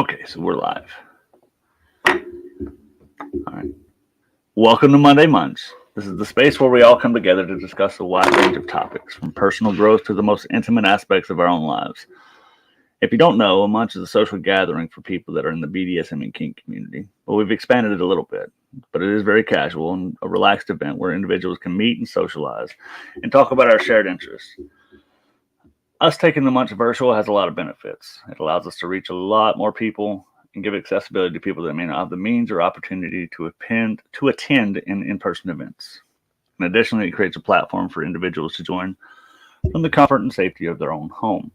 Okay, so we're live. All right. Welcome to Monday Munch. This is the space where we all come together to discuss a wide range of topics, from personal growth to the most intimate aspects of our own lives. If you don't know, a munch is a social gathering for people that are in the BDSM and kink community, but we've expanded it a little bit. But it is very casual and a relaxed event where individuals can meet and socialize and talk about our shared interests. Us taking the munch virtual has a lot of benefits. It allows us to reach a lot more people and give accessibility to people that may not have the means or opportunity to attend in-person events. And additionally, it creates a platform for individuals to join from the comfort and safety of their own home,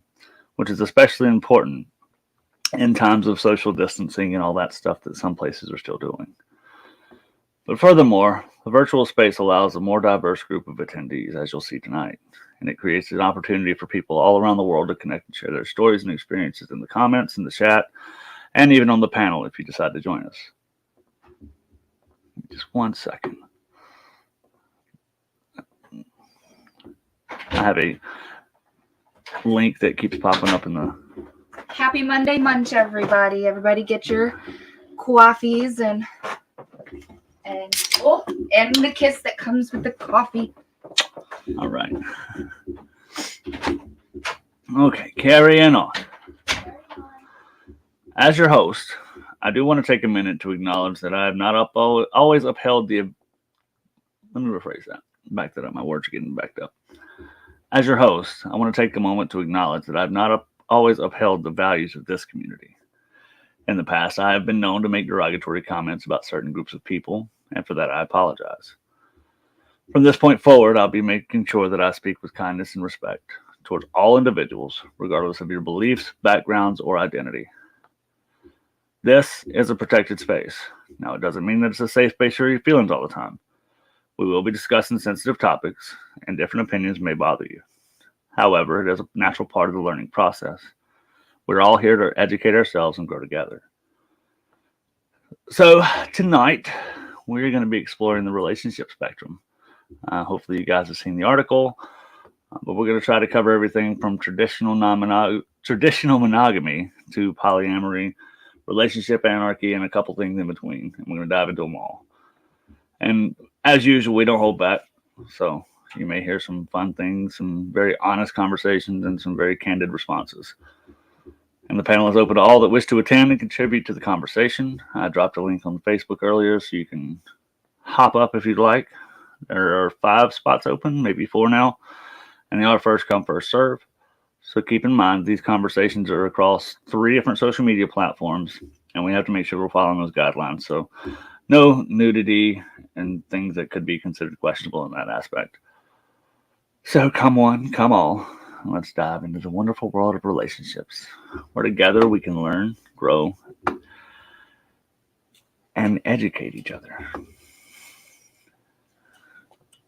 which is especially important in times of social distancing and all that stuff that some places are still doing. But furthermore, the virtual space allows a more diverse group of attendees, as you'll see tonight, and it creates an opportunity for people all around the world to connect and share their stories and experiences in the comments, in the chat, and even on the panel if you decide to join us. Just 1 second. I have a link that keeps popping up in the... Happy Monday Munch, everybody. Everybody get your coffees and the kiss that comes with the coffee. All right. Okay, carrying on. As your host, I do want to take a minute to acknowledge that I have not always upheld the... Let me rephrase that. Back that up. My words are getting backed up. As your host, I want to take a moment to acknowledge that I've not always upheld the values of this community. In the past, I have been known to make derogatory comments about certain groups of people, and for that I apologize. From this point forward, I'll be making sure that I speak with kindness and respect towards all individuals, regardless of your beliefs, backgrounds, or identity. This is a protected space. Now, it doesn't mean that it's a safe space for your feelings all the time. We will be discussing sensitive topics, and different opinions may bother you. However, it is a natural part of the learning process. We're all here to educate ourselves and grow together. So, tonight, we're going to be exploring the relationship spectrum. Hopefully, you guys have seen the article, but we're going to try to cover everything from traditional monogamy to polyamory, relationship anarchy, and a couple things in between. And we're going to dive into them all. And as usual, we don't hold back. So you may hear some fun things, some very honest conversations, and some very candid responses. And the panel is open to all that wish to attend and contribute to the conversation. I dropped a link on Facebook earlier, so you can hop up if you'd like. There are 5 spots open, maybe 4 now. And they are first come, first serve. So keep in mind, these conversations are across 3 different social media platforms, and we have to make sure we're following those guidelines. So no nudity and things that could be considered questionable in that aspect. So come one, come all. Let's dive into the wonderful world of relationships, where together we can learn, grow, and educate each other.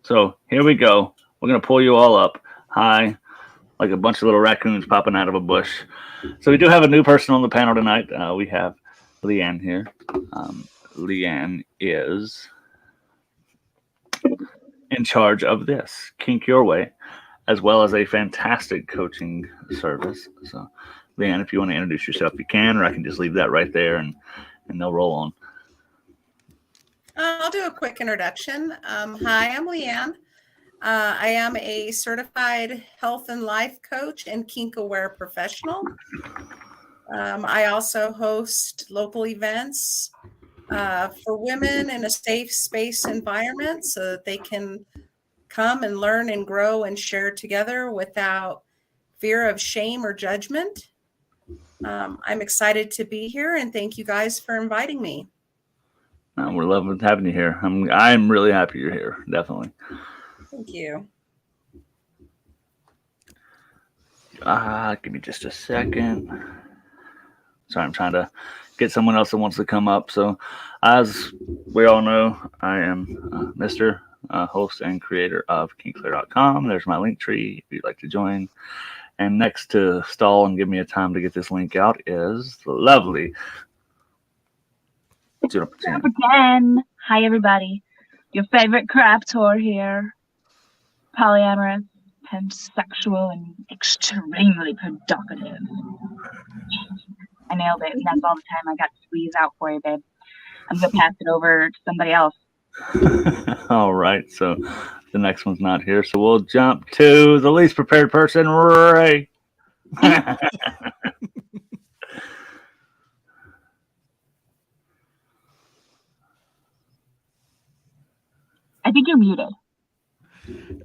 So here we go. We're going to pull you all up high, like a bunch of little raccoons popping out of a bush. So we do have a new person on the panel tonight. We have Leanne here. Leanne is in charge of this, Kink Your Way, as well as a fantastic coaching service. So, Leanne, if you want to introduce yourself, you can, or I can just leave that right there and they'll roll on. I'll do a quick introduction. Hi, I'm Leanne. I am a certified health and life coach and kink-aware professional. I also host local events for women in a safe space environment so that they can come and learn and grow and share together without fear of shame or judgment. I'm excited to be here, and thank you guys for inviting me. We're loving having you here. I'm really happy you're here, definitely. Thank you. Give me just a second. Sorry, I'm trying to get someone else that wants to come up. So, as we all know, I am Mr. Host and creator of kinkclear.com. There's my link tree if you'd like to join. And next to stall and give me a time to get this link out is the lovely again. Hi, everybody. Your favorite crap tour here. Polyamorous, pansexual, and extremely provocative. I nailed it, and that's all the time I got to squeeze out for you, babe. I'm gonna pass it over to somebody else. All right, so the next one's not here, so we'll jump to the least prepared person, Ray. I think you're muted.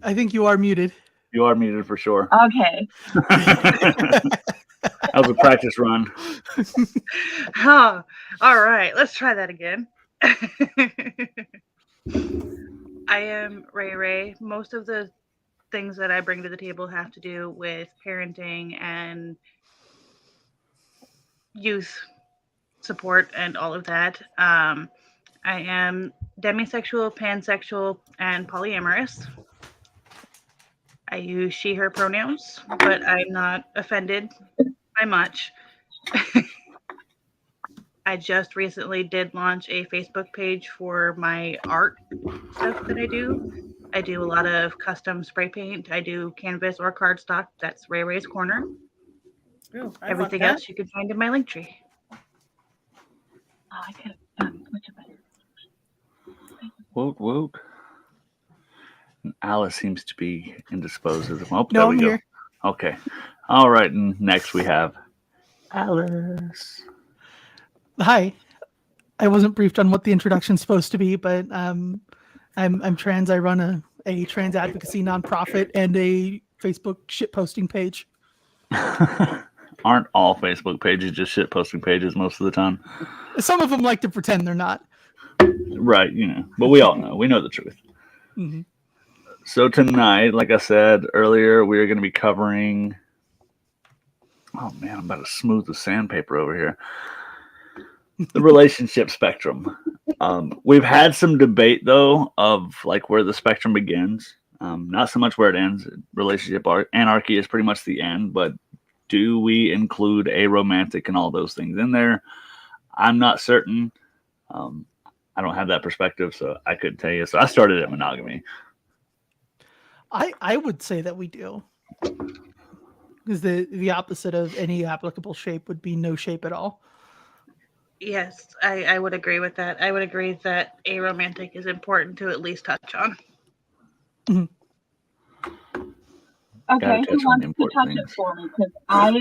I think you are muted. You are muted for sure. Okay. That was a practice run. Huh. All right, let's try that again. I am Ray. Most of the things that I bring to the table have to do with parenting and youth support and all of that. I am demisexual, pansexual, and polyamorous. I use she, her pronouns, but I'm not offended by much. I just recently did launch a Facebook page for my art stuff that I do. I do a lot of custom spray paint. I do canvas or cardstock. That's Ray's Corner. Ooh, I Everything want that. else you can find in my link tree. Oh, I could have switched it better. Woke. Alice seems to be indisposed. Oh, No, there we I'm go. here. Okay. All right, and next we have Alice. Hi. I wasn't briefed on what the introduction's supposed to be, but I'm trans. I run a trans advocacy nonprofit and a Facebook shit posting page. Aren't all Facebook pages just shit posting pages most of the time? Some of them like to pretend they're not. Right, but we all know. We know the truth. Mhm. So tonight, like I said earlier, we are going to be covering. Oh man, I'm about to smooth the sandpaper over here. The relationship spectrum. We've had some debate though of like where the spectrum begins. Not so much where it ends. Relationship anarchy is pretty much the end, but do we include aromantic and all those things in there? I'm not certain. I don't have that perspective, so I couldn't tell you. So I started at monogamy. I would say that we do. Because the opposite of any applicable shape would be no shape at all. Yes, I would agree with that. I would agree that aromantic is important to at least touch on. Okay, Gotta who touch on wants the to important touch things. it for me? Because I'm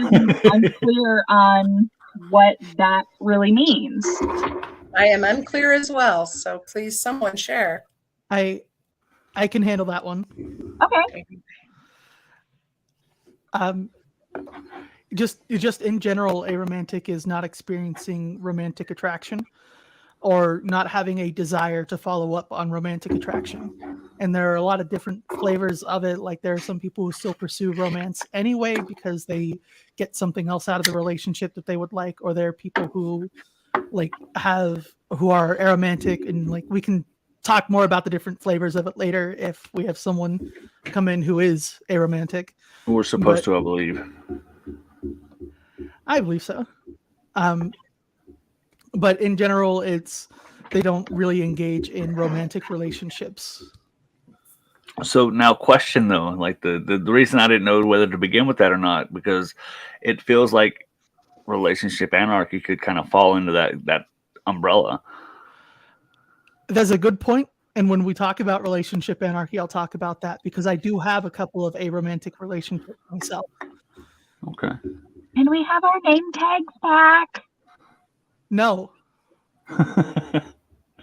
unclear on what that really means. I am unclear as well, so please someone share. I can handle that one. Okay. Just in general, aromantic is not experiencing romantic attraction or not having a desire to follow up on romantic attraction. And there are a lot of different flavors of it. Like there are some people who still pursue romance anyway because they get something else out of the relationship that they would like, or there are people who who are aromantic, and like we can talk more about the different flavors of it later if we have someone come in who is aromantic. We're supposed to, I believe. I believe so. But in general, they don't really engage in romantic relationships. So now question though, like the reason I didn't know whether to begin with that or not, because it feels like relationship anarchy could kind of fall into that umbrella. That's a good point. And when we talk about relationship anarchy, I'll talk about that because I do have a couple of aromantic relationships myself. Okay. And we have our name tags back. No.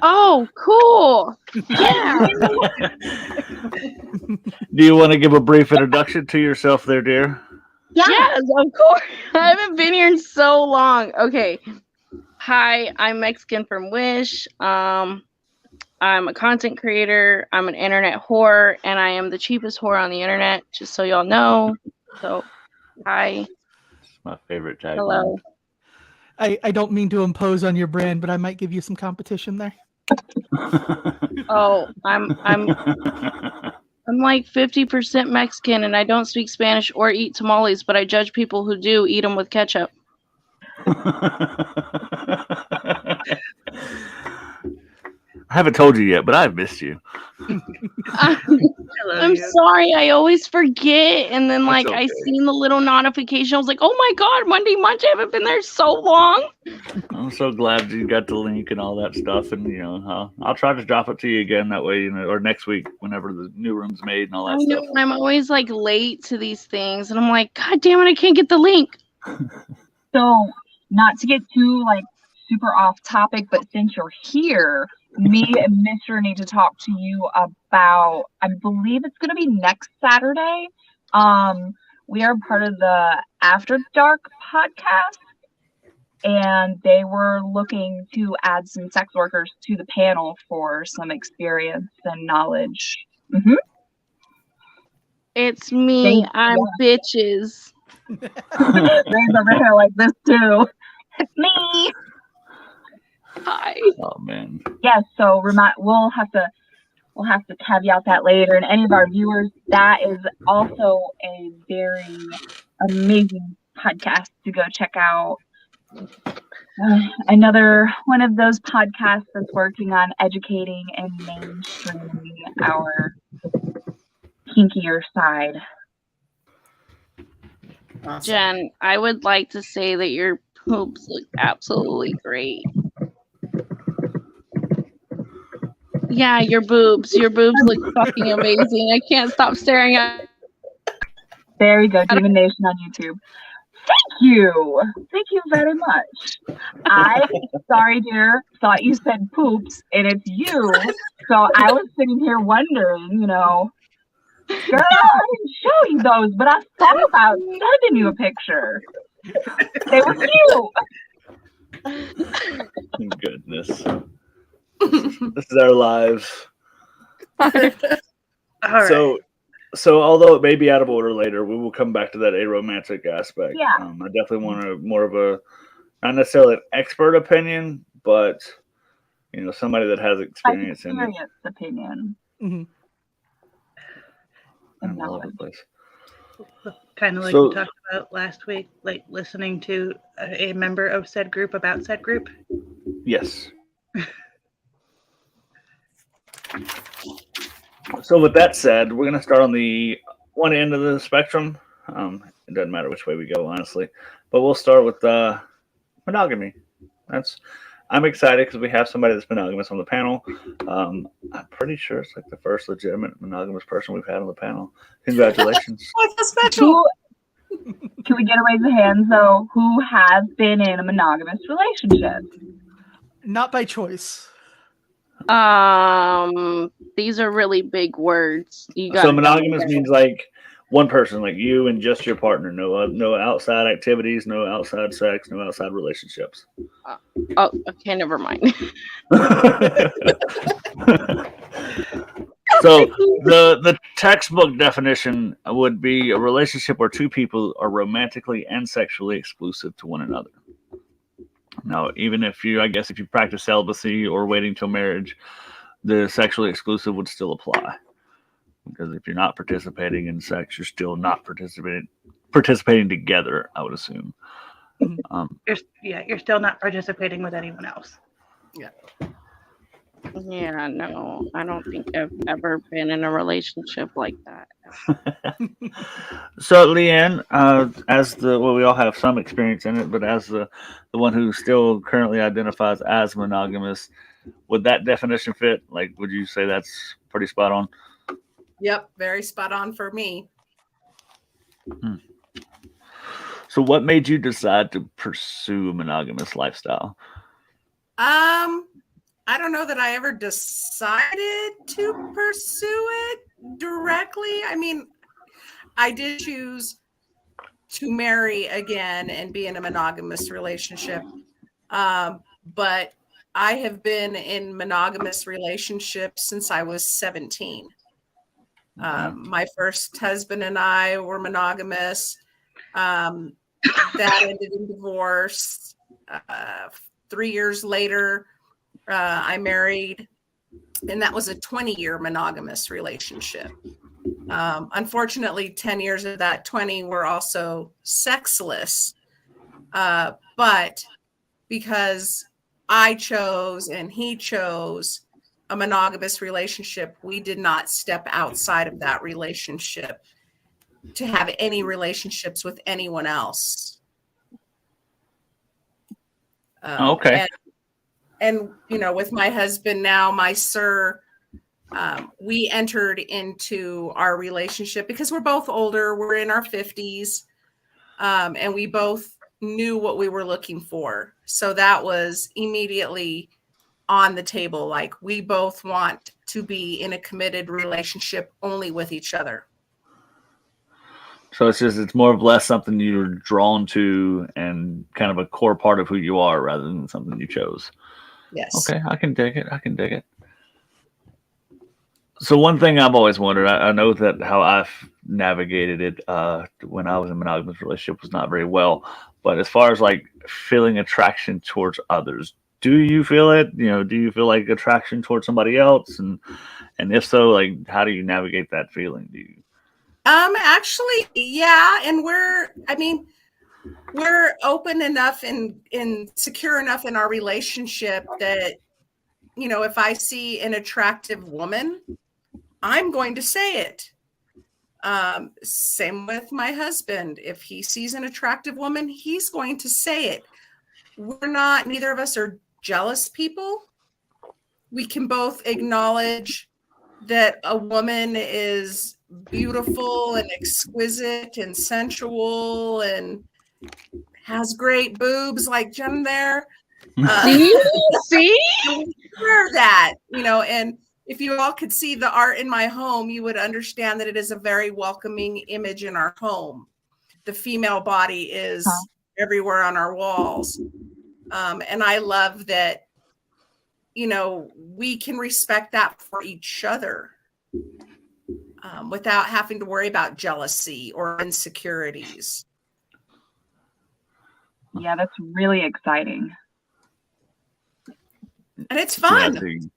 Oh, cool. Yeah. Do you want to give a brief introduction to yourself there, dear? Yes, of course. I haven't been here in so long. Okay. Hi, I'm Mexican from Wish. I'm a content creator. I'm an internet whore, and I am the cheapest whore on the internet, just so y'all know. So, hi. It's my favorite tagline. Hello. I don't mean to impose on your brand, but I might give you some competition there. Oh, I'm like 50% Mexican, and I don't speak Spanish or eat tamales, but I judge people who do eat them with ketchup. I haven't told you yet, but I've missed you. Really love I'm you. sorry. I always forget. And then, like, I okay. seen the little notification. I was like, oh my God, Monday Munch. I haven't been there so long. I'm so glad you got the link and all that stuff, and I'll try to drop it to you again that way, or next week whenever the new room's made and all I that know. stuff. I'm always like late to these things. And I'm like, God damn it. I can't get the link. So, not to get too like super off topic, but since you're here, me and Mr. need to talk to you about, I believe it's going to be next Saturday. We are part of the After Dark podcast, and they were looking to add some sex workers to the panel for some experience and knowledge. Mm-hmm. It's me. I'm bitches. Ray's over here like this too. It's me. Hi. Oh man. Yes, so we'll have to caveat that later. And any of our viewers, that is also a very amazing podcast to go check out. Another one of those podcasts that's working on educating and mainstreaming our kinkier side. Awesome. Jen, I would like to say that your poops look absolutely great. Yeah, your boobs. Your boobs look fucking amazing. I can't stop staring at. Very good. Divination on YouTube. Thank you. Thank you very much. Sorry, dear, thought you said poops, and it's you. So I was sitting here wondering, girl, I didn't show you those, but I thought about sending you a picture. They were cute. Goodness. This is our lives. All right. So although it may be out of order later, we will come back to that aromantic aspect. Yeah. I definitely want more of a, not necessarily an expert opinion, but somebody that has experience in it. Opinion. Mm-hmm. And all over the place. Kind of like we talked about last week, like listening to a member of said group about said group. Yes. So with that said, we're going to start on the one end of the spectrum. It doesn't matter which way we go, honestly. But we'll start with monogamy. I'm excited because we have somebody that's monogamous on the panel. I'm pretty sure it's like the first legitimate monogamous person we've had on the panel. Congratulations. What's so special? Can we get a raise of hands, though? Who has been in a monogamous relationship? Not by choice. These are really big words. So monogamous means like one person, like you and just your partner. No outside activities, no outside sex, no outside relationships. Oh, okay, never mind. So the textbook definition would be a relationship where two people are romantically and sexually exclusive to one another. Now, even if you practice celibacy or waiting till marriage, the sexually exclusive would still apply. Because if you're not participating in sex, you're still not participating together, I would assume. You're still not participating with anyone else. Yeah, no, I don't think I've ever been in a relationship like that. So, Leanne, we all have some experience in it, but as the one who still currently identifies as monogamous, would that definition fit? Like, would you say that's pretty spot on? Yep, very spot on for me. So what made you decide to pursue a monogamous lifestyle? I don't know that I ever decided to pursue it directly. I mean, I did choose to marry again and be in a monogamous relationship. But I have been in monogamous relationships since I was 17. My first husband and I were monogamous. That ended in divorce. 3 years later, I married, and that was a 20-year monogamous relationship. Unfortunately, 10 years of that 20 were also sexless. But because I chose and he chose, a monogamous relationship, we did not step outside of that relationship to have any relationships with anyone else. Okay. And you know, with my husband now, my sir, we entered into our relationship because we're both older. We're in our 50s, and we both knew what we were looking for. So that was immediately on the table. Like, we both want to be in a committed relationship only with each other. So it's more of less something you're drawn to and kind of a core part of who you are rather than something you chose. Yes. Okay, I can dig it. So one thing I've always wondered, I know that how I've navigated it when I was in a monogamous relationship was not very well. But as far as like feeling attraction towards others, do you feel it? You know, do you feel like attraction towards somebody else? And if so, like, how do you navigate that feeling? Do you? Actually, yeah. And we're open enough and secure enough in our relationship that, you know, if I see an attractive woman, I'm going to say it. Same with my husband. If he sees an attractive woman, he's going to say it. Neither of us are jealous people. We can both acknowledge that a woman is beautiful and exquisite and sensual and has great boobs like Jen there. See? Hear that, you know, and if you all could see the art in my home, you would understand that it is a very welcoming image in our home. The female body is everywhere on our walls. And I love that, you know, we can respect that for each other without having to worry about jealousy or insecurities. Yeah, that's really exciting. And it's fun.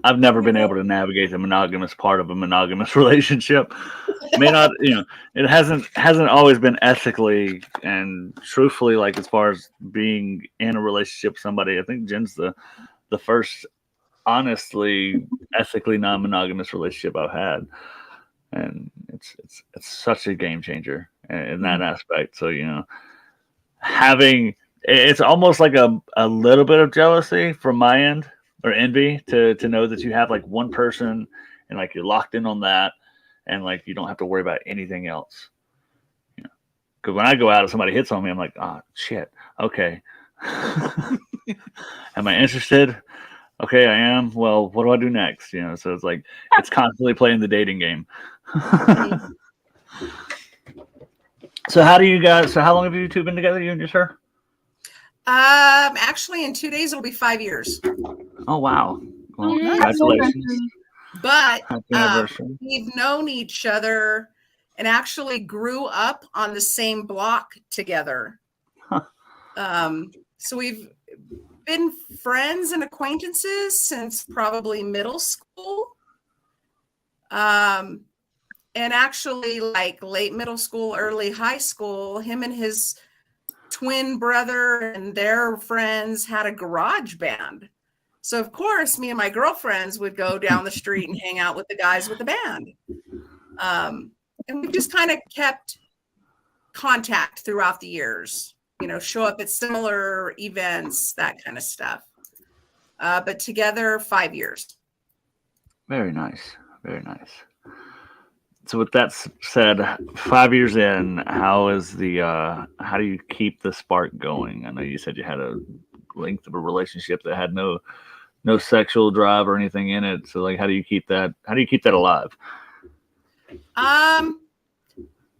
I've never been able to navigate the monogamous part of a monogamous relationship. May not, you know, it hasn't always been ethically and truthfully, like as far as being in a relationship with somebody. I think Jen's the first honestly ethically non-monogamous relationship I've had, and it's such a game changer in that aspect. So, you know, it's almost like a little bit of jealousy from my end, or envy, to know that you have like one person and like you're locked in on that, and like you don't have to worry about anything else. You know, because when I go out and somebody hits on me, I'm like, oh shit, okay. Am I interested? Okay, I am. Well, what do I do next? You know, so it's like it's constantly playing the dating game. So how long have you two been together, you and your sir? Actually, in 2 days, it'll be 5 years. Oh, wow. Well, Yeah. congratulations. But Happy anniversary. we've known each other and actually grew up on the same block together. Huh. So we've been friends and acquaintances since probably middle school. And actually, like late middle school, early high school, him and his twin brother and their friends had a garage band. So of course, me and my girlfriends would go down the street and hang out with the guys with the band. And we just kind of kept contact throughout the years, you know, show up at similar events, that kind of stuff. But together, 5 years. Very nice. Very nice. So with that said, 5 years in, how do you keep the spark going? I know you said you had a length of a relationship that had no sexual drive or anything in it. So like, how do you keep that alive?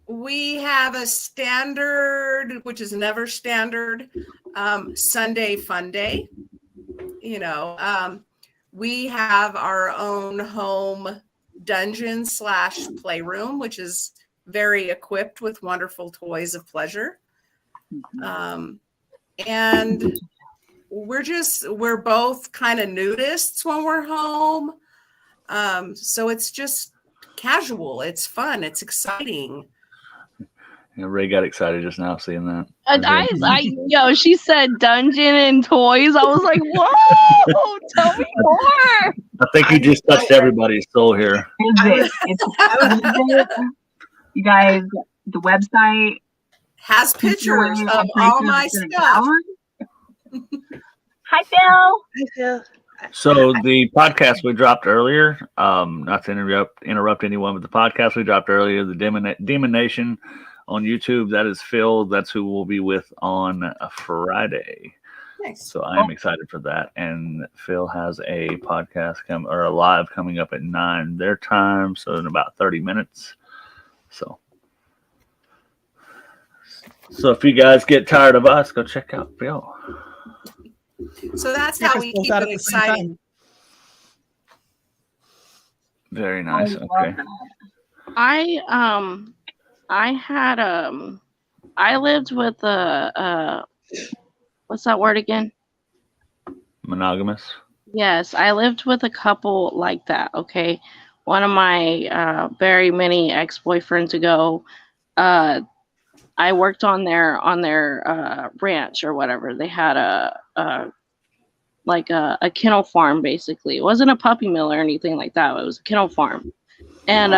We have a standard, which is never standard, Sunday fun day. You know, we have our own home dungeon / playroom, which is very equipped with wonderful toys of pleasure. And we're both kind of nudists when we're home. So it's just casual. It's fun. It's exciting. Ray got excited just now seeing that. Yo, she said dungeon and toys. I was like, whoa, tell me more. I think you just touched everybody's soul here. You guys, the website has pictures of all my stuff. Hi, Phil. Hi, Phil. So the podcast we dropped earlier, not to interrupt anyone, but the podcast we dropped earlier, the Demon Nation on YouTube, that is Phil. That's who we'll be with on a Friday. Nice. So I am excited for that. And Phil has a podcast or a live coming up at 9 their time, so in about 30 minutes. So if you guys get tired of us, go check out Phil. So that's how we keep it exciting. Very nice. Okay. I lived with what's that word again? Monogamous. Yes, I lived with a couple like that. Okay, one of my very many ex-boyfriends ago, I worked on their ranch or whatever. They had a kennel farm, basically. It wasn't a puppy mill or anything like that. It was a kennel farm. And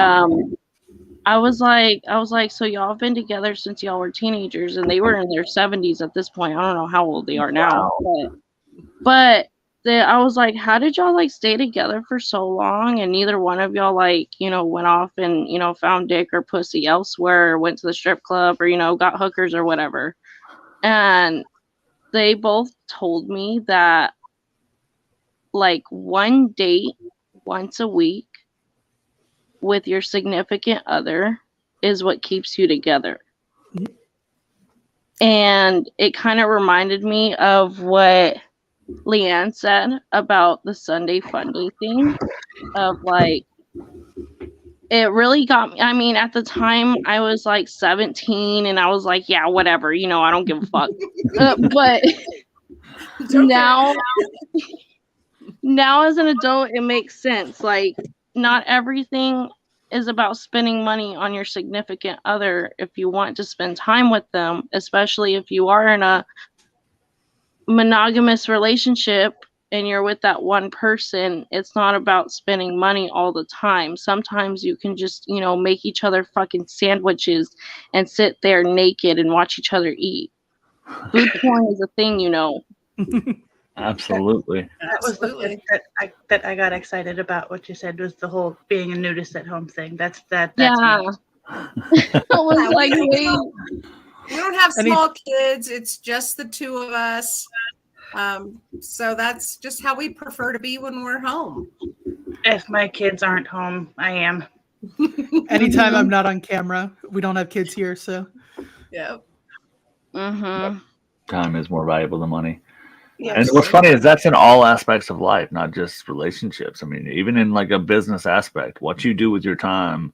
I was like, so y'all have been together since y'all were teenagers, and they were in their 70s at this point. I don't know how old they are now, but I was like, how did y'all like stay together for so long and neither one of y'all like, went off and, found dick or pussy elsewhere or went to the strip club or, got hookers or whatever. And they both told me that like one date once a week with your significant other is what keeps you together. And it kind of reminded me of what Leanne said about the Sunday Funday thing of like, it really got me. I mean, at the time I was like 17 and I was like, yeah, whatever, I don't give a fuck. But now as an adult, it makes sense. Like, not everything is about spending money on your significant other if you want to spend time with them, especially if you are in a monogamous relationship and you're with that one person. It's not about spending money all the time. Sometimes you can just, make each other fucking sandwiches and sit there naked and watch each other eat. Food porn is a thing, Absolutely. That was the bit that I got excited about. What you said was the whole being a nudist at home thing. That's yeah. me. I was like, wait. We don't have small kids. It's just the two of us. So that's just how we prefer to be when we're home. If my kids aren't home, I am. Anytime I'm not on camera, we don't have kids here, so. Yep. Mm-hmm. Time is more valuable than money. Yes. And what's funny is that's in all aspects of life, not just relationships. I mean, even in like a business aspect, what you do with your time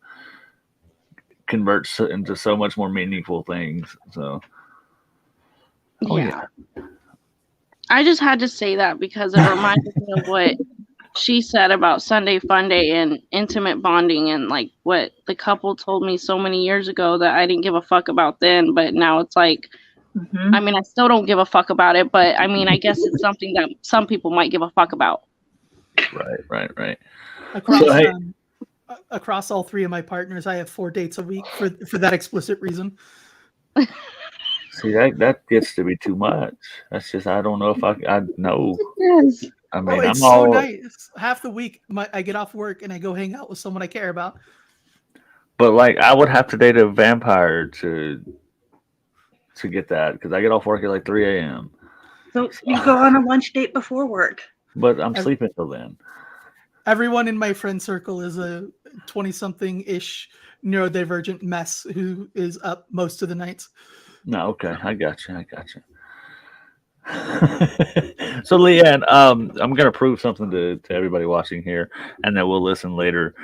converts into so much more meaningful things. So, yeah. I just had to say that because it reminded me of what she said about Sunday Funday and intimate bonding and like what the couple told me so many years ago that I didn't give a fuck about then, but now it's like, I mean, I still don't give a fuck about it, but I mean, I guess it's something that some people might give a fuck about. Right. Across all three of my partners, I have 4 dates a week for that explicit reason. See, that gets to be too much. That's just, I don't know if I know. Yes. I mean, it's so nice. Half the week, I get off work and I go hang out with someone I care about. But like, I would have to date a vampire to get that because I get off work at like 3 a.m. So you go on a lunch date before work. But I'm sleeping till then. Everyone in my friend circle is a 20-something-ish neurodivergent mess who is up most of the nights. No, okay. I got you. So, Leanne, I'm going to prove something to everybody watching here, and then we'll listen later.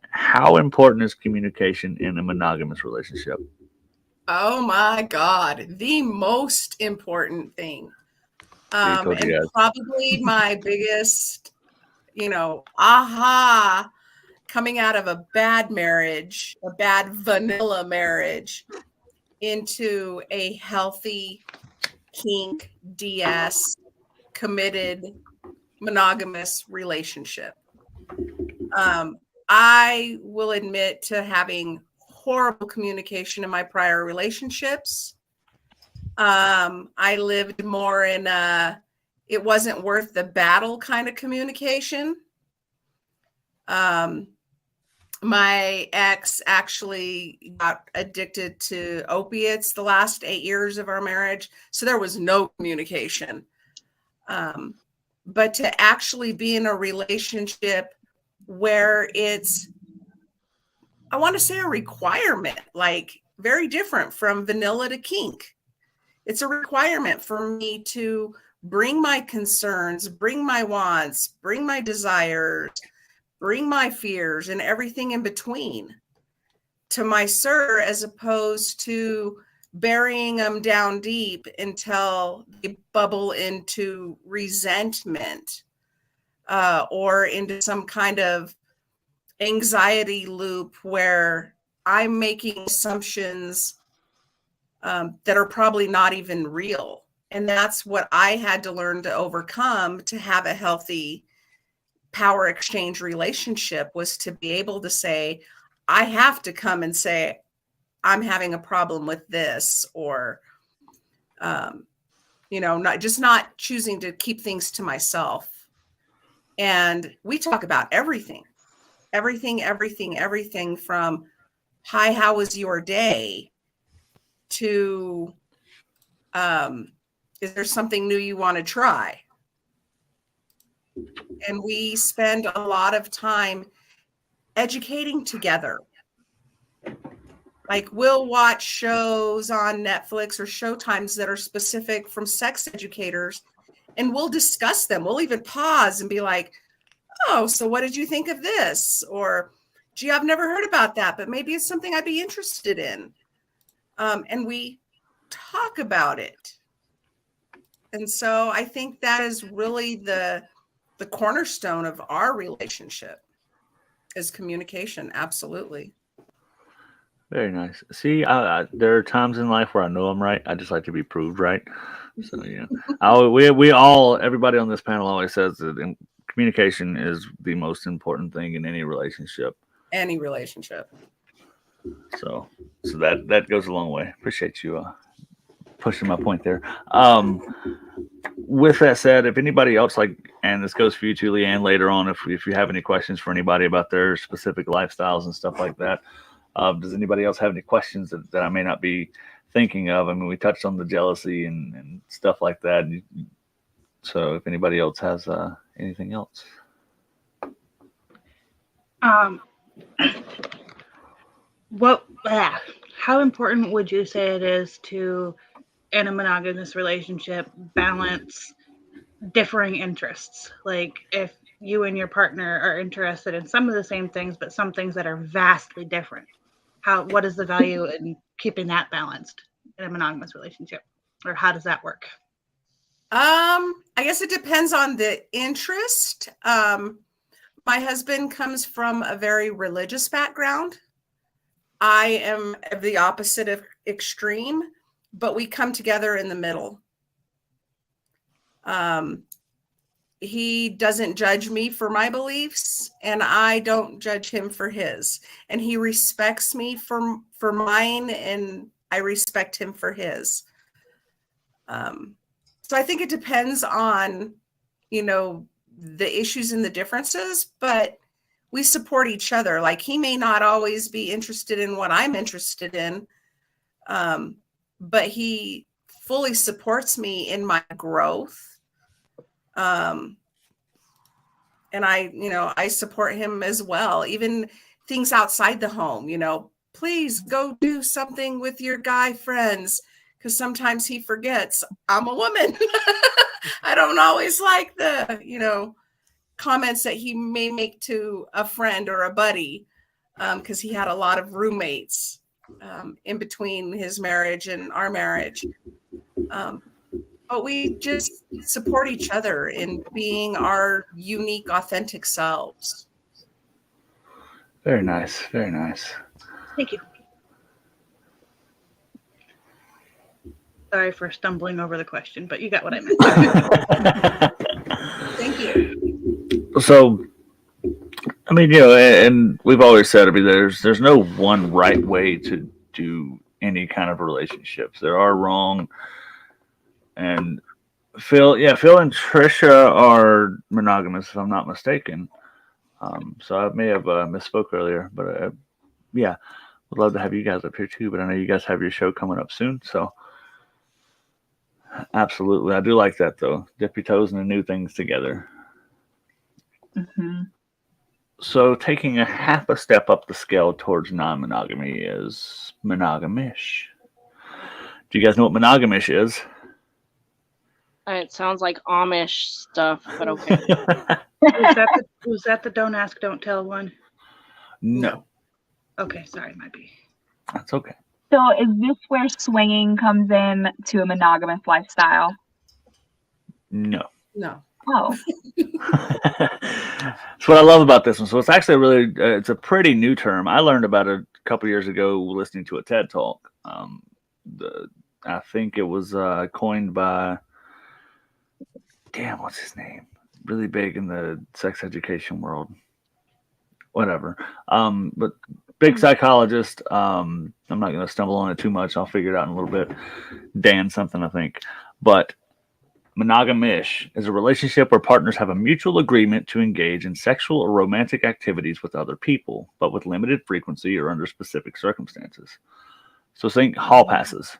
How important is communication in a monogamous relationship? Oh, my God. The most important thing. And probably my biggest, aha, coming out of a bad marriage, a bad vanilla marriage, into a healthy kink, DS, committed, monogamous relationship. I will admit to having horrible communication in my prior relationships. I lived more in it wasn't worth the battle kind of communication. My ex actually got addicted to opiates the last 8 years of our marriage. So there was no communication. But to actually be in a relationship where it's, I want to say, a requirement, like very different from vanilla to kink. It's a requirement for me to bring my concerns, bring my wants, bring my desires, bring my fears and everything in between to my sir, as opposed to burying them down deep until they bubble into resentment or into some kind of anxiety loop where I'm making assumptions that are probably not even real. And that's what I had to learn to overcome to have a healthy power exchange relationship, was to be able to say, I have to come and say, I'm having a problem with this, or, not choosing to keep things to myself. And we talk about everything from, hi, how was your day, to, is there something new you want to try? And we spend a lot of time educating together. Like, we'll watch shows on Netflix or Showtimes that are specific from sex educators, and we'll discuss them. We'll even pause and be like, oh, so what did you think of this? Or, gee, I've never heard about that, but maybe it's something I'd be interested in. And we talk about it. And so I think that is really the cornerstone of our relationship, is communication. Absolutely. Very nice. See, there are times in life where I know I'm right. I just like to be proved right. So we all, everybody on this panel always says that communication is the most important thing in any relationship. Any relationship. So that goes a long way. Appreciate you pushing my point there. With that said, if anybody else, and this goes for you too, Leanne, later on, if you have any questions for anybody about their specific lifestyles and stuff like that, does anybody else have any questions that I may not be thinking of? I mean, we touched on the jealousy and stuff like that. So if anybody else has anything else. How important would you say it is to, in a monogamous relationship, balance differing interests? Like, if you and your partner are interested in some of the same things, but some things that are vastly different, what is the value in keeping that balanced in a monogamous relationship? Or how does that work? I guess it depends on the interest. My husband comes from a very religious background. I am the opposite of extreme, but we come together in the middle. He doesn't judge me for my beliefs, and I don't judge him for his. And he respects me for mine, and I respect him for his. So I think it depends on, the issues and the differences, but we support each other. Like, he may not always be interested in what I'm interested in, but he fully supports me in my growth. And I support him as well. Even things outside the home, please go do something with your guy friends, because sometimes he forgets I'm a woman. I don't always like the, comments that he may make to a friend or a buddy, because he had a lot of roommates in between his marriage and our marriage. But we just support each other in being our unique, authentic selves. Very nice. Very nice. Thank you. Sorry for stumbling over the question, but you got what I meant. Thank you. So, I mean, and we've always said, I mean, there's no one right way to do any kind of relationships. There are wrong, and Phil and Trisha are monogamous, if I'm not mistaken. So I may have misspoke earlier, but yeah, would love to have you guys up here too. But I know you guys have your show coming up soon, so absolutely, I do like that though. Dip your toes into new things together. Mm-hmm. So taking a half a step up the scale towards non-monogamy is monogamish. Do you guys know what monogamish is? It sounds like Amish stuff, but okay. Was that the don't ask, don't tell one? No, Okay, sorry, might be. that's okay. So is this where swinging comes in to a monogamous lifestyle? No. No. Oh, That's what I love about this one. So it's actually it's a pretty new term. I learned about it a couple years ago listening to a TED talk. I think it was coined by, what's his name? Really big in the sex education world. Whatever. But big psychologist. I'm not going to stumble on it too much. I'll figure it out in a little bit. Dan something, I think. But monogamish is a relationship where partners have a mutual agreement to engage in sexual or romantic activities with other people, but with limited frequency or under specific circumstances. So think hall passes,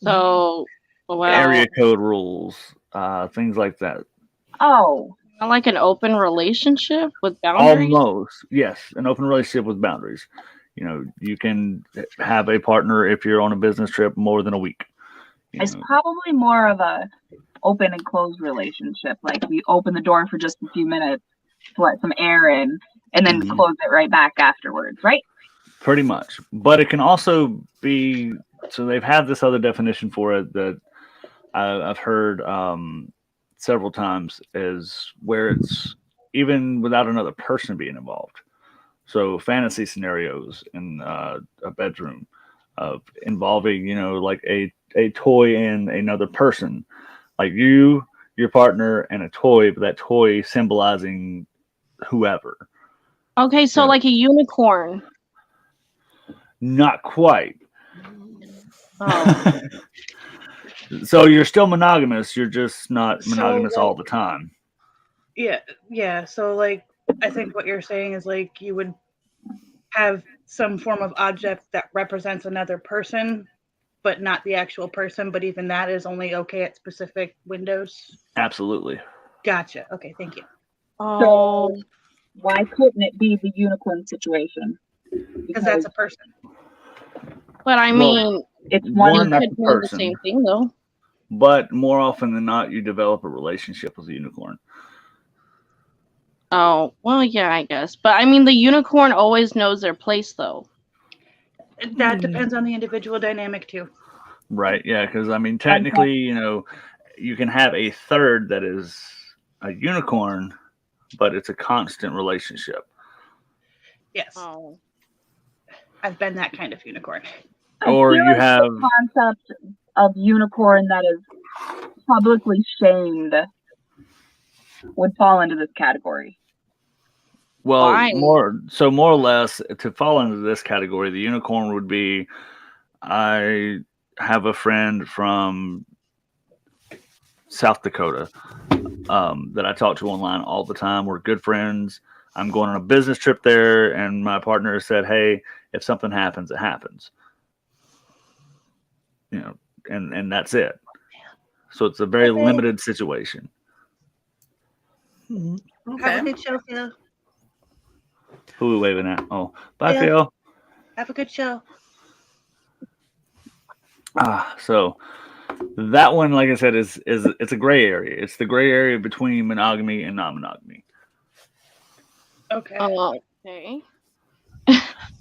So, well, area code rules, things like that. oh, not like an open relationship with boundaries. Almost, yes, an open relationship with boundaries. You can have a partner if you're on a business trip more than a week. it's probably more of a open and closed relationship. Like we open the door for just a few minutes to let some air in and then close it right back afterwards, right? Pretty much. But it can also be, so they've had this other definition for it that I've heard several times, is where it's even without another person being involved. So fantasy scenarios in a bedroom of involving, like a toy and another person. Like you, your partner, and a toy, but that toy symbolizing whoever. Okay, so like a unicorn. Not quite. Oh. So you're still monogamous. You're just not monogamous all the time. Yeah. So like, I think what you're saying is like you would have some form of object that represents another person, but not the actual person. But even that is only okay at specific windows. Absolutely. Gotcha. Okay, thank you. Oh. So why couldn't it be the unicorn situation? Because that's a person. But I mean, it's one it could mean the same thing though. But more often than not, you develop a relationship with a unicorn. Oh, well, yeah, I guess. But I mean, the unicorn always knows their place though. That depends on the individual dynamic too. Right. Yeah. Because I mean, technically, you can have a third that is a unicorn, but it's a constant relationship. Yes. Oh. I've been that kind of unicorn. Or you have the concept of unicorn that is publicly shamed would fall into this category. Well, Why? more or less, to fall into this category, the unicorn would be, I have a friend from South Dakota that I talk to online all the time. We're good friends. I'm going on a business trip there, and my partner said, hey, if something happens, it happens. And that's it. So it's a very limited situation. Mm-hmm. Have a good show, Phil. Who are we waving at? Oh, bye, Phil. Phil. Have a good show. So that one, like I said, is it's a gray area. It's the gray area between monogamy and non-monogamy. Okay. Okay.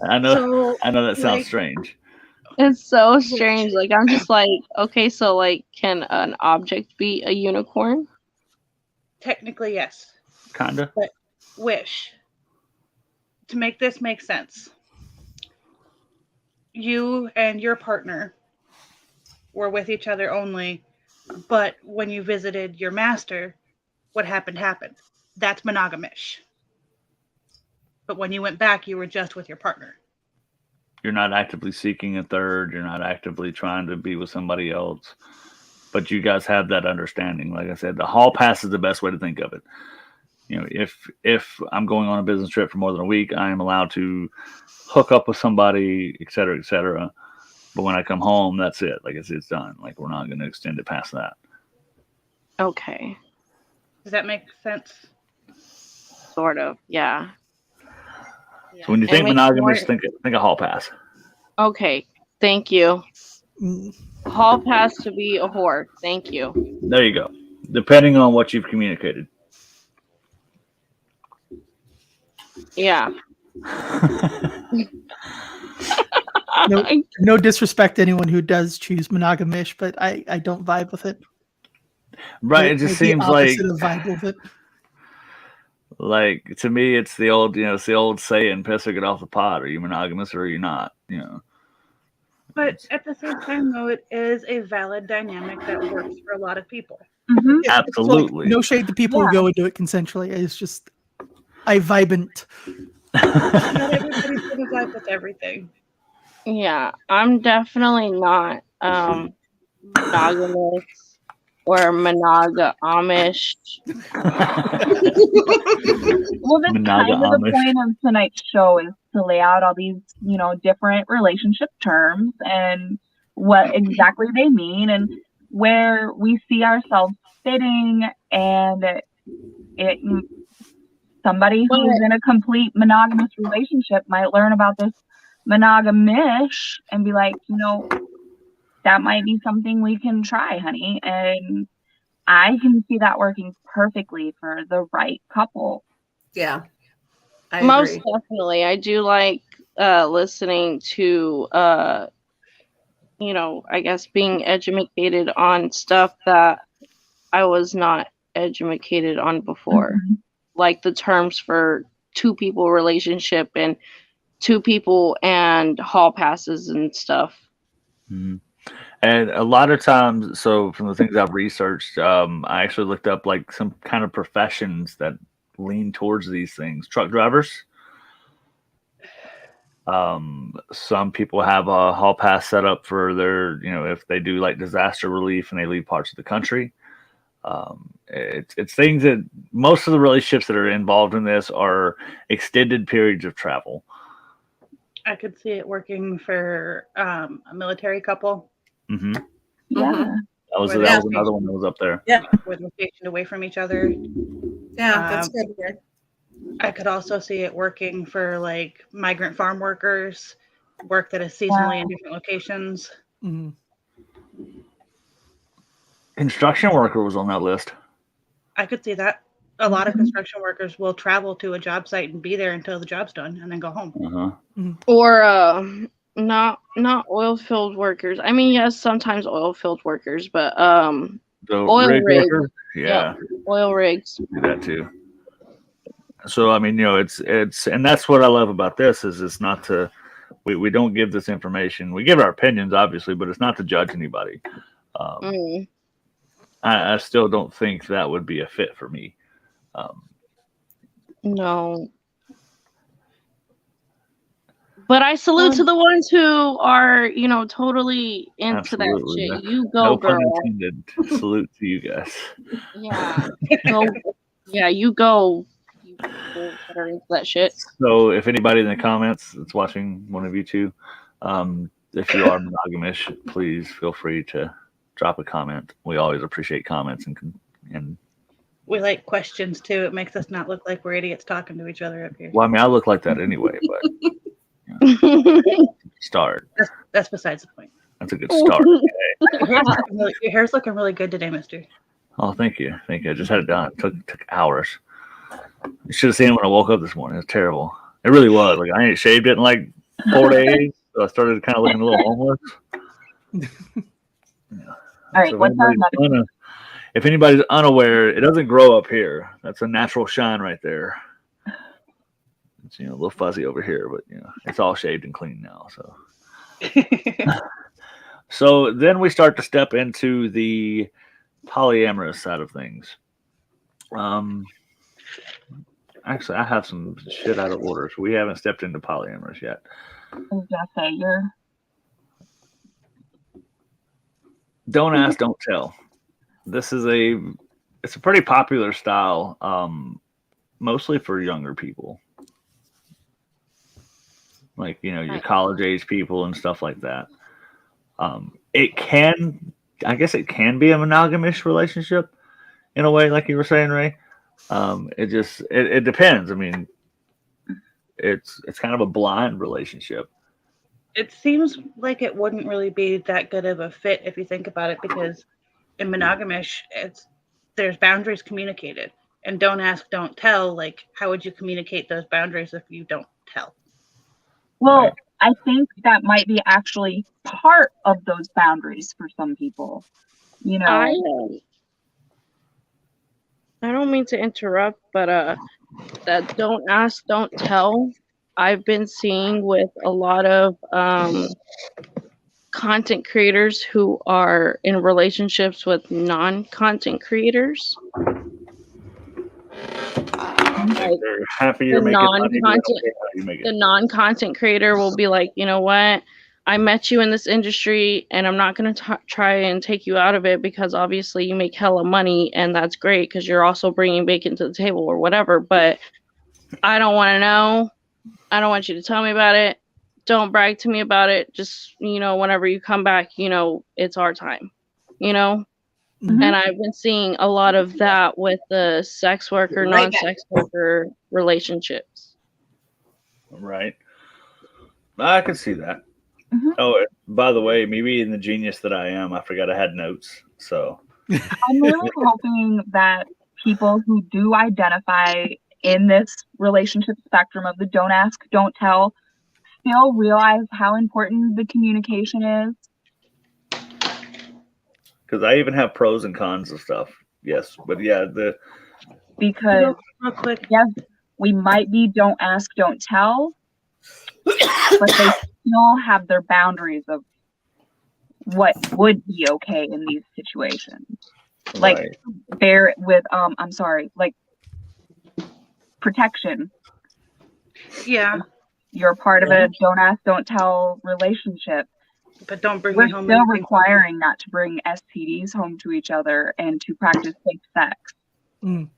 I know So, that sounds like- strange. It's so strange. Like, I'm just like, okay, so like, can an object be a unicorn? Technically, yes. Kinda. But wish. To make this make sense, you and your partner were with each other only, but when you visited your master, what happened happened. That's monogamish. But when you went back, you were just with your partner. You're not actively seeking a third. You're not actively trying to be with somebody else. But you guys have that understanding. Like I said, the hall pass is the best way to think of it. You know, if I'm going on a business trip for more than a week, I am allowed to hook up with somebody, et cetera, et cetera. But when I come home, that's it. Like it's done. Like we're not going to extend it past that. Okay. Does that make sense? Sort of. Yeah. So when you think monogamous, think a hall pass. Okay. Thank you. Mm, Hall pass to be a whore. Thank you. There you go. Depending on what you've communicated. Yeah. no disrespect to anyone who does choose monogamish, but I don't vibe with it. Right. It just the seems like opposite of vibe with it. Like to me, it's the old, it's the old saying, "Piss or get off the pot." Are you monogamous or are you not? But at the same time, though, it is a valid dynamic that works for a lot of people. Mhm. Yeah, it's like, Absolutely. no shade to people who go into it consensually. It's just I vibant. Not everybody's gonna vibe with everything. Yeah. I'm definitely not monogamous or monogamish. Well, that's kind of the point of tonight's show is to lay out all these, different relationship terms and what exactly they mean and where we see ourselves fitting. And somebody who's in a complete monogamous relationship might learn about this monogamish and be like, that might be something we can try, honey. And I can see that working perfectly for the right couple. Yeah. Most definitely. I do like listening to I guess being educated on stuff that I was not educated on before. Mm-hmm. Like the terms for two people relationship and two people and hall passes and stuff. Mm-hmm. And a lot of times, so from the things I've researched, I actually looked up like some kind of professions that lean towards these things. Truck drivers. Some people have a hall pass set up for their, if they do like disaster relief and they leave parts of the country. It's things that most of the relationships that are involved in this are extended periods of travel. I could see it working for a military couple. Mm-hmm. Yeah. That was another one that was up there. Yeah. Where they're stationed away from each other. Yeah, that's good. I could also see it working for like migrant farm workers, work that is seasonally in different locations. Mm-hmm. Construction worker was on that list. I could see that. A lot of construction workers will travel to a job site and be there until the job's done and then go home. Uh-huh. Or not oil field workers. I mean, yes, sometimes oil field workers, but The oil rig rigs. worker? Yeah. Oil rigs. Do that too. So I mean, it's and that's what I love about this is it's not to we don't give this information. We give our opinions obviously, but it's not to judge anybody. I still don't think that would be a fit for me. No. But I salute to the ones who are, totally into Absolutely. that shit. You go, No girl. pun intended. Salute to you guys. Yeah. Go. Yeah, you go. You people that are into that shit. So if anybody in the comments that's watching, one of you two, if you are monogamish, please feel free to drop a comment. We always appreciate comments and we like questions too. It makes us not look like we're idiots talking to each other up here. well, I mean, I look like that anyway, but start. That's besides the point. That's a good start. Your hair's looking really good today, mister. Oh, thank you. Thank you. I just had it done. It took hours. You should have seen it when I woke up this morning. It's terrible. It really was. Like I ain't shaved it in like 4 days. So I started kind of looking a little homeless. All right, So if anybody's unaware, it doesn't grow up here. That's a natural shine right there. It's a little fuzzy over here, but it's all shaved and clean now. So So then we start to step into the polyamorous side of things. Actually, I have some shit out of order, so we haven't stepped into polyamorous yet. I was gonna say you're Don't ask, don't tell. It's a pretty popular style, mostly for younger people, like your college age people and stuff like that. I guess it can be a monogamous relationship in a way, like you were saying, Ray. It depends. I mean, it's kind of a blind relationship. It seems like it wouldn't really be that good of a fit if you think about it, because in monogamous, there's boundaries communicated, and don't ask, don't tell. Like, how would you communicate those boundaries if you don't tell? well. Right. I think that might be actually part of those boundaries for some people. I don't mean to interrupt, but that don't ask, don't tell. I've been seeing with a lot of content creators who are in relationships with non-content creators. Like, They're happy you're making money. the non-content creator will be like, you know what? I met you in this industry, and I'm not going to try and take you out of it, because obviously you make hella money, and that's great because you're also bringing bacon to the table or whatever. But I don't want to know. I don't want you to tell me about it. Don't brag to me about it. Just, whenever you come back, it's our time, Mhm. And I've been seeing a lot of that with the sex worker, non-sex worker relationships. Right. I can see that. Mhm. Oh, by the way, me being the genius that I am, I forgot I had notes. So I'm really hoping that people who do identify in this relationship spectrum of the don't ask, don't tell, still realize how important the communication is. because I even have pros and cons of stuff. Yes, but yeah, Because Real quick, yes, we might be don't ask, don't tell, but they still have their boundaries of what would be okay in these situations. Like right. bear with I'm sorry, like protection. yeah, You're part of a don't ask, don't tell relationship. but don't bring We're me home still anything. requiring not to bring STDs home to each other and to practice safe sex. Mm.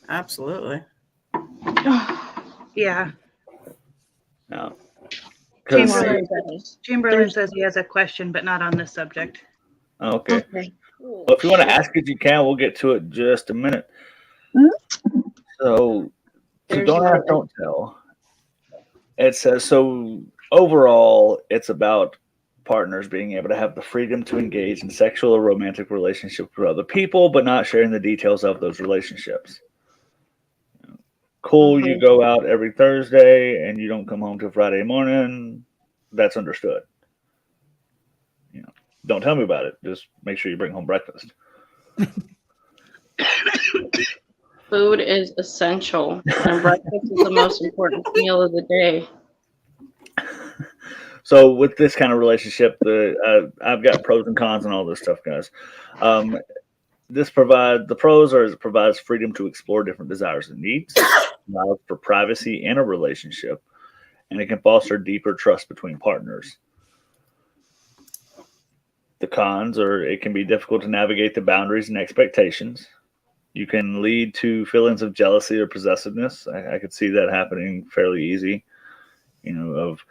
Absolutely. Yeah. No. 'Cause- Chamberlain says he has a question, but not on this subject. okay. Okay. Well, if you want to ask it, you can. We'll get to it in just a minute. So There's don't no- ask, don't tell. It says, so overall, it's about partners being able to have the freedom to engage in sexual or romantic relationships with other people, but not sharing the details of those relationships. Cool, you go out every Thursday and you don't come home till Friday morning. That's understood. Don't tell me about it. Just make sure you bring home breakfast. Food is essential, and breakfast is the most important meal of the day. So with this kind of relationship, I've got pros and cons and all this stuff, guys. The pros are it provides freedom to explore different desires and needs, allows for privacy in a relationship, and it can foster deeper trust between partners. The cons are it can be difficult to navigate the boundaries and expectations. You can lead to feelings of jealousy or possessiveness. I could see that happening fairly easy, of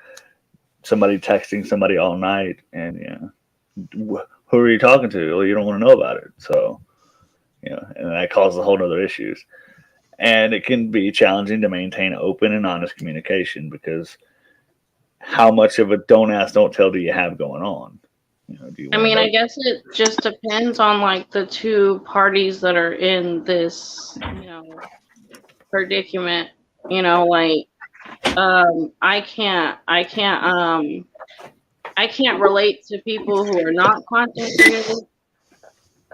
somebody texting somebody all night and, who are you talking to? Well, you don't want to know about it. So, and that causes a whole other issues. And it can be challenging to maintain open and honest communication because how much of a don't ask, don't tell do you have going on? I guess it just depends on like the two parties that are in this, predicament. I can't relate to people who are not content creators.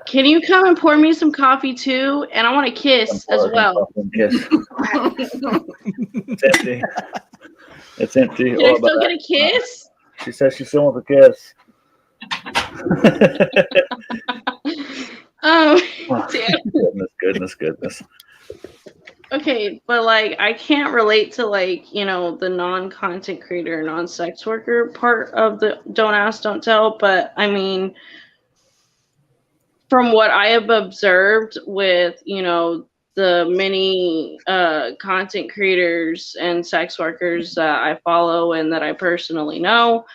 Can you come and pour me some coffee too? And I want to kiss as well. Kiss. It's empty. It's empty. Can I still get a kiss? She says she still wants a kiss. Damn. Goodness. Okay, but like I can't relate to like, you know, the non-content creator, non-sex worker part of the don't ask, don't tell, but I mean from what I have observed with, you know, the many content creators and sex workers that I follow and that I personally know,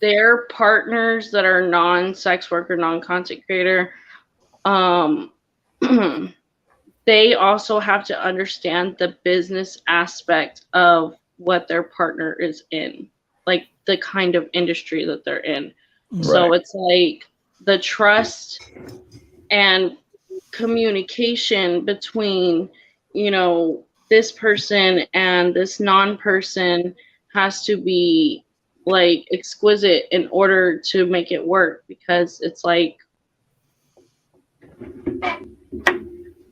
their partners that are non-sex worker, non-content creator, they also have to understand the business aspect of what their partner is in, like the kind of industry that they're in. Right. So it's like the trust and communication between, you know, this person and this non-person has to be like exquisite in order to make it work, because it's like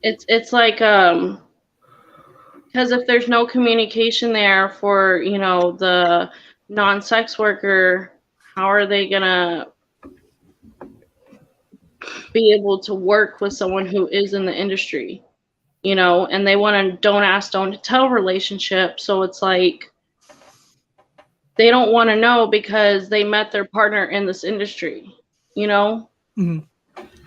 it's like because if there's no communication there for, you know, the non-sex worker, how are they gonna be able to work with someone who is in the industry, you know? And they want a don't ask, don't tell relationship. So it's like they don't want to know because they met their partner in this industry, you know? Mhm.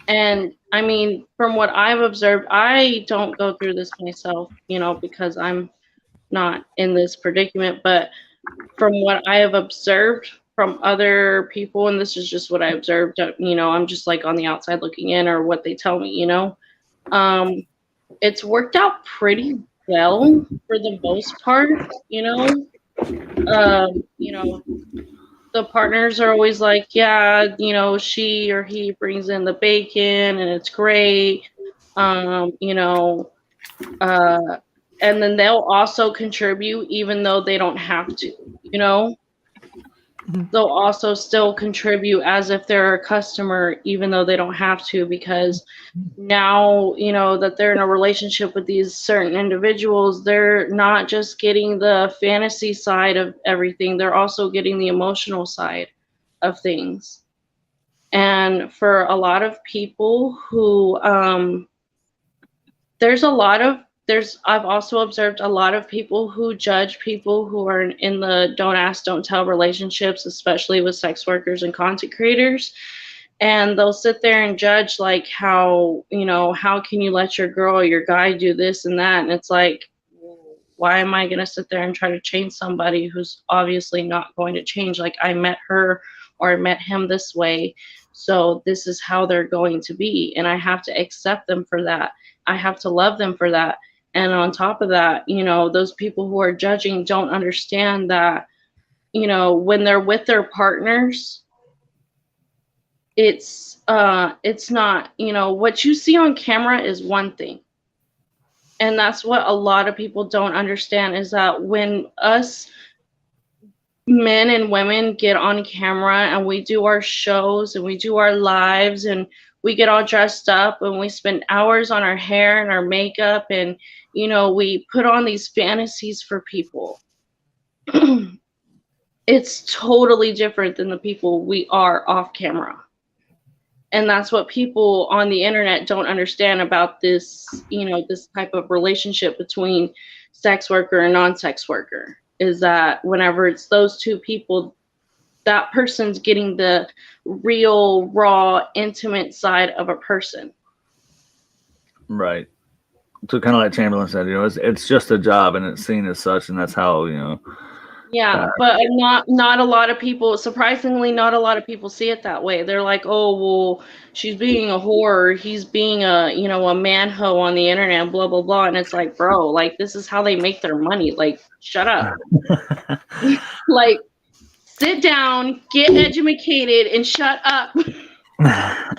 And I mean, from what I've observed, I don't go through this myself, you know, because I'm not in this predicament. But from what I have observed from other people, and this is just what I observed, you know, I'm just like on the outside looking in, or what they tell me, you know, it's worked out pretty well for the most part, you know. You know, the partners are always like, yeah, you know, she or he brings in the bacon and it's great. You know, and then they'll also contribute even though they don't have to, you know. They'll also still contribute as if they're a customer even though they don't have to, because now, you know, that they're in a relationship with these certain individuals, they're not just getting the fantasy side of everything, they're also getting the emotional side of things. And for a lot of people who I've also observed a lot of people who judge people who are in the don't ask, don't tell relationships, especially with sex workers and content creators. And they'll sit there and judge, like, how, you know, how can you let your girl or your guy do this and that? And it's like, why am I going to sit there and try to change somebody who's obviously not going to change? Like, I met her or I met him this way, so this is how they're going to be. And I have to accept them for that. I have to love them for that. And on top of that, you know, those people who are judging don't understand that, you know, when they're with their partners, it's not, you know, what you see on camera is one thing. And that's what a lot of people don't understand, is that when us men and women get on camera and we do our shows and we do our lives and we get all dressed up and we spend hours on our hair and our makeup, and, you know, we put on these fantasies for people. It's totally different than the people we are off camera. And that's what people on the internet don't understand about this, you know, this type of relationship between sex worker and non-sex worker, is that whenever it's those two people, that person's getting the real, raw, intimate side of a person. Right. So kind of like Chamberlain said, you know, it's just a job and it's seen as such, and that's how, you know. Yeah, but not a lot of people, surprisingly, not a lot of people see it that way. They're like, oh, well, she's being a whore, he's being a, you know, a man hoe on the internet, blah, blah, blah. And it's like, bro, like, this is how they make their money. Like, shut up. Like, sit down, get educated, and shut up.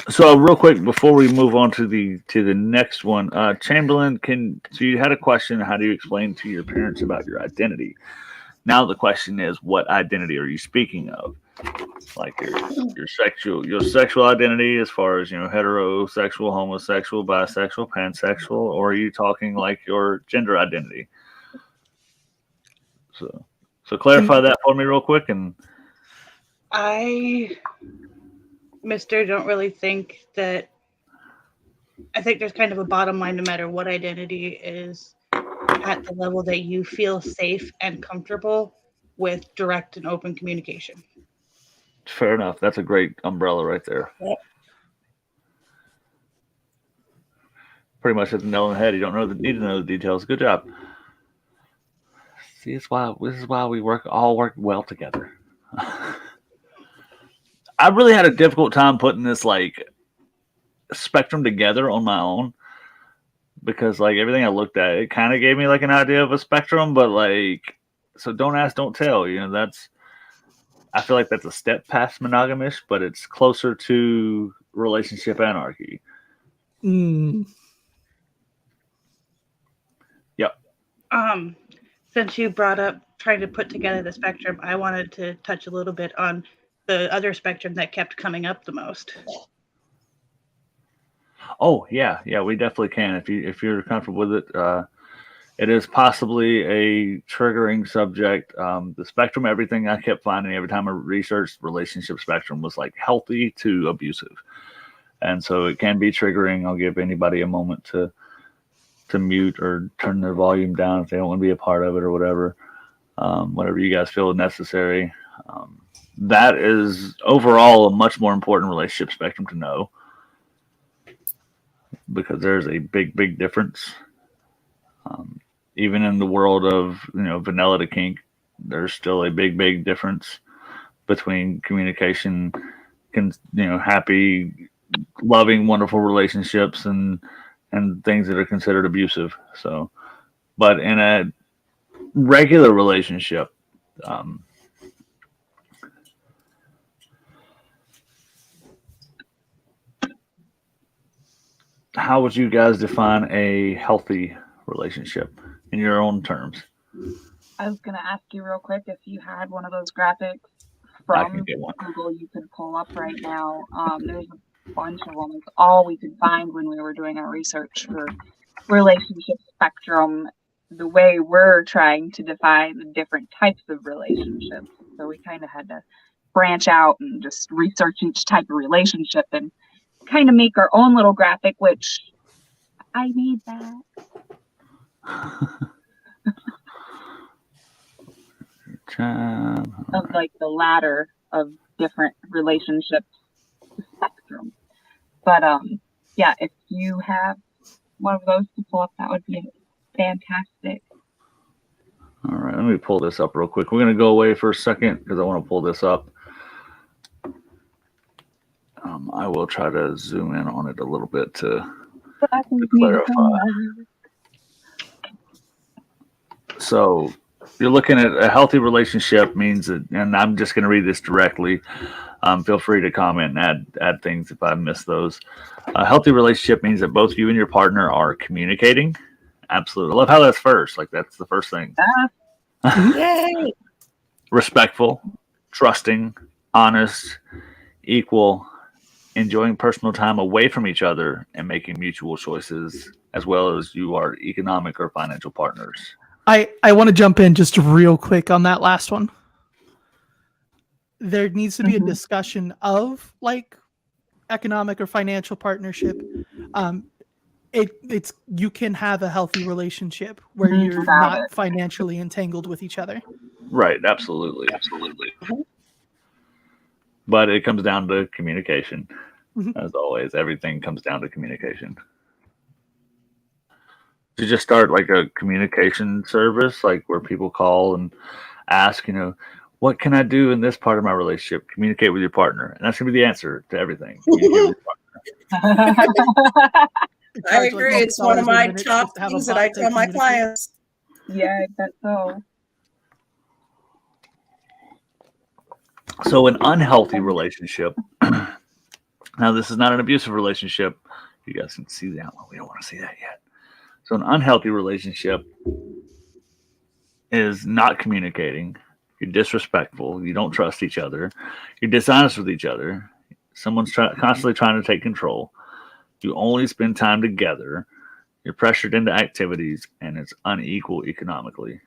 So real quick before we move on to the next one, Chamberlain, so you had a question, how do you explain to your parents about your identity? Now the question is, what identity are you speaking of? Like your sexual identity, as far as, you know, heterosexual, homosexual, bisexual, pansexual, or are you talking like your gender identity? So clarify that for me real quick. And I, Mister, don't really think that. I think there's kind of a bottom line no matter what identity is at the level that you feel safe and comfortable with direct and open communication. Fair enough. That's a great umbrella right there. Yep. Pretty much hit the nail on the head. You don't need to know the details. Good job. See, this is why we all work well together. I really had a difficult time putting this like spectrum together on my own, because like everything I looked at, it kind of gave me like an idea of a spectrum, but like, so don't ask, don't tell. I feel like that's a step past monogamish, but it's closer to relationship anarchy. Mm. Yep. Since you brought up trying to put together the spectrum, I wanted to touch a little bit on the other spectrum that kept coming up the most. Oh yeah, we definitely can. If you're comfortable with it, it is possibly a triggering subject. The spectrum, everything I kept finding every time I researched relationship spectrum was like healthy to abusive, and so it can be triggering. I'll give anybody a moment to mute or turn their volume down if they don't want to be a part of it or whatever. Whatever you guys feel necessary. That is overall a much more important relationship spectrum to know, because there's a big difference. Even in the world of vanilla to kink, there's still a big difference between communication, happy, loving, wonderful relationships and things that are considered abusive. So, but in a regular relationship, how would you guys define a healthy relationship in your own terms? I was going to ask you real quick if you had one of those graphics I can from get one. Google you could pull up right now. There's a bunch of them. It's all we could find when we were doing our research for relationship spectrum, the way we're trying to define the different types of relationships. So we kind of had to branch out and just research each type of relationship and kind of make our own little graphic, which I made that. Of like the ladder of different relationships spectrum. But yeah, if you have one of those to pull up, that would be fantastic. All right, let me pull this up real quick. We're going to go away for a second because I want to pull this up. I will try to zoom in on it a little bit to clarify. So you're looking at a healthy relationship means that, and I'm just going to read this directly. Feel free to comment and add things if I miss those. A healthy relationship means that both you and your partner are communicating. Absolutely. I love how that's first. Like that's the first thing. Yay! Respectful, trusting, honest, equal, enjoying personal time away from each other and making mutual choices, as well as you are economic or financial partners. I want to jump in just real quick on that last one. There needs to be a discussion of like economic or financial partnership. It's you can have a healthy relationship where you're not financially entangled with each other. Right, absolutely. But it comes down to communication. As always, everything comes down to communication. To just start like a communication service, like where people call and ask, what can I do in this part of my relationship? Communicate with your partner. And that's going to be the answer to everything. Communicate with your partner. I agree. It's one of my top things that I tell my clients. Yeah, that's so. So an unhealthy relationship. Now, this is not an abusive relationship. You guys can see that one. We don't want to see that yet. So an unhealthy relationship is not communicating. You're disrespectful. You don't trust each other. You're dishonest with each other. Someone's constantly trying to take control. You only spend time together. You're pressured into activities, and it's unequal economically.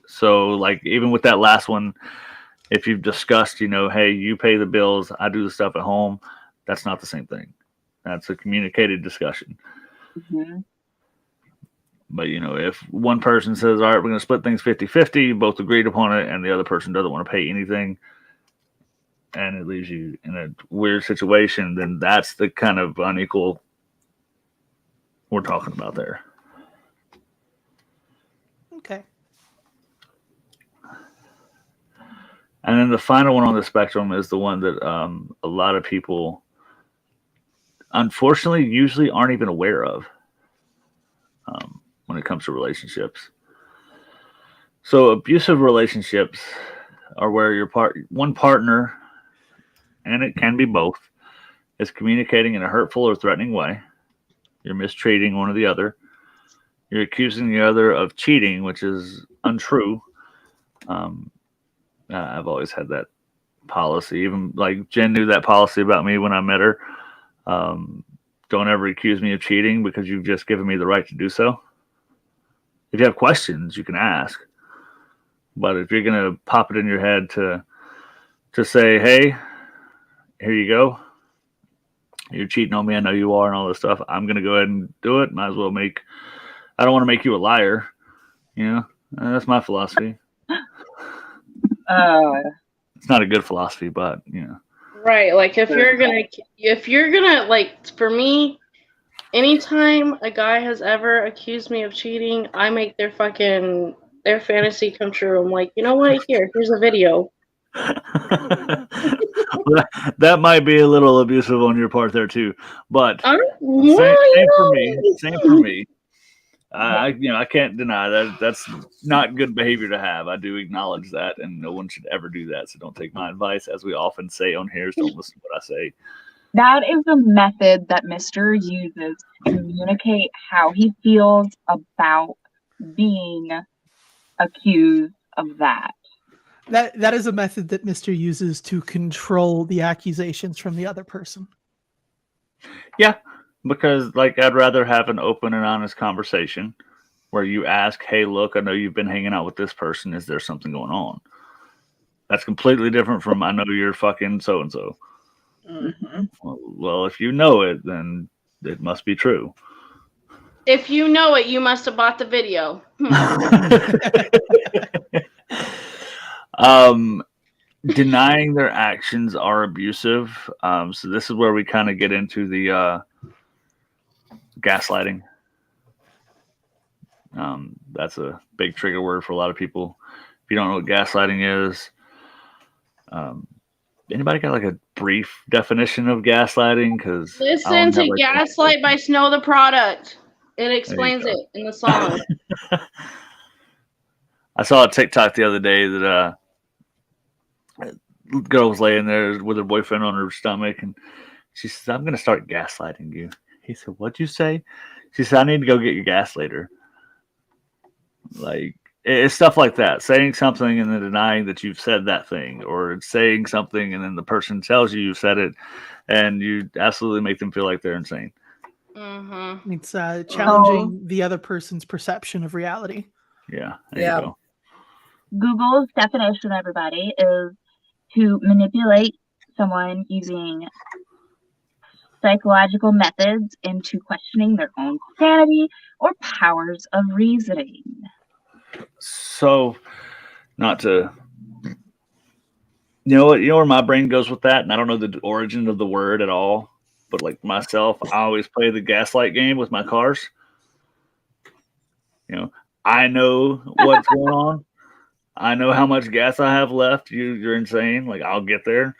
So, like, even with that last one, if you've discussed, hey, you pay the bills, I do the stuff at home, that's not the same thing. That's a communicated discussion. Mhm. But, if one person says, all right, we're going to split things 50-50, both agreed upon it, and the other person doesn't want to pay anything, and it leaves you in a weird situation, then that's the kind of unequal we're talking about there. Okay. And then the final one on the spectrum is the one that a lot of people, unfortunately, usually aren't even aware of when it comes to relationships. So abusive relationships are where one partner, and it can be both, is communicating in a hurtful or threatening way. You're mistreating one or the other. You're accusing the other of cheating, which is untrue. I've always had that policy. Even like Jen knew that policy about me when I met her. Don't ever accuse me of cheating because you've just given me the right to do so. If you have questions, you can ask. But if you're going to pop it in your head to say, hey, here you go, you're cheating on me, I know you are, and all this stuff, I'm going to go ahead and do it. Might as well I don't want to make you a liar. That's my philosophy. It's not a good philosophy, but Right. Like if you're gonna like, for me, anytime a guy has ever accused me of cheating, I make their fantasy come true. I'm like, you know what? Here's a video. that might be a little abusive on your part there too, but same for me. I can't deny that that's not good behavior to have. I do acknowledge that, and no one should ever do that. So don't take my advice, as we often say on here. So don't listen to what I say. That is a method that Mr. uses to communicate how he feels about being accused of that. That is a method that Mr. uses to control the accusations from the other person. Yeah, because I'd rather have an open and honest conversation where you ask, hey, look, I know you've been hanging out with this person. Is there something going on? That's completely different from, I know you're fucking so-and-so. Mm-hmm. Well, if you know it, then it must be true. If you know it, you must have bought the video. Denying their actions are abusive. So this is where we kind of get into the gaslighting. That's a big trigger word for a lot of people. If you don't know what gaslighting is, anybody got a brief definition of gaslighting? Because listen to Gaslight by Snow the Product. It explains it in the song. I saw a TikTok the other day that girl was laying there with her boyfriend on her stomach, and she said, I'm going to start gaslighting you. He said, what'd you say? She said, I need to go get your gas later. It's stuff like that. Saying something and then denying that you've said that thing, or saying something and then the person tells you said it, and you absolutely make them feel like they're insane. Mm-hmm. It's challenging the other person's perception of reality. Yeah. There you go. Google's definition, everybody, is to manipulate someone using psychological methods into questioning their own sanity or powers of reasoning. So, not to, you know where my brain goes with that, and I don't know the origin of the word at all, but myself, I always play the gaslight game with my cars. I know what's going on. I know how much gas I have left. You're insane. I'll get there.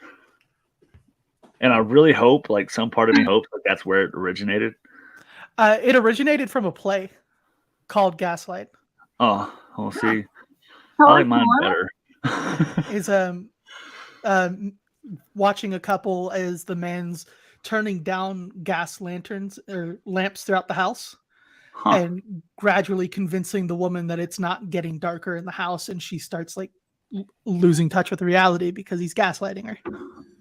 And I really hope, some part of me hopes that's where it originated. It originated from a play called Gaslight. Oh, we'll see. I like mine better. Is watching a couple as the man's turning down gas lanterns or lamps throughout the house. And gradually convincing the woman that it's not getting darker in the house, and she starts losing touch with reality because he's gaslighting her.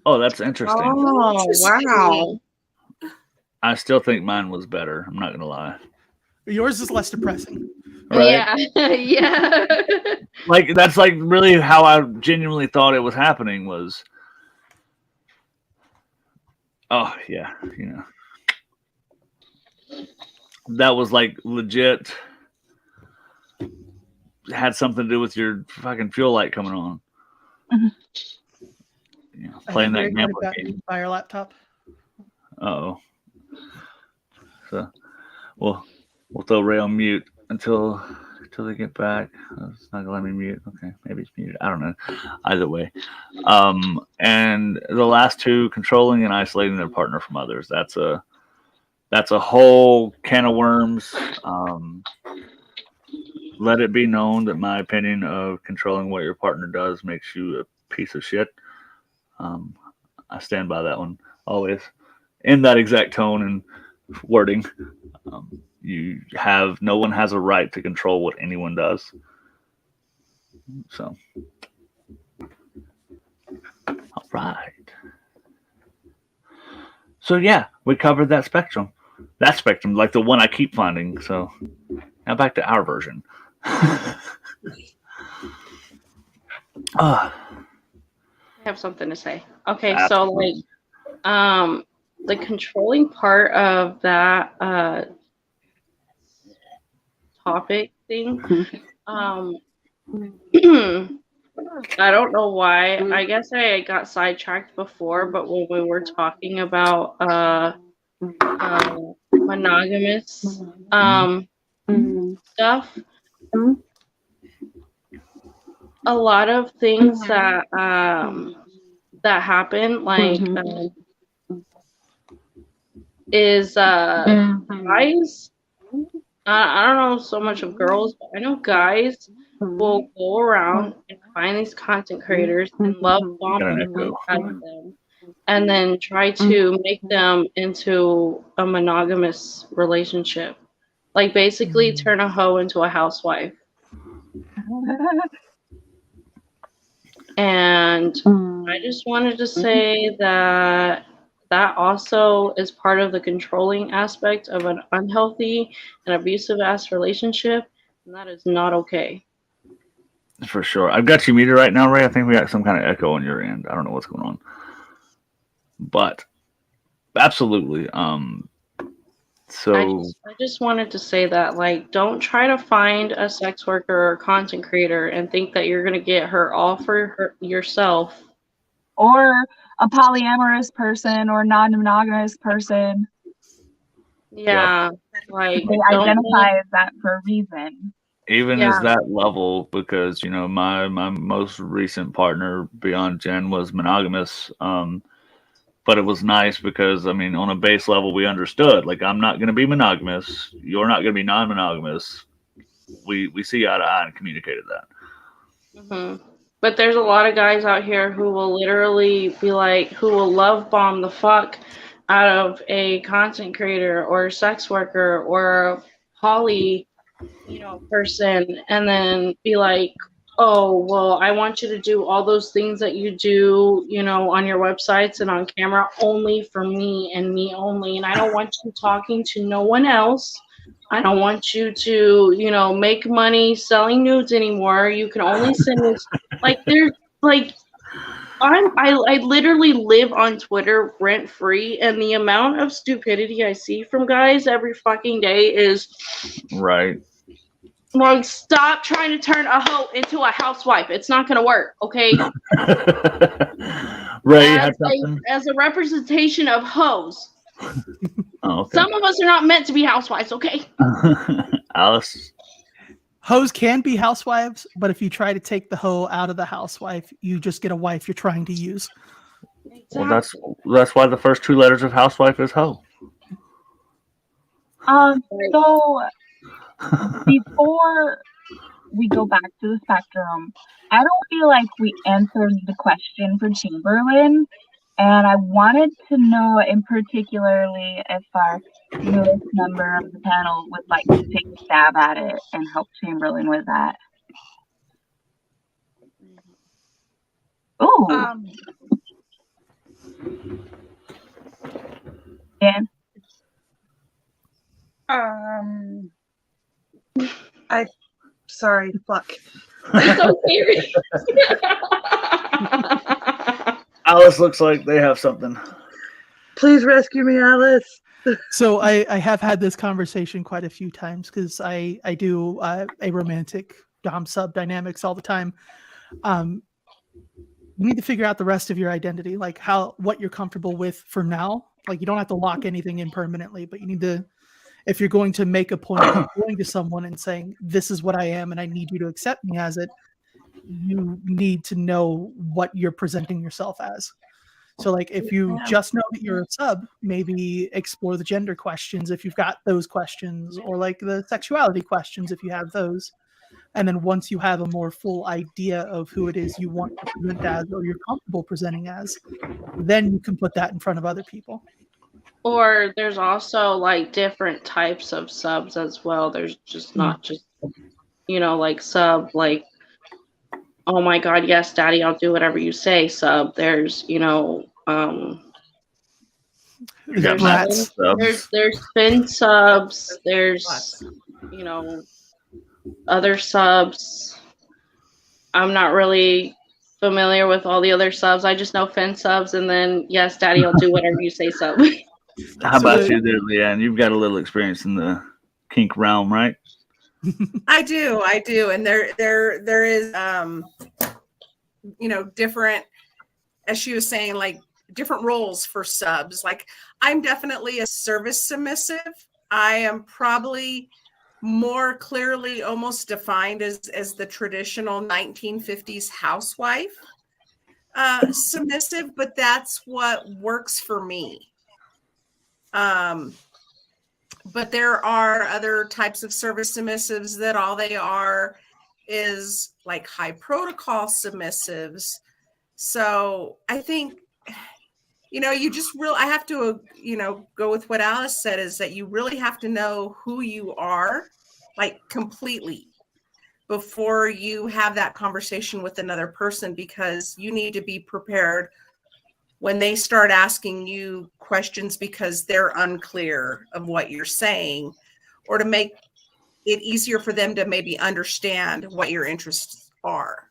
Oh, that's interesting. Oh, wow. I still think mine was better. I'm not gonna lie. Yours is less depressing. right? Yeah. Like that's like really how I genuinely thought it was happening was, oh yeah, that was like legit had something to do with your fucking fuel light coming on. Mhm. I Playing think that we might have gambler gotten game. by our laptop. Oh, so we'll throw Ray on mute until they get back. It's not gonna let me mute. Okay, maybe it's muted. I don't know. Either way, and the last two, controlling and isolating their partner from others. That's a whole can of worms. Let it be known that my opinion of controlling what your partner does makes you a piece of shit. I stand by that one always, in that exact tone and wording. No one has a right to control what anyone does. So, all right. So yeah, we covered that spectrum. That spectrum, like the one I keep finding. So now back to our version. I have something to say. Okay, Absolutely. so the controlling part of that topic thing, I don't know why. I guess I got sidetracked before, but when we were talking about monogamous stuff, a lot of things that happen, like is guys. I don't know so much of girls, but I know guys will go around and find these content creators and love bomb Got an the echo. fuck out of them, and then try to make them into a monogamous relationship. Like basically turn a hoe into a housewife. And I just wanted to say that also is part of the controlling aspect of an unhealthy and abusive ass relationship, and that is not okay. For sure. I've got you muted right now, Ray. I think we got some kind of echo on your end. I don't know what's going on. But absolutely. So I just wanted to say that, like, don't try to find a sex worker or content creator and think that you're gonna get her all for yourself. Or a polyamorous person or non-monogamous person. Yeah, like They identify as that for a reason. even Yeah. as that level, because my most recent partner beyond Jen was monogamous. But it was nice because on a base level we understood. Like, I'm not going to be monogamous. You're not going to be non-monogamous. We see eye to eye and communicated that. Mm-hmm. But there's a lot of guys out here who will literally be like, who will love bomb the fuck out of a content creator or a sex worker or a poly, person, and then be like, oh, well, I want you to do all those things that you do, on your websites and on camera only for me and me only. And I don't want you talking to no one else. I don't want you to, make money selling nudes anymore. You can only send this. Like, there's like, I literally live on Twitter rent free, and the amount of stupidity I see from guys every fucking day is Right. like, stop trying to turn a hoe into a housewife. It's not gonna work, okay? Ray, you had something? As a representation of hoes. Oh, okay. Some of us are not meant to be housewives, okay? Alice. Hoes can be housewives, but if you try to take the hoe out of the housewife, you just get a wife you're trying to use. Well, that's why the first two letters of housewife is hoe. So before we go back to the spectrum, I don't feel like we answered the question for Chamberlain, and I wanted to know, in particularly, if our newest member of the panel would like to take a stab at it and help Chamberlain with that. Ooh. I sorry, fuck. It's okay. Alice looks like they have something. Please rescue me, Alice. So I have had this conversation quite a few times because I do a romantic dom sub dynamics all the time. You need to figure out the rest of your identity, like what you're comfortable with for now. Like you don't have to lock anything in permanently, but you need to, if you're going to make a point of going to someone and saying, this is what I am and I need you to accept me as it, you need to know what you're presenting yourself as. So like if you just know that you're a sub, maybe explore the gender questions if you've got those questions, or like the sexuality questions if you have those. And then once you have a more full idea of who it is you want to present as or you're comfortable presenting as, then you can put that in front of other people. Or there's also like different types of subs as well. There's just not just, like sub, like, oh my God, yes, daddy, I'll do whatever you say, sub. There's, there's fin subs, there's, other subs. I'm not really familiar with all the other subs. I just know fin subs, and then, yes, daddy, I'll do whatever you say, sub. How about you there, Leanne? You've got a little experience in the kink realm, right? I do, and there is, different, as she was saying, like different roles for subs. Like I'm definitely a service submissive. I am probably more clearly almost defined as the traditional 1950s housewife submissive, but that's what works for me. But there are other types of service submissives that all they are is like high protocol submissives. So I think, I have to, go with what Alice said, is that you really have to know who you are, like completely, before you have that conversation with another person, because you need to be prepared when they start asking you questions because they're unclear of what you're saying, or to make it easier for them to maybe understand what your interests are.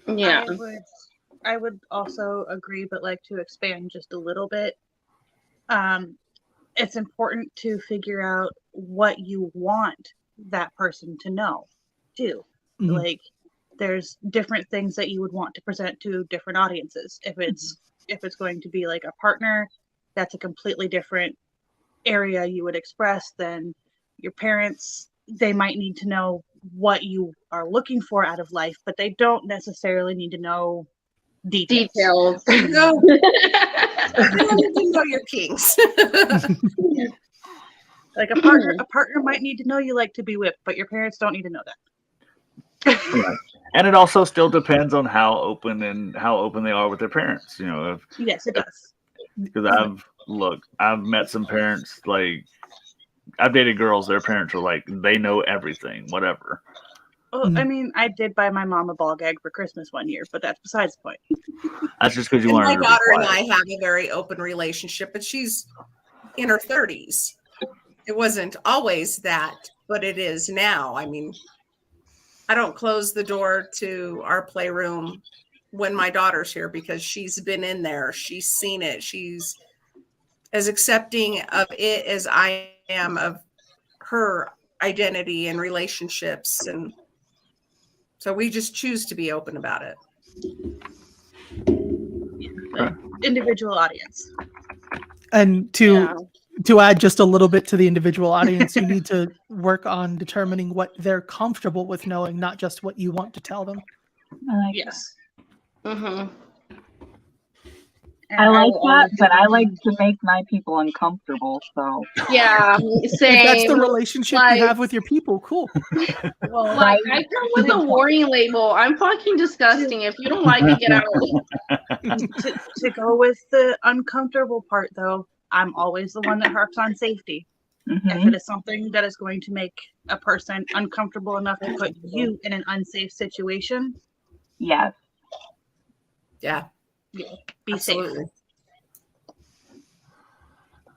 Yeah. I would also agree, but like to expand just a little bit. It's important to figure out what you want that person to know too. Mm-hmm. Like there's different things that you would want to present to different audiences. If it's going to be like a partner, that's a completely different area you would express than your parents. They might need to know what you are looking for out of life, but they don't necessarily need to know details. No. You don't need to know your kinks. Like a partner might need to know you like to be whipped, but your parents don't need to know that. Right. And it also still depends on how open they are with their parents. Yes, it does. Because I've met some parents, like I've dated girls, their parents are like, they know everything, whatever. Well, I mean, I did buy my mom a ball gag for Christmas one year, but that's besides the point. That's just because you wanted to be quiet. My daughter and I have a very open relationship, but she's in her 30s. It wasn't always that, but it is now. I mean, I don't close the door to our playroom when my daughter's here because she's been in there. She's seen it. She's as accepting of it as I am of her identity and relationships. And so we just choose to be open about it. Like, individual audience. And to add just a little bit to the individual audience, you need to work on determining what they're comfortable with knowing, not just what you want to tell them. Yes. Mm-hmm. I like that, but I like to make my people uncomfortable. So yeah, same. If that's the relationship you have with your people, cool. Well, like I come with a warning label. I'm fucking disgusting. If you don't like it, get out. To go with the uncomfortable part, though, I'm always the one that harps on safety. Mm-hmm. If it is something that is going to make a person uncomfortable enough to put you in an unsafe situation, yes. Yeah. Be Absolutely. safe.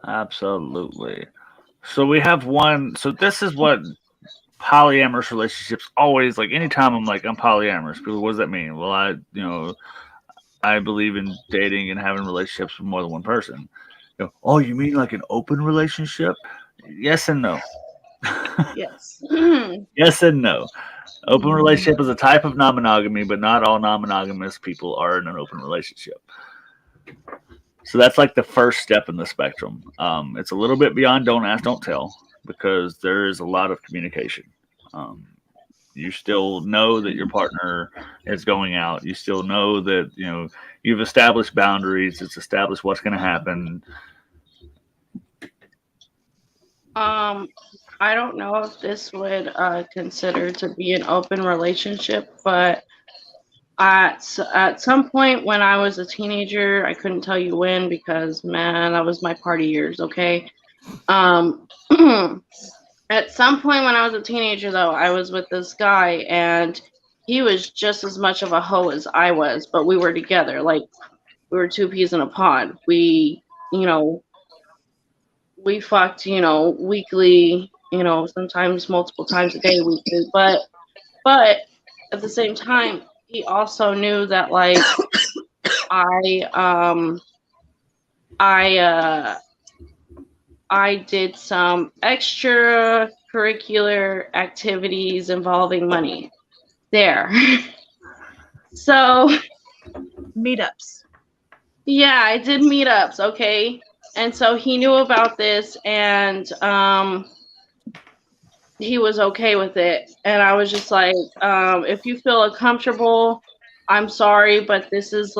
Absolutely. So we have one. So this is what polyamorous relationships always, like, anytime I'm like, I'm polyamorous, people, what does that mean? Well, I believe in dating and having relationships with more than one person. Oh, you mean like an open relationship? Yes and no. Yes. Yes and no. Open relationship is a type of non-monogamy, but not all non-monogamous people are in an open relationship. So that's like the first step in the spectrum. It's a little bit beyond don't ask, don't tell, because there is a lot of communication. You still know that your partner is going out. You still know that, you've established boundaries. It's established what's going to happen. I don't know if this would consider to be an open relationship, but at some point when I was a teenager, I couldn't tell you when because, man, that was my party years, okay? At some point when I was a teenager, though, I was with this guy, and he was just as much of a hoe as I was, but we were together. Like, we were two peas in a pod. We fucked, weekly, sometimes multiple times a day weekly. But at the same time, he also knew that, like, I did some extracurricular activities involving money there. So, Meetups. yeah, I did meetups, okay? And so he knew about this, and he was okay with it. And I was just like, if you feel uncomfortable, I'm sorry, but this is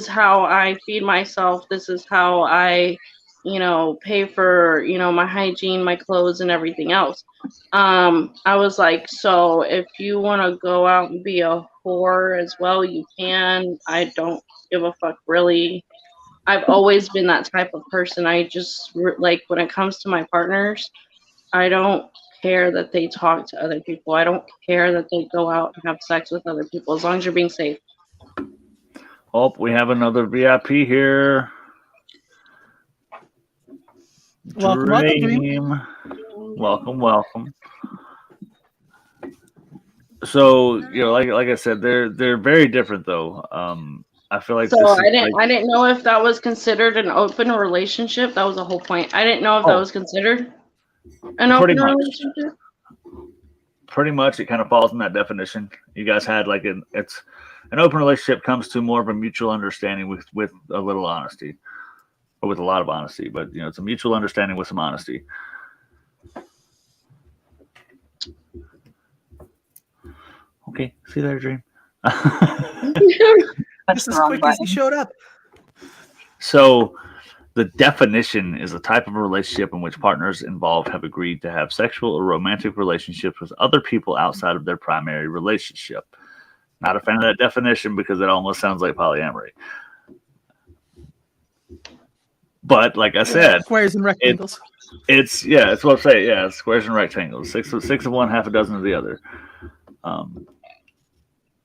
how I feed myself. This is how I, pay for, my hygiene, my clothes, and everything else. I was like, so if you want to go out and be a whore as well, you can. I don't give a fuck, really. I've always been that type of person. I just, like, when it comes to my partners, I don't care that they talk to other people. I don't care that they go out and have sex with other people, as long as you're being safe. Oh, we have another VIP here. Welcome, Dream. Welcome. So, like I said, they're very different though. I feel like so I didn't know if that was considered an open relationship. That was the whole point. I didn't know if that was considered an open relationship. Pretty much, it kind of falls in that definition. You guys had it's an open relationship comes to more of a mutual understanding with a little honesty, or with a lot of honesty. But it's a mutual understanding with some honesty. Okay, see you later, Dream. Just as quick as he showed up. So, the definition is a type of a relationship in which partners involved have agreed to have sexual or romantic relationships with other people outside of their primary relationship. Not a fan of that definition because it almost sounds like polyamory. But like I said, squares and rectangles. It's what I'm saying. Yeah, squares and rectangles. Six of one, half a dozen of the other.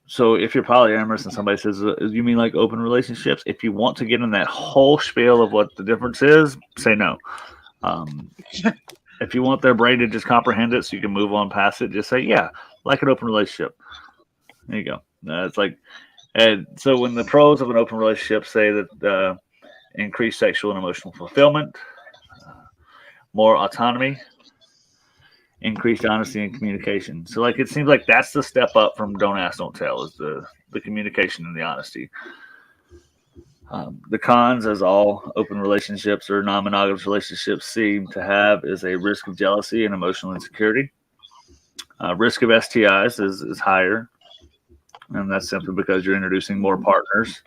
So if you're polyamorous and somebody says, you mean like open relationships? If you want to get in that whole spiel of what the difference is, say no. If you want their brain to just comprehend it so you can move on past it, just say, yeah, like an open relationship. There you go. It's like, and so when the pros of an open relationship say that increased sexual and emotional fulfillment, more autonomy, increased honesty and communication. So it seems like that's the step up from don't ask, don't tell, is the communication and the honesty. The cons, as all open relationships or non-monogamous relationships seem to have, is a risk of jealousy and emotional insecurity. Risk of STIs is higher, and that's simply because you're introducing more partners.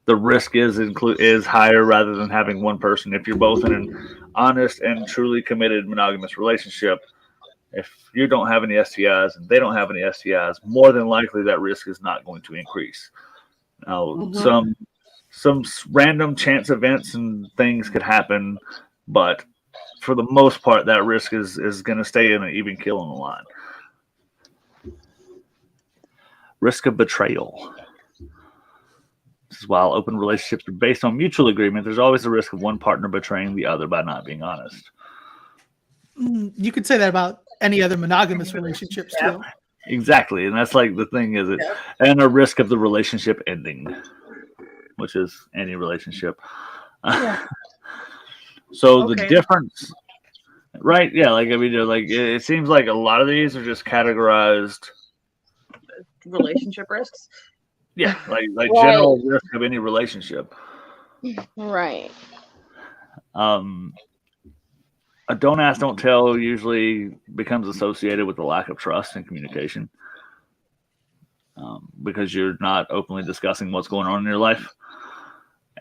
The risk is higher rather than having one person. If you're both in an honest and truly committed monogamous relationship, if you don't have any STIs and they don't have any STIs, more than likely that risk is not going to increase. Now, some random chance events and things could happen, but for the most part, that risk is going to stay in an even kill on the line. Risk of betrayal. This is while open relationships are based on mutual agreement, there's always a risk of one partner betraying the other by not being honest. You could say that about any other monogamous relationships too. Exactly, and that's like the thing is it, and a risk of the relationship ending, which is any relationship. So the Okay. difference, right? Yeah, like I mean, like it seems like a lot of these are just categorized. Relationship risks. Yeah, like Right. general risk of any relationship. Right. A don't ask, don't tell usually becomes associated with a lack of trust and communication because you're not openly discussing what's going on in your life.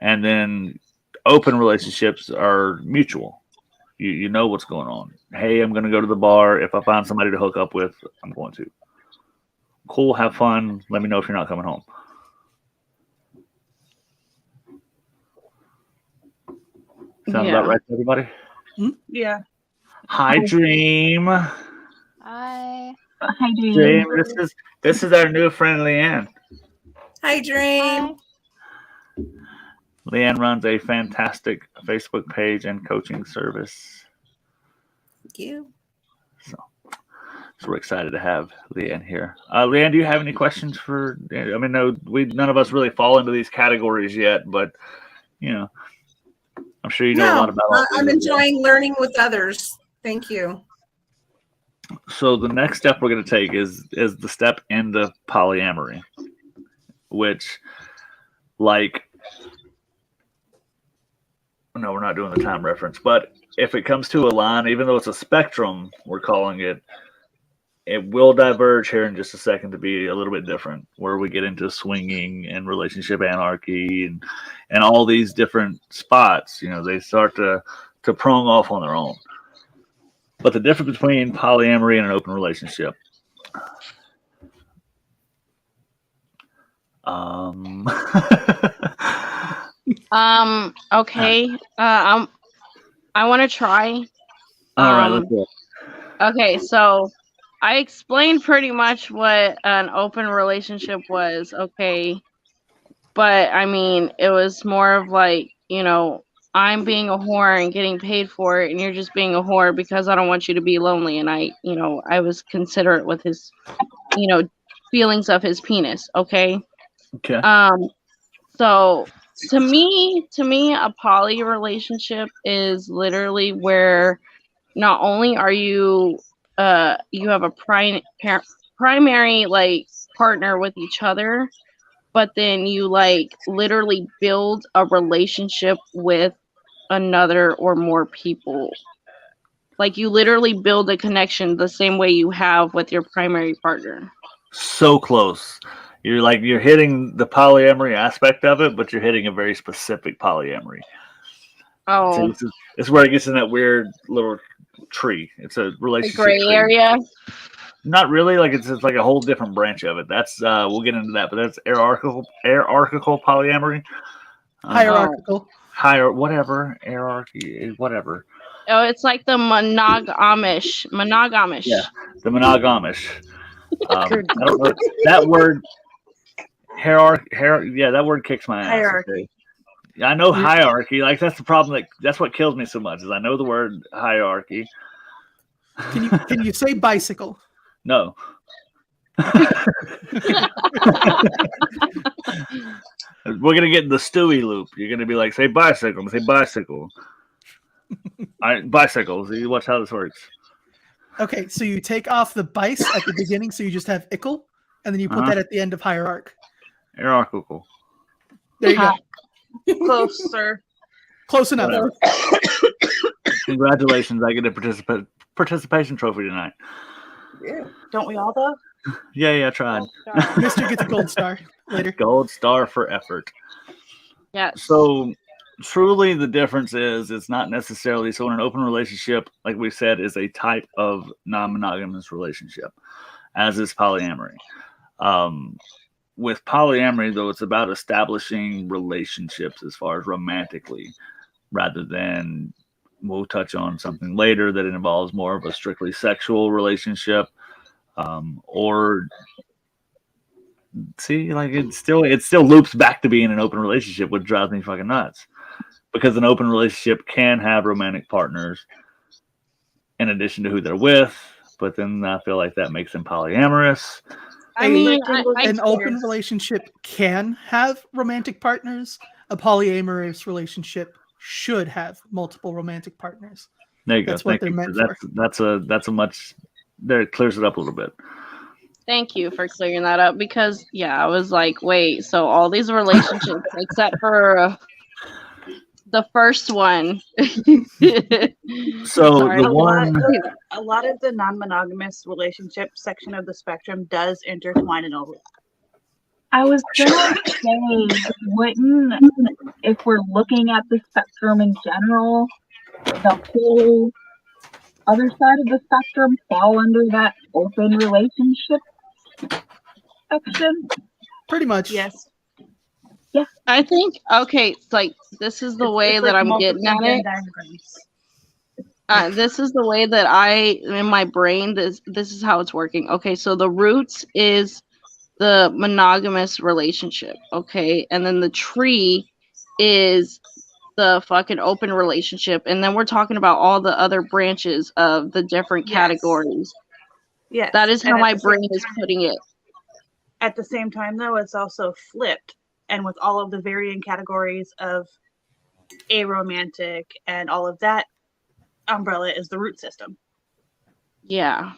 And then open relationships are mutual. You know what's going on. Hey, I'm going to go to the bar. If I find somebody to hook up with, I'm going to. Cool, have fun. Let me know if you're not coming home. Sound about right to everybody? Yeah. Hi, Dream. Hi. Hi, Dream. Dream, this is our new friend, Leanne. Hi, Dream. Leanne runs a fantastic Facebook page and coaching service. Thank you. So we're excited to have Leanne here. Leanne, do you have any questions for? I mean, no, none of us really fall into these categories yet, but you know, I'm sure you know a lot about all I'm these. enjoying learning with others. Thank you. So the next step we're going to take is the step into polyamory, which, like, no, we're not doing the time reference, but if it comes to a line, even though it's a spectrum, we're calling it, it will diverge here in just a second to be a little bit different, where we get into swinging and relationship anarchy and all these different spots. You know, they start to prong off on their own. But the difference between polyamory and an open relationship. Okay. I want to try. All right, let's go. Okay, so I explained pretty much what an open relationship was. Okay, but I mean, it was more of like, you know, I'm being a whore and getting paid for it, and you're just being a whore because I don't want you to be lonely. And I was considerate with his, feelings of his penis. Okay. Okay. So to me, a poly relationship is literally where not only are you, you have a primary like partner with each other, but then you like literally build a relationship with another or more people. Like you literally build a connection the same way you have with your primary partner. So close. You're hitting the polyamory aspect of it, but you're hitting a very specific polyamory. Oh, So it's where it gets in that weird little tree. It's a relationship gray tree. area. Not really. Like it's like a whole different branch of it. That's we'll get into that, but that's hierarchical polyamory. Hierarchical. Whatever hierarchy, whatever. Oh, it's like the monogamish. Yeah, the monogamish. I don't know that word. Yeah, that word kicks my ass. Hierarchy. Okay? I know hierarchy. Like that's the problem. That's what kills me so much. Is I know the word hierarchy. Can you say bicycle? No. We're gonna get in the Stewie loop. You're gonna be like, say bicycle. Say bicycle. All right, bicycles. You watch how this works. Okay, so you take off the bice at the beginning, so you just have ickle, and then you put that at the end of hierarch. Hierarchical. There you go. Close, sir. Close enough. Whatever. Congratulations! I get a participation trophy tonight. Yeah. Don't we all though? Yeah, I tried. Mister gets a gold star later. Gold star for effort. Yes. So truly the difference is it's not necessarily so in an open relationship, like we said, is a type of non-monogamous relationship, as is polyamory. With polyamory, though, it's about establishing relationships as far as romantically, rather than we'll touch on something later that it involves more of a strictly sexual relationship. Or see, like it still loops back to being an open relationship, which drives me fucking nuts. Because an open relationship can have romantic partners in addition to who they're with, but then I feel like that makes them polyamorous. I A- mean, An open relationship can have romantic partners. A polyamorous relationship should have multiple romantic partners. There you go. That's what Thank they're you. meant That's a much there. It clears it up a little bit. Thank you for clearing that up because yeah, I was like, wait, so all these relationships except for the first one. So Sorry. a lot of the non-monogamous relationship section of the spectrum does intertwine and overlap. I was gonna say, wouldn't, if we're looking at the spectrum in general, the whole other side of the spectrum fall under that open relationship section? Pretty much. Yes. I think okay, it's like this is the way that I'm getting at it. This is the way that I in my brain this is how it's working. Okay, so the roots is the monogamous relationship, okay? And then the tree is the fucking open relationship, and then we're talking about all the other branches of the different categories. Yes. That is how And at my the same brain is putting it. At the same time, though, it's also flipped, and with all of the varying categories of aromantic and all of that, umbrella is the root system. Yeah.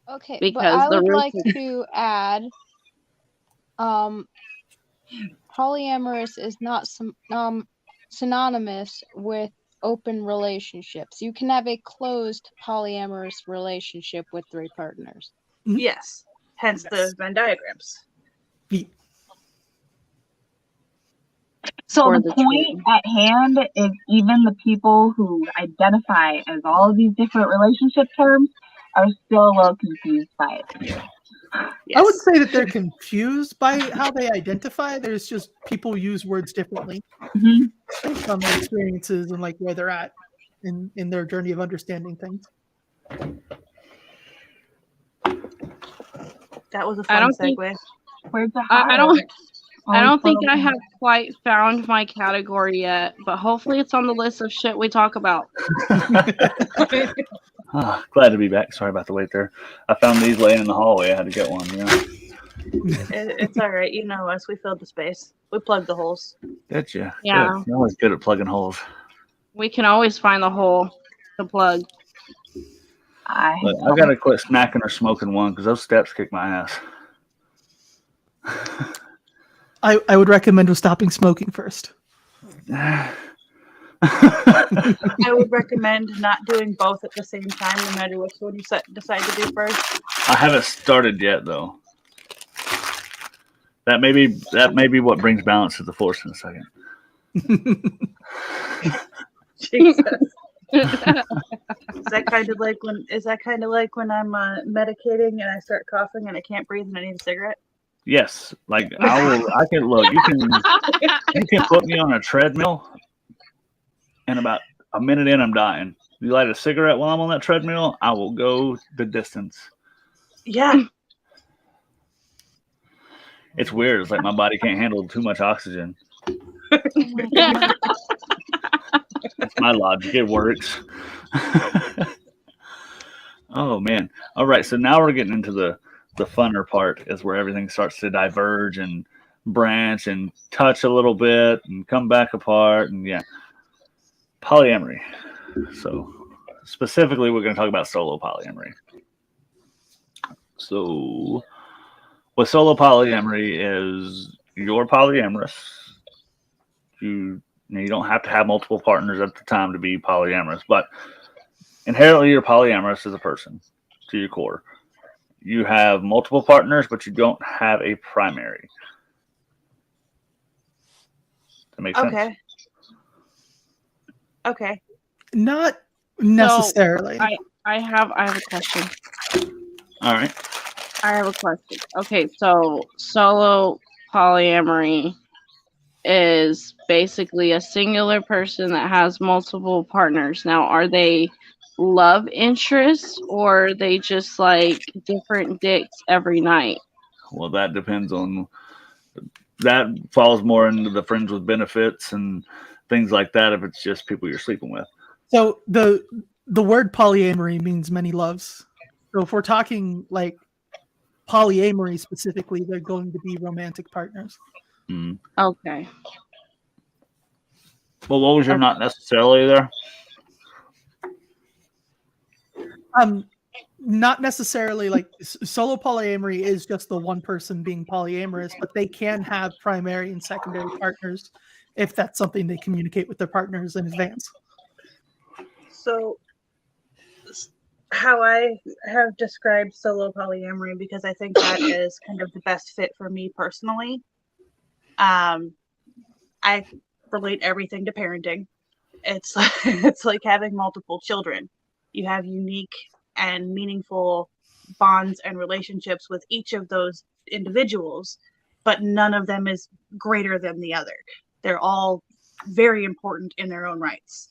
Okay, but Because I the would roots like to add, polyamorous is not synonymous with open relationships. You can have a closed polyamorous relationship with 3 partners. Mhm. Yes. Hence the Venn diagrams. So Or the the point at hand is even the people who identify as all of these different relationship terms are still a little confused by it. Yes. I would say that they're confused by how they identify. There's just people use words differently Mhm. based on their experiences and like where they're at in their journey of understanding things. That was a I fun don't think- segue. Where's the I don't heart? I don't think I Always have quite found my category yet, but hopefully it's on the list of shit we talk about. Glad to be back. Sorry about the wait there. I found these laying in the hallway. I had to get one. You know. It's all right. You know us. We filled the space. We plugged the holes. Did you? Yeah. Good. You're always good at plugging holes. We can always find the hole to plug. But I gotta quit snacking or smoking one because those steps kick my ass. I would recommend stopping smoking first. I would recommend not doing both at the same time, no matter which one you decide to do first. I haven't started yet though. That may be what brings balance to the force in a second. Jesus. Is that kind of like when I'm medicating and I start coughing and I can't breathe and I need a cigarette? Yes, like I can look. You can put me on a treadmill, and about a minute in, I'm dying. You light a cigarette while I'm on that treadmill, I will go the distance. Yeah. It's weird. It's like my body can't handle too much oxygen. That's my logic. It works. Oh man! All right, so now we're getting into the funner part, is where everything starts to diverge and branch and touch a little bit and come back apart, and yeah, polyamory. So specifically, we're going to talk about solo polyamory. So with solo polyamory is you're polyamorous. You don't have to have multiple partners at the time to be polyamorous, but inherently you're polyamorous as a person to your core. You have multiple partners, but you don't have a primary. That makes sense? Okay. Not necessarily. I have a question. All right. I have a question. Okay, so solo polyamory is basically a singular person that has multiple partners. Now, are they love interests or are they just like different dicks every night? Well, that depends on that. Falls more into the friends with benefits and things like that. If it's just people you're sleeping with. So the word polyamory means many loves. So if we're talking like polyamory specifically, they're going to be romantic partners. Mm. Okay. Well, what was your not necessarily there? Not necessarily like solo polyamory is just the one person being polyamorous, but they can have primary and secondary partners if that's something they communicate with their partners in advance. So, how I have described solo polyamory, because I think that is kind of the best fit for me personally. I relate everything to parenting. It's it's like having multiple children. You have unique and meaningful bonds and relationships with each of those individuals, but none of them is greater than the other. They're all very important in their own rights.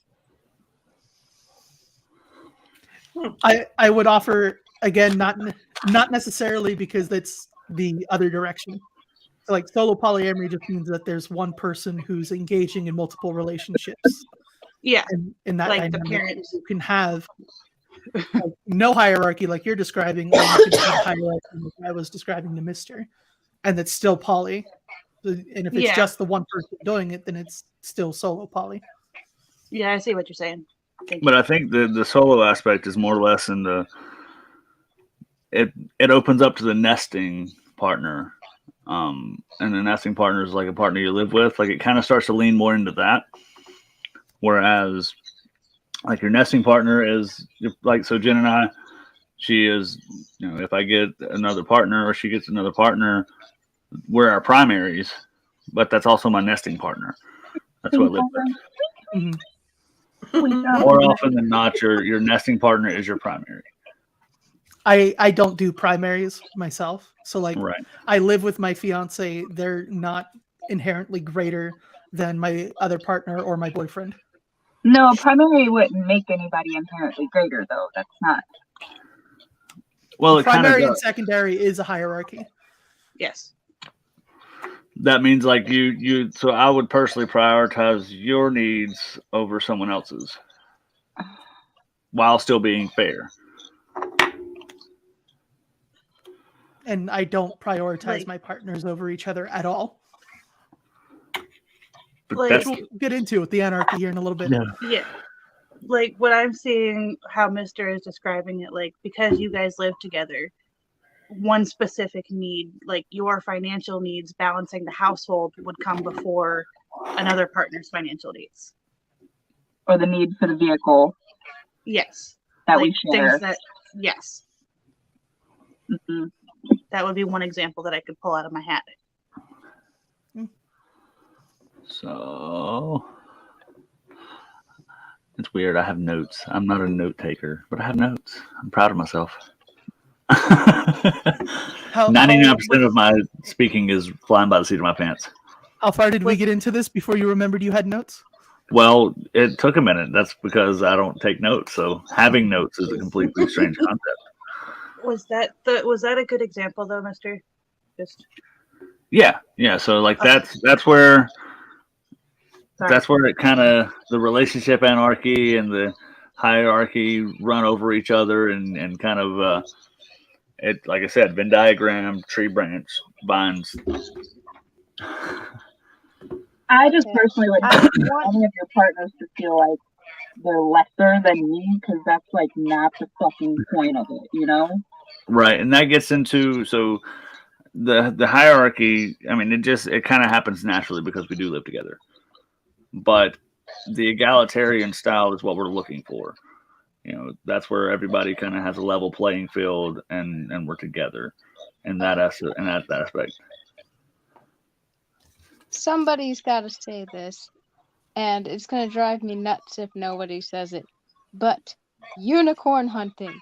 I would offer again, not necessarily, because that's the other direction. So like solo polyamory just means that there's one person who's engaging in multiple relationships. Yeah, And in that like the dynamic, parents. you can have like, no hierarchy like you're describing, or you can have hierarchy like I was describing to Mister, and it's still poly. And if it's Yeah. just the one person doing it, then it's still solo poly. Yeah, I see what you're saying. Thank But you. I think the solo aspect is more or less in the it opens up to the nesting partner. And the nesting partner is like a partner you live with. Like it kind of starts to lean more into that. Whereas like your nesting partner is like, so Jen and I, she is, if I get another partner or she gets another partner, we're our primaries, but that's also my nesting partner. That's what I live with. Mm-hmm. More often than not, your nesting partner is your primary. I don't do primaries myself. So like Right. I live with my fiance. They're not inherently greater than my other partner or my boyfriend. No, primary wouldn't make anybody inherently greater, though. That's not. Well, it kind of Primary and secondary is a hierarchy. Yes. that means like you. So I would personally prioritize your needs over someone else's, while still being fair. And I don't prioritize Like- my partners over each other at all. But Like- that's We'll get into it, the anarchy here in a little bit. Yeah. Yeah. Like what I'm seeing, how Mr. is describing it, like because you guys live together, one specific need, like your financial needs, balancing the household would come before another partner's financial needs. Or the need for the vehicle Yes. that like we share. things that, yes. Hmm. That would be one example that I could pull out of my hat. So it's weird. I have notes. I'm not a note taker, but I have notes. I'm proud of myself. 99% of my speaking is flying by the seat of my pants. How far did we get into this before you remembered you had notes? Well, it took a minute. That's because I don't take notes. So having notes is a completely strange concept. Was that a good example though, Mr.? Just Yeah. So like that's where sorry. that's where it kind of the relationship anarchy and the hierarchy run over each other and kind of it, like I said, Venn diagram, tree branch, vines. I just Okay. personally would I hate want- any of your partners to feel like they're lesser than me, because that's like not the fucking point of it, you know? Right, and that gets into so the hierarchy. I mean, it kind of happens naturally because we do live together, but the egalitarian style is what we're looking for. That's where everybody kind of has a level playing field and we're together in that aspect. Somebody's got to say this, and it's going to drive me nuts if nobody says it. But unicorn hunting.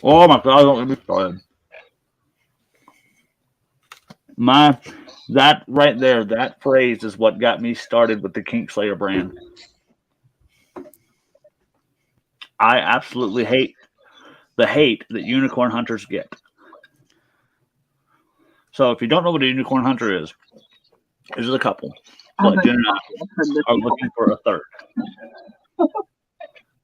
Oh my God! Don't let me start. That right there, that phrase is what got me started with the Kinkslayer brand. I absolutely hate the hate that unicorn hunters get. So if you don't know what a unicorn hunter is, there's a couple. But Jen and I are looking for a third.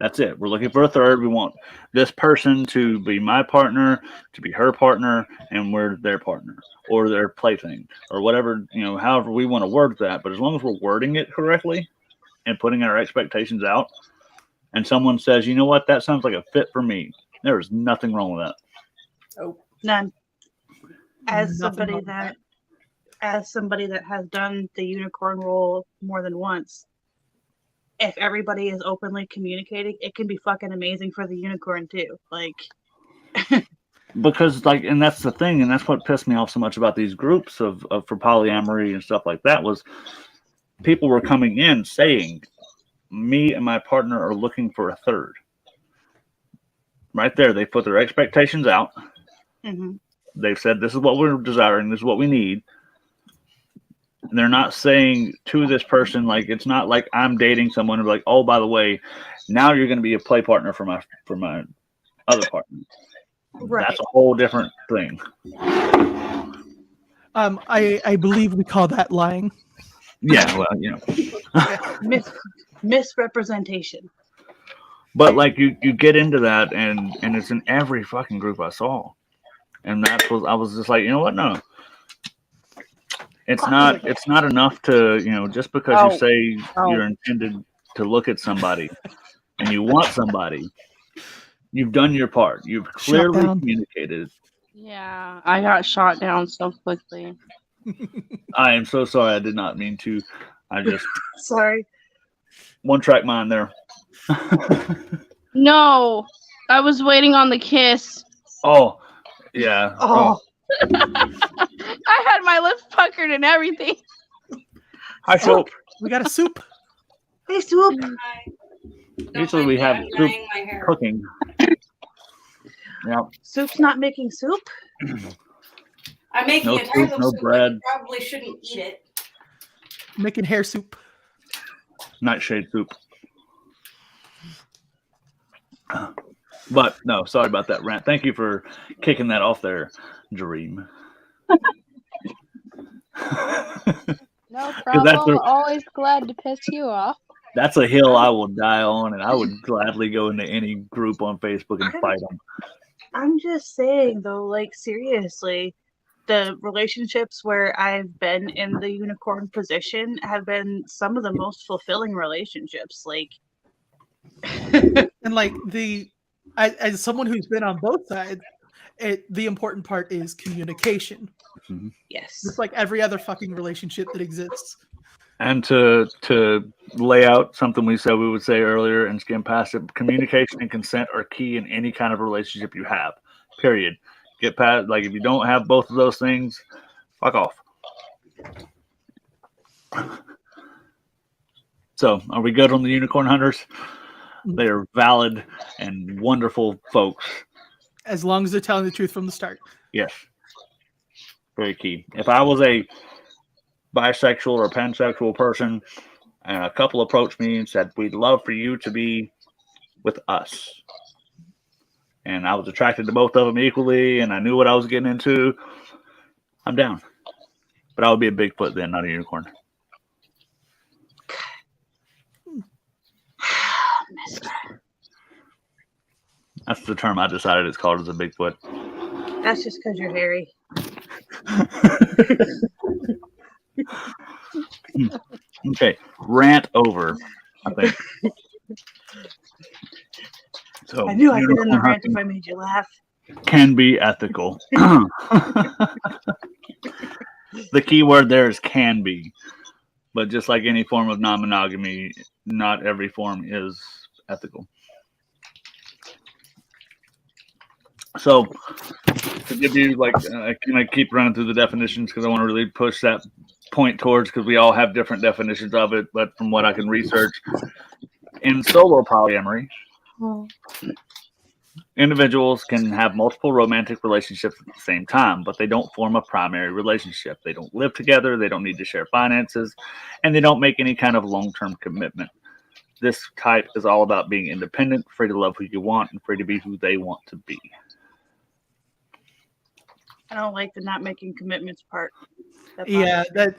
That's it. We're looking for a third. We want this person to be my partner, to be her partner, and we're their partner or their plaything or whatever, however we want to word that. But as long as we're wording it correctly and putting our expectations out, and someone says, you know what, that sounds like a fit for me, there is nothing wrong with that. Oh, None. As Nothing somebody wrong with that, as somebody that has done the unicorn role more than once, if everybody is openly communicating, it can be fucking amazing for the unicorn too. Like, Because and that's the thing, and that's what pissed me off so much about these groups of for polyamory and stuff like that was people were coming in saying, me and my partner are looking for a third. Right there, they put their expectations out. mhm. They've said, this is what we're desiring, this is what we need. And they're not saying to this person, like, it's not like I'm dating someone and be like, oh, by the way, now you're going to be a play partner for my other partner. Right. That's a whole different thing. I believe we call that lying. Yeah, well, Misrepresentation. but like you get into that, and it's in every fucking group I saw, and I was just like, you know what? No, it's not enough to just because you say you're intended to look at somebody and you want somebody, you've done your part. You've clearly down. communicated. Yeah, I got shot down so quickly. I am so sorry. I did not mean to. I just Sorry. one track mind there. No, I was waiting on the kiss. Oh, yeah. Oh, I had my lips puckered and everything. Hi, Soap. We got a soup. hey, Swoop. Usually we have soup cooking. Yeah. Soup's not making soup. I'm making No a type soup, of no soup, bread. but you probably shouldn't eat it. Making hair soup. Nightshade soup. But no, sorry about that rant. Thank you for kicking that off there, Dream. No that's problem. a- Always glad to piss you off. That's a hill I will die on, and I would gladly go into any group on Facebook and fight them. I'm just saying though, like seriously, the relationships where I've been in the unicorn position have been some of the most fulfilling relationships. Like, And like as someone who's been on both sides, the important part is communication. yes. Just like every other fucking relationship that exists. And to lay out something we said we would say earlier and skim past it, communication and consent are key in any kind of relationship you have. Period. Get past, like, if you don't have both of those things, fuck off. So, are we good on the unicorn hunters? They are valid and wonderful folks. As long as they're telling the truth from the start. Yes. Very key. If I was a bisexual or pansexual person and a couple approached me and said, we'd love for you to be with us, and I was attracted to both of them equally and I knew what I was getting into, I'm down. But I would be a Bigfoot then, not a unicorn. That's the term I decided it's called, as a Bigfoot. That's just because you're hairy. Okay, rant over, I think. So, I knew I could end the unicorn rant if hunting I made you laugh. can be ethical. The key word there is can be. But just like any form of non-monogamy, not every form is ethical. So, to give you, like, I keep running through the definitions because I want to really push that point towards, because we all have different definitions of it. But from what I can research, in solo polyamory, individuals can have multiple romantic relationships at the same time, but they don't form a primary relationship. They don't live together. They don't need to share finances, and they don't make any kind of long-term commitment. This type is all about being independent, free to love who you want, and free to be who they want to be. I don't like the not making commitments part. That Yeah, bothers me. that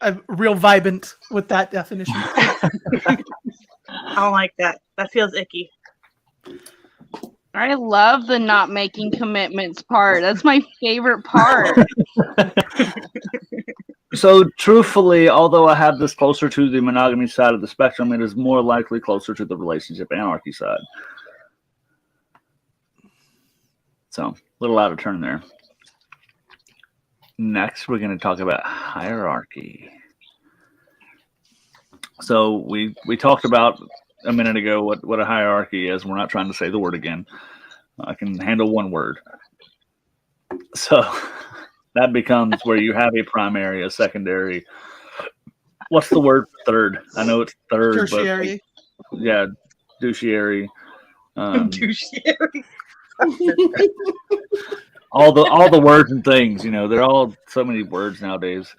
I'm real vibant with that definition. I don't like that. That feels icky. I love the not making commitments part. That's my favorite part. So, truthfully, although I have this closer to the monogamy side of the spectrum, it is more likely closer to the relationship anarchy side. So, a little out of turn there. Next, we're going to talk about hierarchy. So, we talked about a minute ago what a hierarchy is. We're not trying to say the word again. I can handle one word. So, that becomes where you have a primary, a secondary. What's the word for third? I know it's third, Tertiary. but yeah, douchiary. Douchiary. all the words and things, they're all so many words nowadays.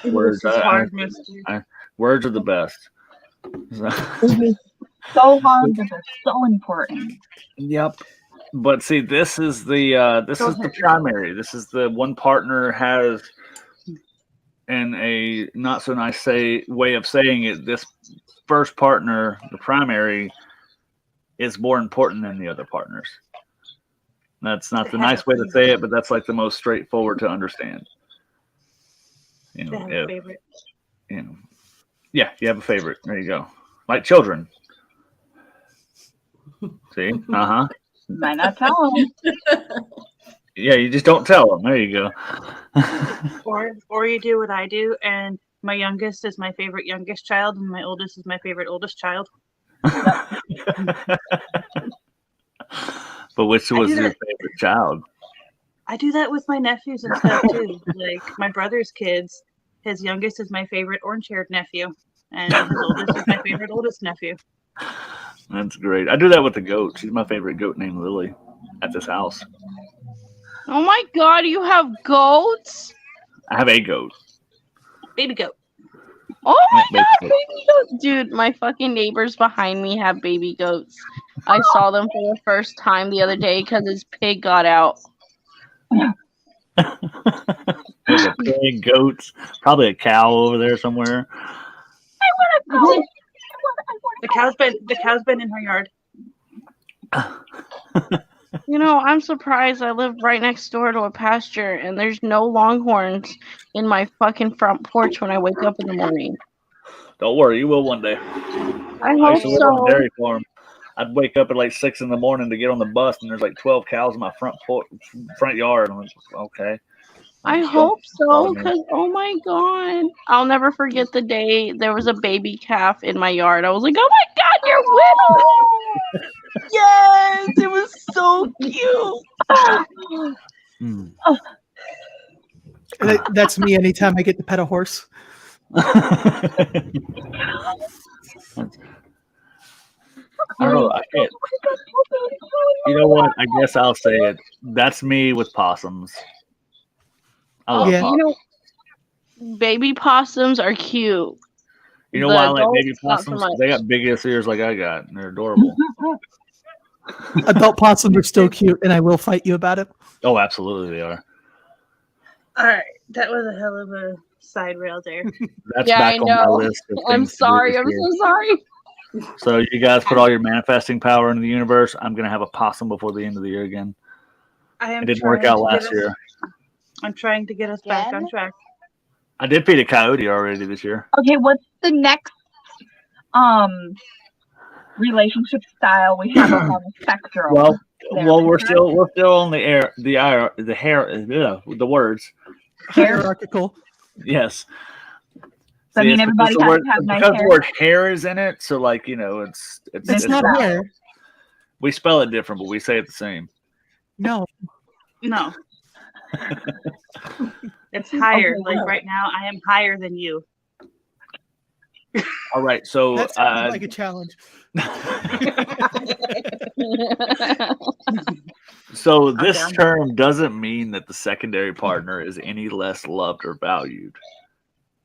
Words. This is hard, mister. Words are the best. So, So hard, but they're so important. yep. But see, this is the primary. This is the one partner has, in a not so nice way of saying it, this first partner, the primary, is more important than the other partners. That's not the nice way to say it, but that's like the most straightforward to understand. They have a favorite. Yeah, you have a favorite. There you go. Like children. See? Uh-huh. Might not tell them. Yeah, you just don't tell them. There you go. Or you do what I do, and my youngest is my favorite youngest child, and my oldest is my favorite oldest child. But which was your favorite child? I do that with my nephews and stuff too. Like my brother's kids, his youngest is my favorite orange-haired nephew, and his oldest is my favorite oldest nephew. That's great. I do that with the goat. She's my favorite goat named Lily at this house. Oh my god, you have goats? I have a goat. Baby goat. Oh my Yeah, god, baby goats. Dude, my fucking neighbors behind me have baby goats. I saw them for the first time the other day because his pig got out. There's a pig, goats, probably a cow over there somewhere. The cow's been in her yard. I'm surprised I live right next door to a pasture and there's no longhorns in my fucking front porch when I wake up in the morning. Don't worry, you will one day. I I hope used to live on a so. dairy farm. I'd wake up at like 6 in the morning to get on the bus, and there's like 12 cows in my front yard. I'm like, okay. I hope so, because oh my god. I'll never forget the day there was a baby calf in my yard. I was like, oh my god, you're with me! Yes, it was so cute. That's me anytime I get to pet a horse. I don't know. I can't. You know what? I guess I'll say it. That's me with possums. I love Yeah. possums. Baby possums are cute. You know The why I like baby adults, not so possums? much. They got big ass ears like I got, and they're adorable. Adult possums are still cute, and I will fight you about it. Oh, absolutely, they are. All right, that was a hell of a side rail there. That's Yeah, back I on my know. list. Of I'm things to do sorry. this I'm year. so sorry. So you guys put all your manifesting power into the universe. I'm gonna have a possum before the end of the year again. It didn't work out last year. I'm trying to get us back on Again? track. I did feed a coyote already this year. Okay, what's the next relationship style we have up on the spectrum? Well, There. we're still on the words. Hierarchical. Yes. I mean, it's everybody because has to have nice because the hair. word hair is in it, so like it's It's not not. hair. we spell it different, but we say it the same. No. No. It's higher. Okay, Like right now, I am higher than you. All right, so That sounds like a challenge. so this down. term doesn't mean that the secondary partner is any less loved or valued.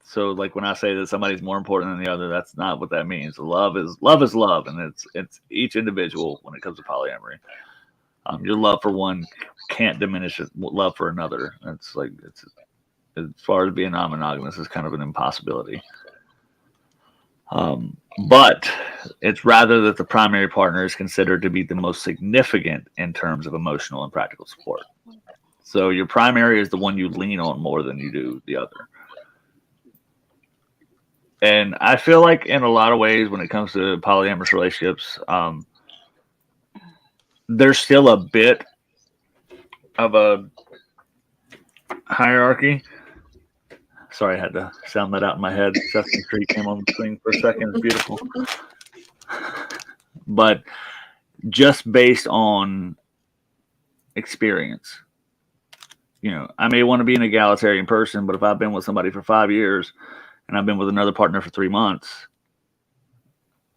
So like when I say that somebody's more important than the other, that's not what that means. Love is love, and it's each individual when it comes to polyamory. Your love for one can't diminish love for another. It's like it's as far as being non-monogamous is kind of an impossibility. But it's rather that the primary partner is considered to be the most significant in terms of emotional and practical support. So your primary is the one you lean on more than you do the other. And I feel like in a lot of ways, when it comes to polyamorous relationships, there's still a bit of a hierarchy. Sorry, I had to sound that out in my head. Sesame Street came on the screen for a second. It's beautiful. But just based on experience, I may want to be an egalitarian person, but if I've been with somebody for 5 years and I've been with another partner for 3 months,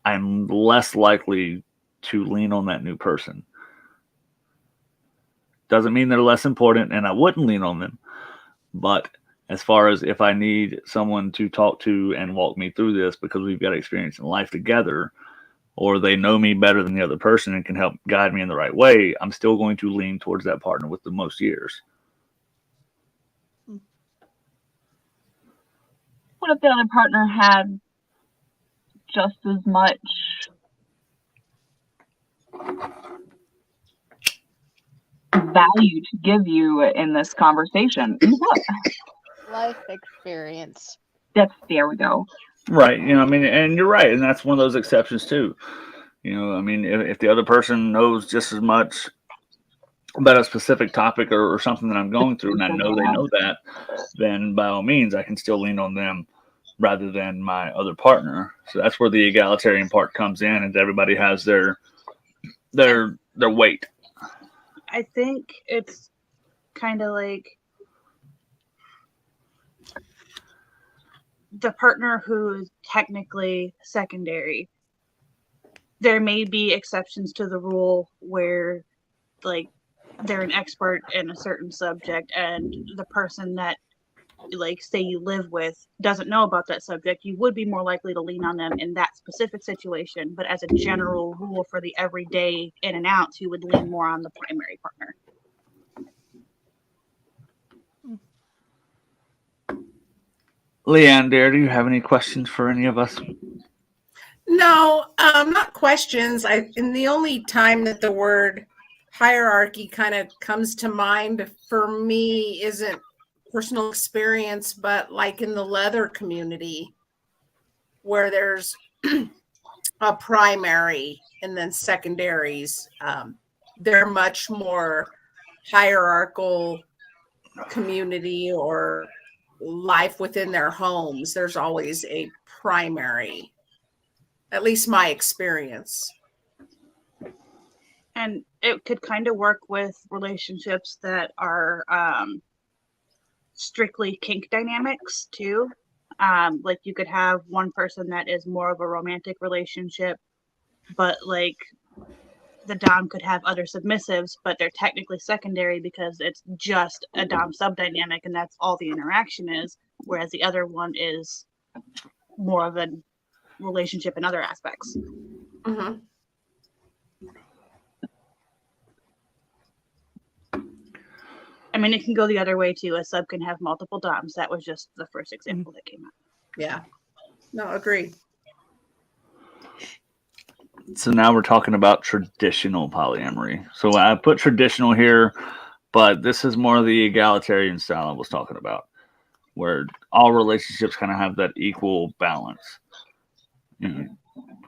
I'm less likely to lean on that new person. Doesn't mean they're less important and I wouldn't lean on them. But as far as if I need someone to talk to and walk me through this because we've got experience in life together, or they know me better than the other person and can help guide me in the right way, I'm still going to lean towards that partner with the most years. What if the other partner had just as much value to give you in this conversation? Life experience. There we go. Right. And you're right. And that's one of those exceptions too. If the other person knows just as much about a specific topic or something that I'm going through and I know they know that, then by all means, I can still lean on them rather than my other partner. So that's where the egalitarian part comes in, and everybody has their weight. I think it's kind of like the partner who is technically secondary. There may be exceptions to the rule where, like, they're an expert in a certain subject and the person that, like, say you live with doesn't know about that subject. You would be more likely to lean on them in that specific situation. But as a general rule for the everyday in and outs, you would lean more on the primary partner. Leanne, do you have any questions for any of us? No, not questions. And the only time that the word hierarchy kind of comes to mind for me isn't personal experience, but like in the leather community where there's a primary and then secondaries, they're much more hierarchical community or life within their homes. There's always a primary, at least my experience. And it could kind of work with relationships that are strictly kink dynamics too. Like you could have one person that is more of a romantic relationship, but like the dom could have other submissives, but they're technically secondary because it's just a dom sub dynamic and that's all the interaction is, whereas the other one is more of a relationship in other aspects. Mm-hmm. I mean, it can go the other way too. A sub can have multiple doms. That was just the first example that came up. Yeah. No, agreed. So now we're talking about traditional polyamory. So I put traditional here, but this is more the egalitarian style I was talking about, where all relationships kind of have that equal balance.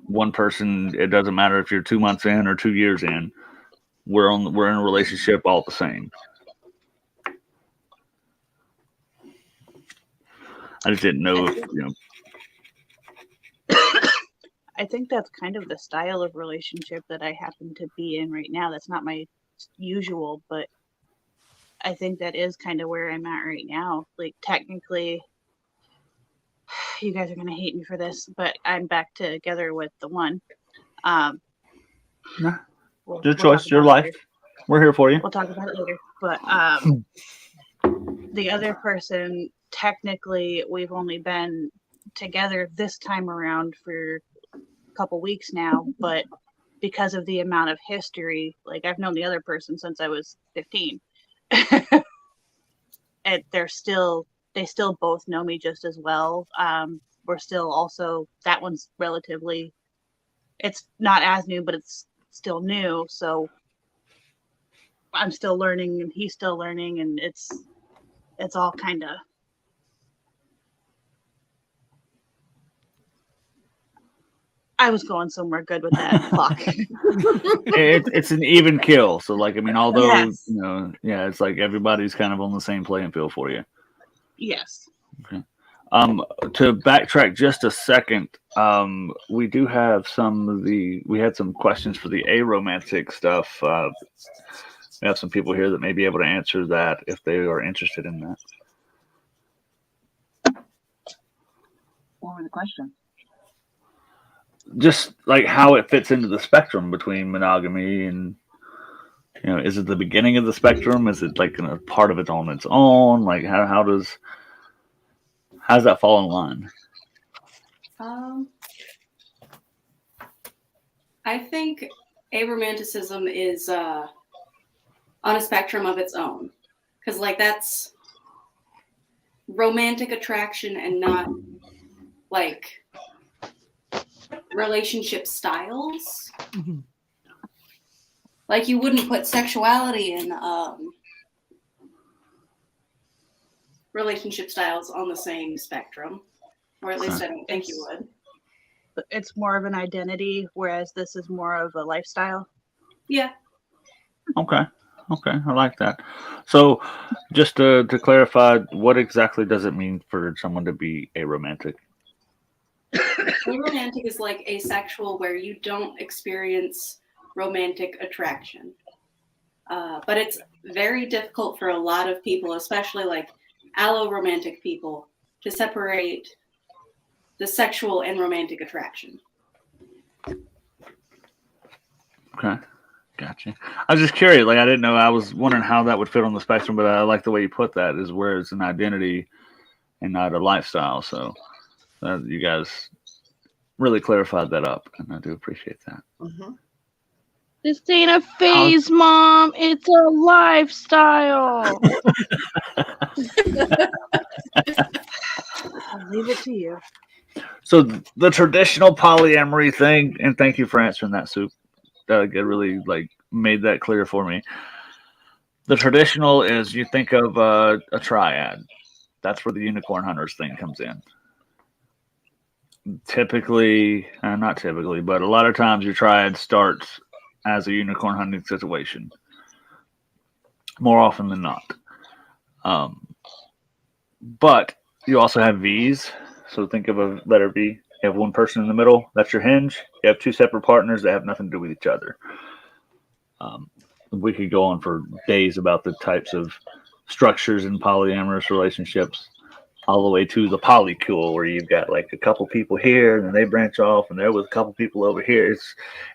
One person, it doesn't matter if you're 2 months in or 2 years in, we're in a relationship all the same. I just didn't know if, I think that's kind of the style of relationship that I happen to be in right now. That's not my usual, but I think that is kind of where I'm at right now. Like technically, you guys are going to hate me for this, but I'm back together with the one. Your choice, your life. Later. We're here for you. We'll talk about it later. But the other person, technically, we've only been together this time around for a couple weeks now, but because of the amount of history, like I've known the other person since I was 15. And they still both know me just as well. we're still also, that one's relatively, it's not as new, but it's still new. So I'm still learning and he's still learning, and it's all kind of, I was going somewhere good with that. Fuck. It's an even kill. So like, I mean, although, Yes. you know, yeah, it's like everybody's kind of on the same playing field for you. Yes. Okay. To backtrack just a second, we do have we had some questions for the aromantic stuff. We have some people here that may be able to answer that if they are interested in that. What were the questions? Just like how it fits into the spectrum between monogamy and, you know, is it the beginning of the spectrum? Is it like a part of it on its own? Like how does that fall in line? I think aromanticism is on a spectrum of its own, because like that's romantic attraction and not like relationship styles. Mm-hmm. Like you wouldn't put sexuality in relationship styles on the same spectrum, or at least I don't think you would. It's more of an identity, whereas this is more of a lifestyle. Yeah. Okay, I like that. So, just to clarify, what exactly does it mean for someone to be aromantic? Aromantic is like asexual, where you don't experience romantic attraction. But it's very difficult for a lot of people, especially like alloromantic people, to separate the sexual and romantic attraction. Okay, gotcha. I was just curious. Like, I didn't know. I was wondering how that would fit on the spectrum, but I like the way you put that. Is where it's an identity and not a lifestyle. So you guys really clarified that up, and I do appreciate that. Mm-hmm. This ain't a phase, Mom. It's a lifestyle. I'll leave it to you. So the traditional polyamory thing, and thank you for answering that, Soup. It really like made that clear for me. The traditional is you think of a triad. That's where the unicorn hunters thing comes in. Typically, not typically, but a lot of times your triad starts as a unicorn hunting situation. More often than not. But you also have V's. So think of a letter V. You have one person in the middle. That's your hinge. You have two separate partners that have nothing to do with each other. We could go on for days about the types of structures in polyamorous relationships, all the way to the polycule, where you've got like a couple people here, and then they branch off, and they're with a couple people over here.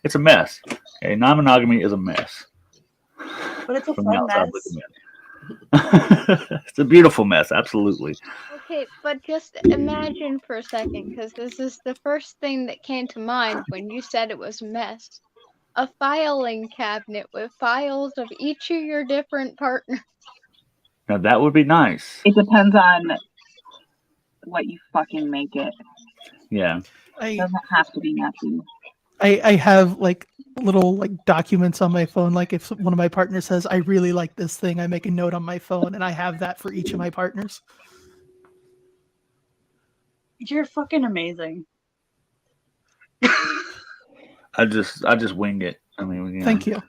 It's a mess. Okay? Non-monogamy is a mess. But it's a From the fun outside mess. looking in. It's a beautiful mess, absolutely. Okay, but just imagine for a second, because this is the first thing that came to mind when you said it was a mess. A filing cabinet with files of each of your different partners. Now that would be nice. It depends on what you fucking make it. Yeah. It doesn't have to be messy. I have like little like documents on my phone. Like if one of my partners says, I really like this thing, I make a note on my phone, and I have that for each of my partners. You're fucking amazing. I just wing it. I mean, you know, Thank you.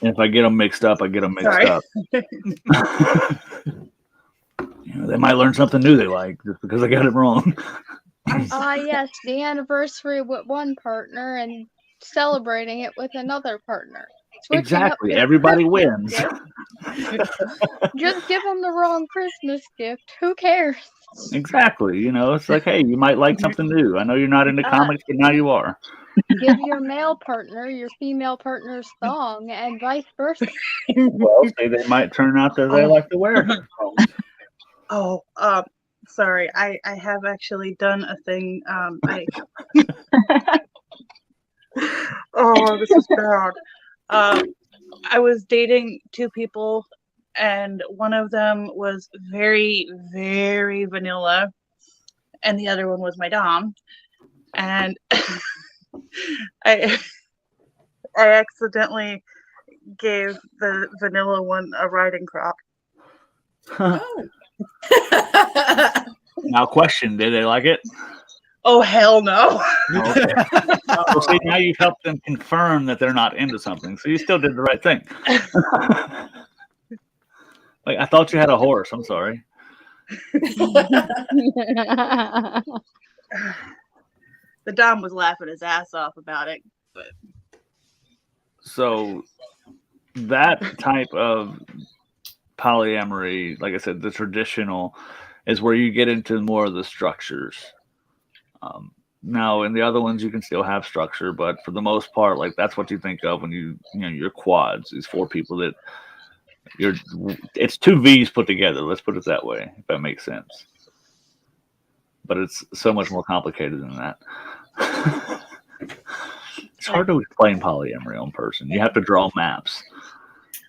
if I get them mixed up, I get them mixed Sorry. up. You know, they might learn something new they like just because I got it wrong. Yes, the anniversary with one partner and celebrating it with another partner. Switching Exactly. up your Everybody Christmas wins. gift. Just give them the wrong Christmas gift. Who cares? Exactly. You know, it's like, hey, you might like something new. I know you're not into comics, but now you are. Give your male partner your female partner's thong and vice versa. Well, see, they might turn out that they like to wear it. Oh, sorry. I have actually done a thing. Oh, this is bad. I was dating two people, and one of them was very, very vanilla, and the other one was my dom. And I accidentally gave the vanilla one a riding crop. Oh. Now, question: did they like it? Oh, hell no. Okay. Well, see, now you've helped them confirm that they're not into something, so you still did the right thing. Like, I thought you had a horse. I'm sorry. The dom was laughing his ass off about it, but So that type of polyamory, like I said, the traditional, is where you get into more of the structures. Now, in the other ones, you can still have structure, but for the most part, like that's what you think of when you know your quads. These 4 people that it's 2 V's put together. Let's put it that way, if that makes sense. But it's so much more complicated than that. It's hard to explain polyamory on person. You have to draw maps.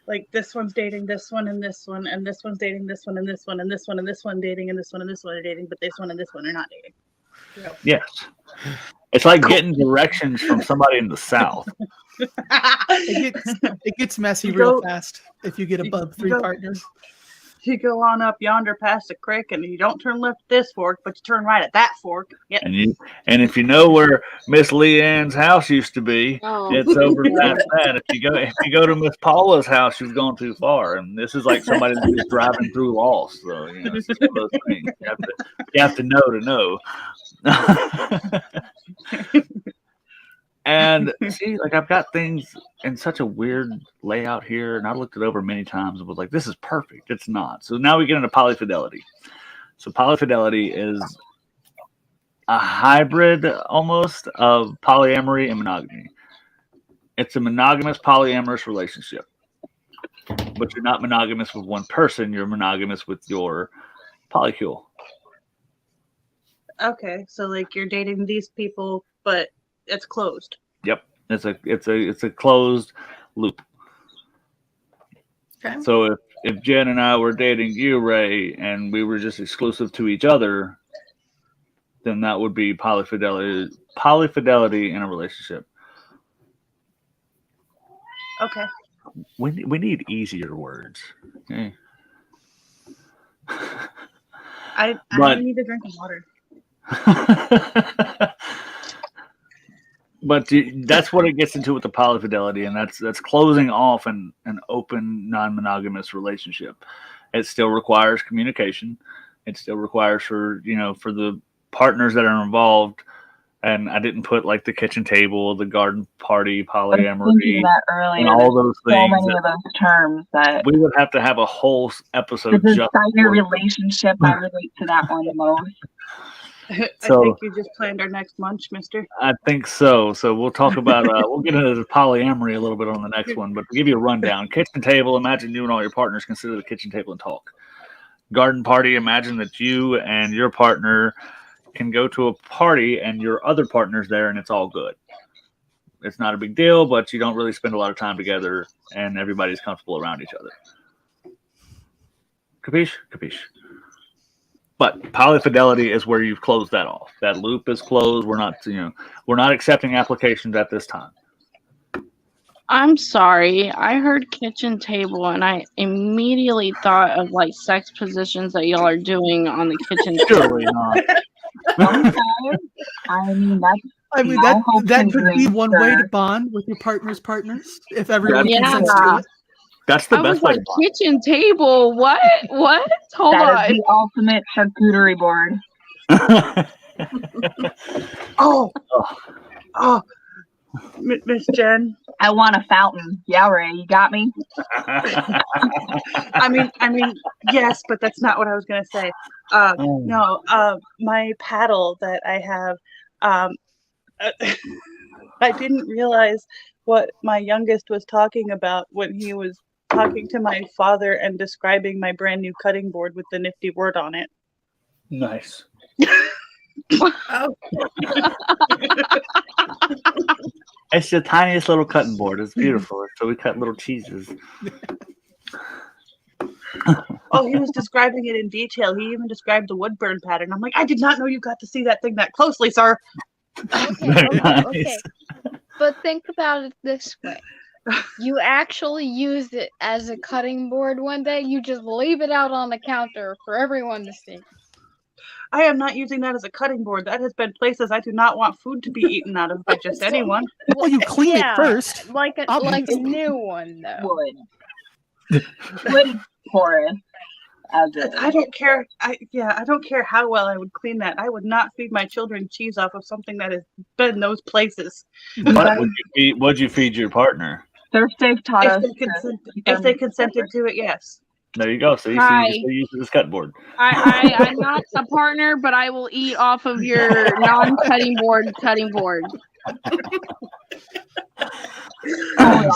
like this one's dating this one and this one, and this one's dating this one and this one and this one and this one dating and this one and this one are dating, but this one and this one are not dating. Yes. It's like getting directions from somebody in the South. It gets messy real fast if you get above 3 partners. You go on up yonder past the creek, and you don't turn left at this fork, but you turn right at that fork. Yep. And if you know where Miss Leanne's house used to be, it's over past that. If you go to Miss Paula's house, she's gone too far. And this is like somebody that's just driving through lost. So it's just one of those things. You have to know. And see, like I've got things in such a weird layout here, and I looked it over many times and was like, this is perfect. It's not. So now we get into polyfidelity. So polyfidelity is a hybrid almost of polyamory and monogamy. It's a monogamous polyamorous relationship. But you're not monogamous with one person, you're monogamous with your polycule. Okay, so like you're dating these people, but it's closed. Yep, it's a closed loop. Okay. So if Jen and I were dating you, Ray, and we were just exclusive to each other, then that would be polyfidelity in a relationship. Okay. We need easier words. Okay. I need to drink water. But that's what it gets into with the polyfidelity, and that's closing off an open, non-monogamous relationship. It still requires communication. It still requires for the partners that are involved. And I didn't put like the kitchen table, the garden party, polyamory, and all those things. So many of those terms that we would have to have a whole episode. The desire relationship, I relate to that one the most. So, I think you just planned our next Munch, mister. I think so. So we'll talk about, we'll get into the polyamory a little bit on the next one, but to give you a rundown, kitchen table, imagine you and all your partners can sit at the kitchen table and talk. Garden party, imagine that you and your partner can go to a party and your other partner's there and it's all good. It's not a big deal, but you don't really spend a lot of time together and everybody's comfortable around each other. Capiche? Capiche. But polyfidelity is where you've closed that off. That loop is closed. We're not accepting applications at this time. I'm sorry. I heard kitchen table and I immediately thought of like sex positions that y'all are doing on the kitchen table. Surely not. I mean that could be one way to bond with your partner's partners if everyone consents to it. That's the I best was way. like, kitchen table. What? Hold that on. is the ultimate charcuterie board. Oh, Miss Jen. I want a fountain. Yeah, Ray, you got me. I mean, yes, but that's not what I was gonna say. No, my paddle that I have, I didn't realize what my youngest was talking about when he was talking to my father and describing my brand new cutting board with the nifty word on it. Nice. Oh. It's the tiniest little cutting board. It's beautiful. So we cut little cheeses. Oh, he was describing it in detail. He even described the wood burn pattern. I'm like, I did not know you got to see that thing that closely, sir. Okay. But think about it this way. You actually use it as a cutting board one day. You just leave it out on the counter for everyone to see. I am not using that as a cutting board. That has been places I do not want food to be eaten out of by just anyone. Well, you clean it first. Like a obviously. new one though. Wood porous as it. I don't care. I don't care how well I would clean that. I would not feed my children cheese off of something that has been those places. What would you feed your partner? Thursday taught us. If they consented to it, yes. There you go. So you still use this cut board. I'm not a partner, but I will eat off of your non-cutting board cutting board.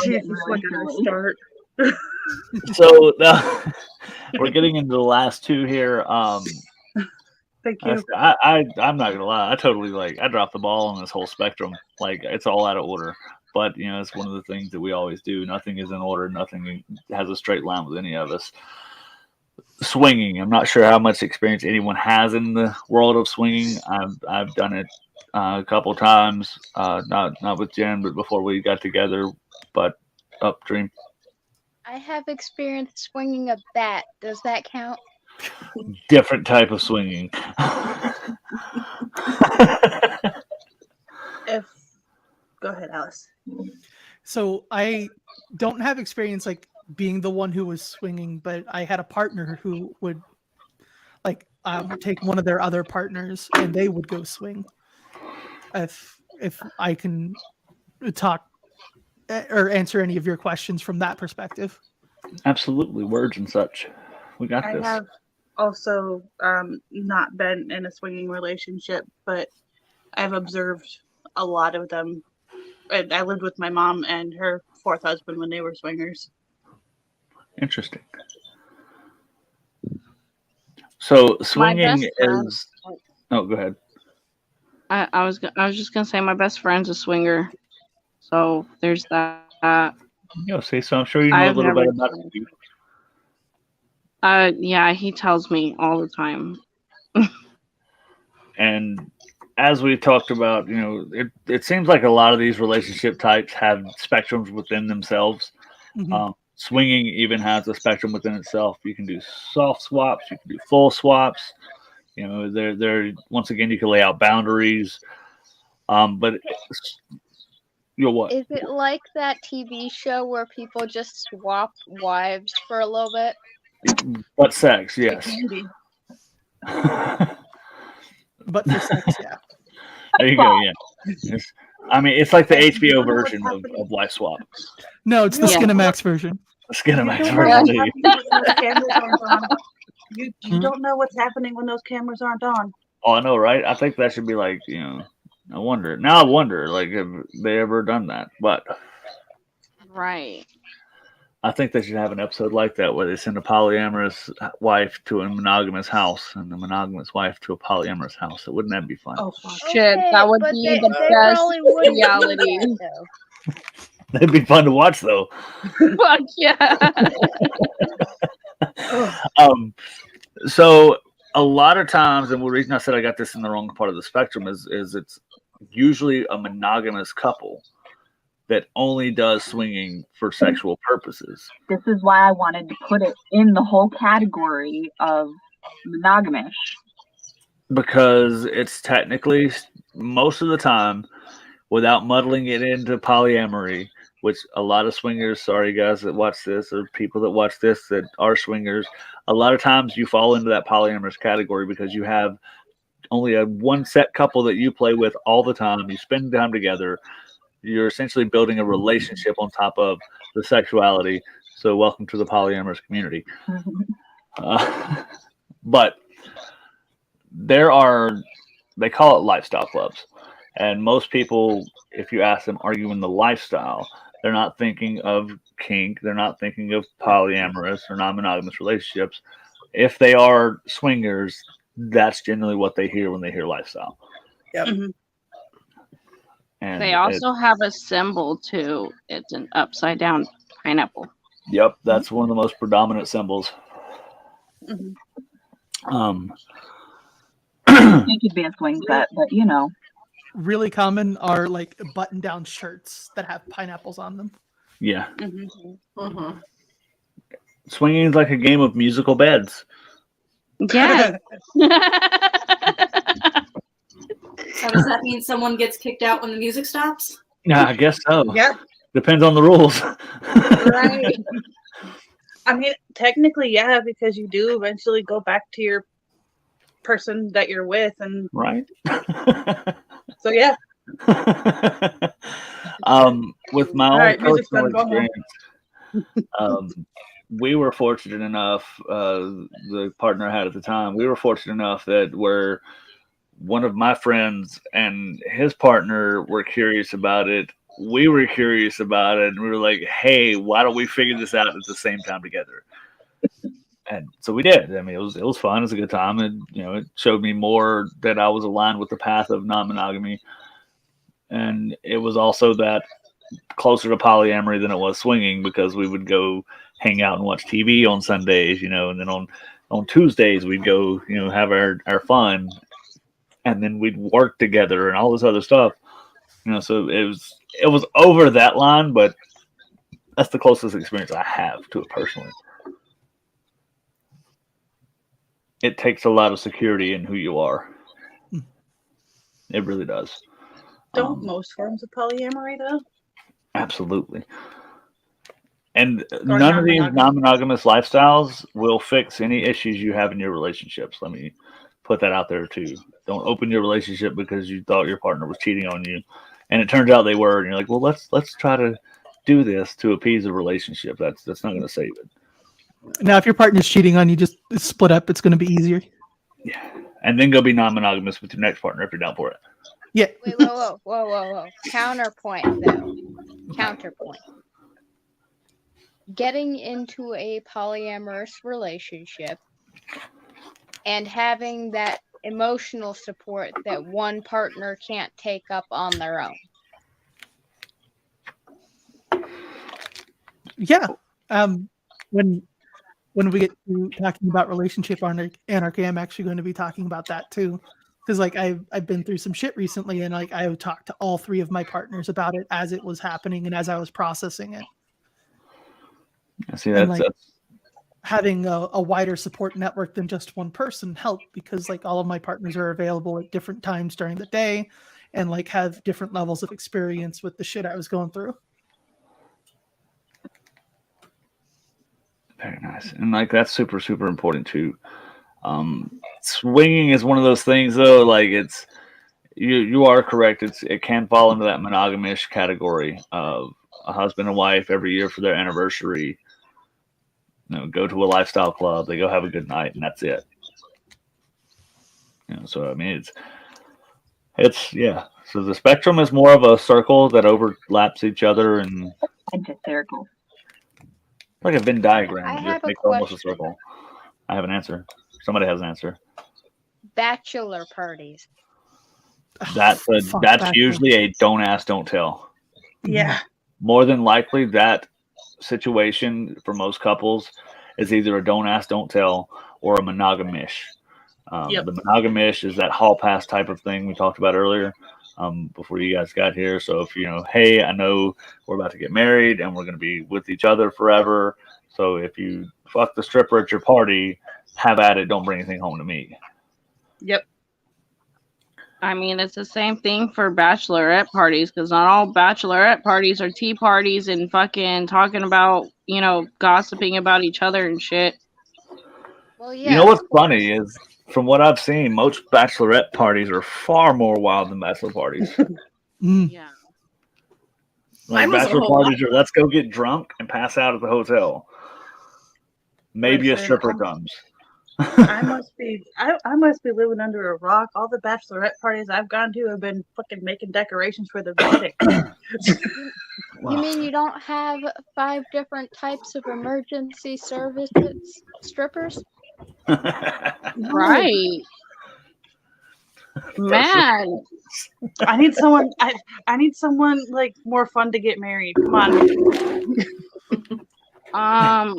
Jesus, when did I start? So we're getting into the last two here. Thank you. I'm not gonna lie. I totally I dropped the ball on this whole spectrum. Like it's all out of order. But it's one of the things that we always do. Nothing is in order. Nothing has a straight line with any of us. Swinging. I'm not sure how much experience anyone has in the world of swinging. I've done it a couple times. Not with Jen, but before we got together. But Dream. I have experience swinging a bat. Does that count? Different type of swinging. Go ahead, Alice. So I don't have experience being the one who was swinging, but I had a partner who would take one of their other partners and they would go swing. If I can talk or answer any of your questions from that perspective. Absolutely, words and such. We got this. I have also not been in a swinging relationship, but I've observed a lot of them. I lived with my mom and her fourth husband when they were swingers. Interesting. So swinging is. Oh, go ahead. I was just gonna say my best friend's a swinger, so there's that. So I'm sure you know a little bit about it. Yeah, he tells me all the time. And as we talked about, it seems like a lot of these relationship types have spectrums within themselves. Mm-hmm. Swinging even has a spectrum within itself. You can do soft swaps, you can do full swaps. There once again you can lay out boundaries. But what? Is it like that TV show where people just swap wives for a little bit? But sex, yes. But for sex, yeah. There you go. Yeah. It's like the HBO version of Life Swap. No, it's the Skinamax version. The Skinamax version. You don't know what's happening when those cameras aren't on. Oh, I know, right? I think that should be I wonder. Now I wonder, have they ever done that? But right. I think they should have an episode like that where they send a polyamorous wife to a monogamous house and a monogamous wife to a polyamorous house. Wouldn't that be fun? Oh, shit. That would be the best reality. That'd be fun to watch, though. Fuck yeah. So a lot of times, and the reason I said I got this in the wrong part of the spectrum is it's usually a monogamous couple that only does swinging for sexual purposes. This is why I wanted to put it in the whole category of monogamous. Because it's technically, most of the time, without muddling it into polyamory, which a lot of swingers, sorry guys that watch this, or people that watch this that are swingers, a lot of times you fall into that polyamorous category because you have only a one set couple that you play with all the time. You spend time together. You're essentially building a relationship on top of the sexuality. So welcome to the polyamorous community. But they call it lifestyle clubs. And most people, if you ask them, are you in the lifestyle? They're not thinking of kink. They're not thinking of polyamorous or non-monogamous relationships. If they are swingers, that's generally what they hear when they hear lifestyle. Yep. Mm-hmm. And they also have a symbol too. It's an upside down pineapple. Yep, that's one of the most predominant symbols. Mhm. You could be a swing set, but you know. Really common are like button-down shirts that have pineapples on them. Yeah. Mhm. Mm-hmm. Swinging is like a game of musical beds. Yes. So does that mean someone gets kicked out when the music stops? Yeah, I guess so. Yeah. Depends on the rules. Right. I mean, technically, yeah, because you do eventually go back to your person that you're with, and Right. so yeah. With my All own right, music's personal done, go home. experience, we were fortunate enough, the partner I had at the time, we were fortunate enough that where one of my friends and his partner were curious about it, we were curious about it, and we were like, hey, why don't we figure this out at the same time together? And so we did. I mean, it was fun. It was a good time. And, it showed me more that I was aligned with the path of non-monogamy. And it was also that closer to polyamory than it was swinging, because we would go hang out and watch TV on Sundays, and then on Tuesdays we'd go, have our fun, and then we'd work together and all this other stuff. So it was over that line, but that's the closest experience I have to it personally. It takes a lot of security in who you are. It really does. Don't most forms of polyamory though? Absolutely. And Or none of these non-monogamous. non-monogamous lifestyles will fix any issues you have in your relationships. Let me put that out there too. Don't open your relationship because you thought your partner was cheating on you, and it turns out they were, and you're like, well, let's try to do this to appease the relationship. That's not going to save it. Now, if your partner's cheating on you, just split up. It's going to be easier. Yeah, and then go be non-monogamous with your next partner if you're down for it. Yeah. Wait, whoa. Counterpoint, though. Counterpoint. Getting into a polyamorous relationship and having that emotional support that one partner can't take up on their own. Yeah. When we get to talking about relationship anarchy, I'm actually going to be talking about that too. Because I've been through some shit recently, and I talked to all three of my partners about it as it was happening and as I was processing it. I see that. Having a wider support network than just one person helped, because all of my partners are available at different times during the day and have different levels of experience with the shit I was going through. Very nice. And that's super, super important too. Swinging is one of those things though, it's you are correct. It can fall into that monogamish category of a husband and wife every year for their anniversary, go to a lifestyle club, they go have a good night, and that's it. So I mean it's yeah. So the spectrum is more of a circle that overlaps each other, and Into circle. like a Venn diagram. I It have just a makes almost a question. circle. I have an answer. Somebody has an answer. Bachelor parties. That's Fuck that's that usually a don't ask, don't tell. Yeah. More than likely, that situation for most couples is either a don't ask, don't tell, or a monogamish. Yep. The monogamish is that hall pass type of thing we talked about earlier before you guys got here. So if hey, I know we're about to get married and we're going to be with each other forever. So if you fuck the stripper at your party, have at it. Don't bring anything home to me. Yep. I mean, it's the same thing for bachelorette parties, because not all bachelorette parties are tea parties and fucking talking about, gossiping about each other and shit. Well, yeah. You know what's funny is, from what I've seen, most bachelorette parties are far more wild than bachelor parties. Yeah. Mine was a Bachelor whole parties are let's go get drunk and pass out at the hotel. Maybe a Listen, stripper comes. I must be living under a rock. All the bachelorette parties I've gone to have been fucking making decorations for the wedding. You mean you don't have 5 different types of emergency services strippers? Right. Man. I need someone. I need someone more fun to get married. Come on.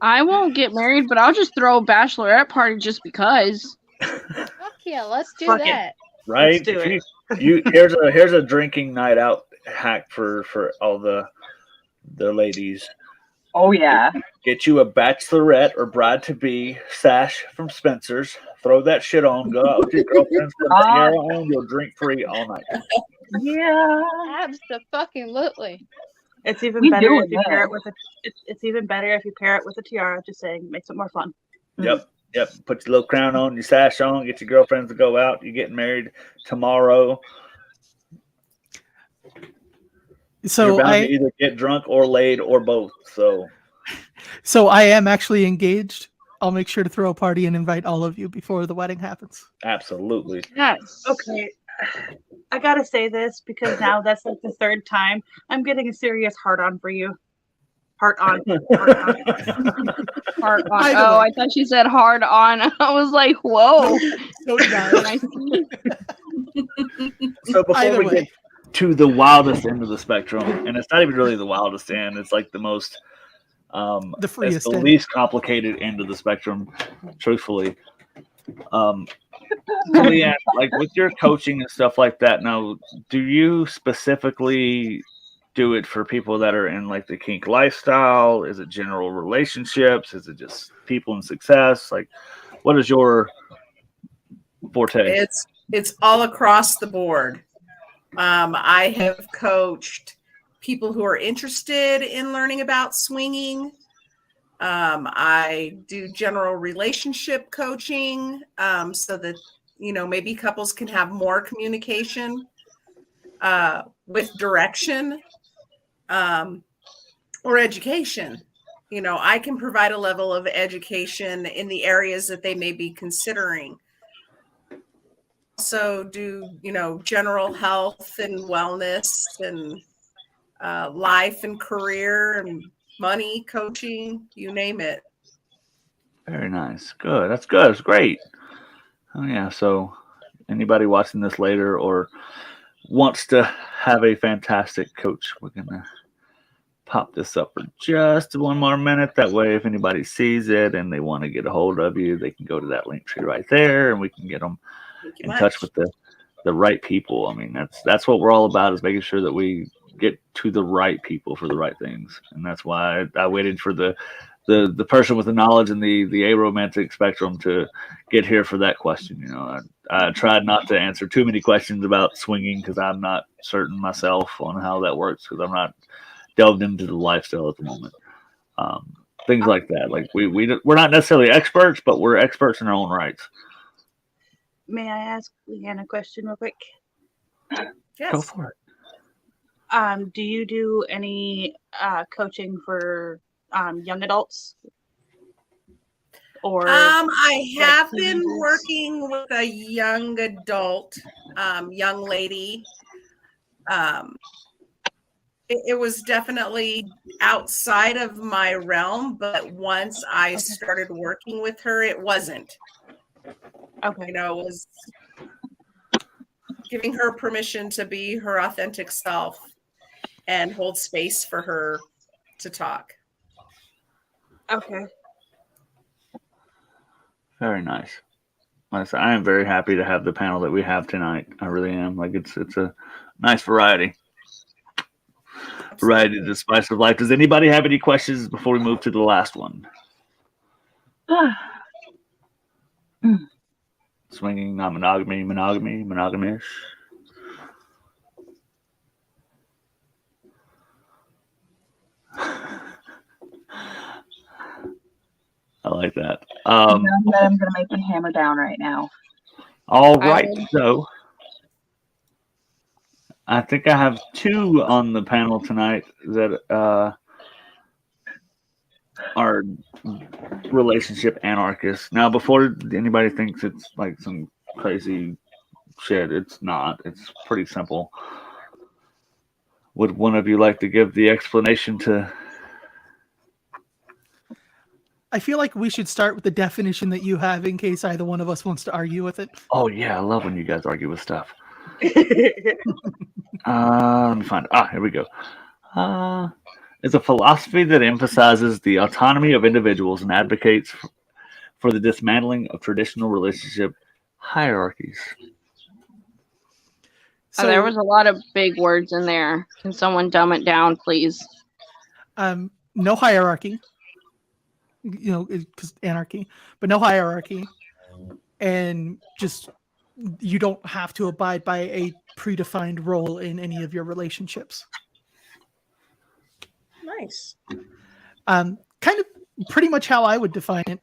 I won't get married, but I'll just throw a bachelorette party just because. Fuck yeah, let's do Fuck it. that. Right? Let's do If it. here's a drinking night out hack for all the ladies. Oh yeah. Get you a bachelorette or bride to be sash from Spencer's. Throw that shit on. Go out with your girlfriends. Put a tiara on. You'll drink free all night. Yeah. Absolutely. It's even We better do if it you pair now. it with a. It's even better if you pair it with a tiara. Just saying, makes it more fun. Yep. Put your little crown on, your sash on. Get your girlfriends to go out. You're getting married tomorrow. So You're bound to I either get drunk or laid or both. So I am actually engaged. I'll make sure to throw a party and invite all of you before the wedding happens. absolutely. Yes. Okay, I gotta say this because now that's like the third time I'm getting a serious heart on for you. Heart on. Heart on. Hard on. Either Oh, way. I thought she said hard on. I was like, whoa. So did I. I see. So before Either we way. get to the wildest end of the spectrum, and it's not even really the wildest end, it's like the most The it's freest the end. least complicated end of the spectrum, truthfully. Leanne, like with your coaching and stuff like that, now do you specifically do it for people that are in like the kink lifestyle? Is it general relationships? Is it just people in success? Like, what is your forte? It's all across the board. I have coached people who are interested in learning about swinging. I do general relationship coaching so that, maybe couples can have more communication with direction or education. I can provide a level of education in the areas that they may be considering. Also do, general health and wellness and life and career and money coaching, you name it. Very nice. Good. That's good. It's great. Oh yeah. So anybody watching this later or wants to have a fantastic coach, we're gonna pop this up for just one more minute. That way, if anybody sees it and they want to get a hold of you, they can go to that link tree right there, and we can get them Thank you in much. touch with the right people. I mean, that's what we're all about, is making sure that we get to the right people for the right things. And that's why I waited for the person with the knowledge in the aromantic spectrum to get here for that question. I tried not to answer too many questions about swinging because I'm not certain myself on how that works, because I'm not delved into the lifestyle at the moment. Things like that. Like we're not necessarily experts, but we're experts in our own rights. May I ask Leanne a question real quick? Yes. Go for it. Do you do any coaching for young adults? Or I have like been teenagers? working with a young adult, young lady. It was definitely outside of my realm, but once I started working with her, it wasn't. Okay. It was giving her permission to be her authentic self and hold space for her to talk. Okay. Very nice. Like I said, I am very happy to have the panel that we have tonight. I really am. Like it's a nice variety. Variety to the spice of life. Does anybody have any questions before we move to the last one? Swinging, non-monogamy, monogamy, monogamish. I like that. I'm gonna make them hammer down right now. All right, so I think I have two on the panel tonight that are relationship anarchists. Now, before anybody thinks it's like some crazy shit, it's not. It's pretty simple. Would one of you like to give the explanation to? I feel like we should start with the definition that you have in case either one of us wants to argue with it. Oh yeah, I love when you guys argue with stuff. Let me find it. Here we go. is a philosophy that emphasizes the autonomy of individuals and advocates for the dismantling of traditional relationship hierarchies. So, there was a lot of big words in there. Can someone dumb it down, please? No hierarchy. Because anarchy, but no hierarchy, and just you don't have to abide by a predefined role in any of your relationships. Nice. Kind of pretty much how I would define it.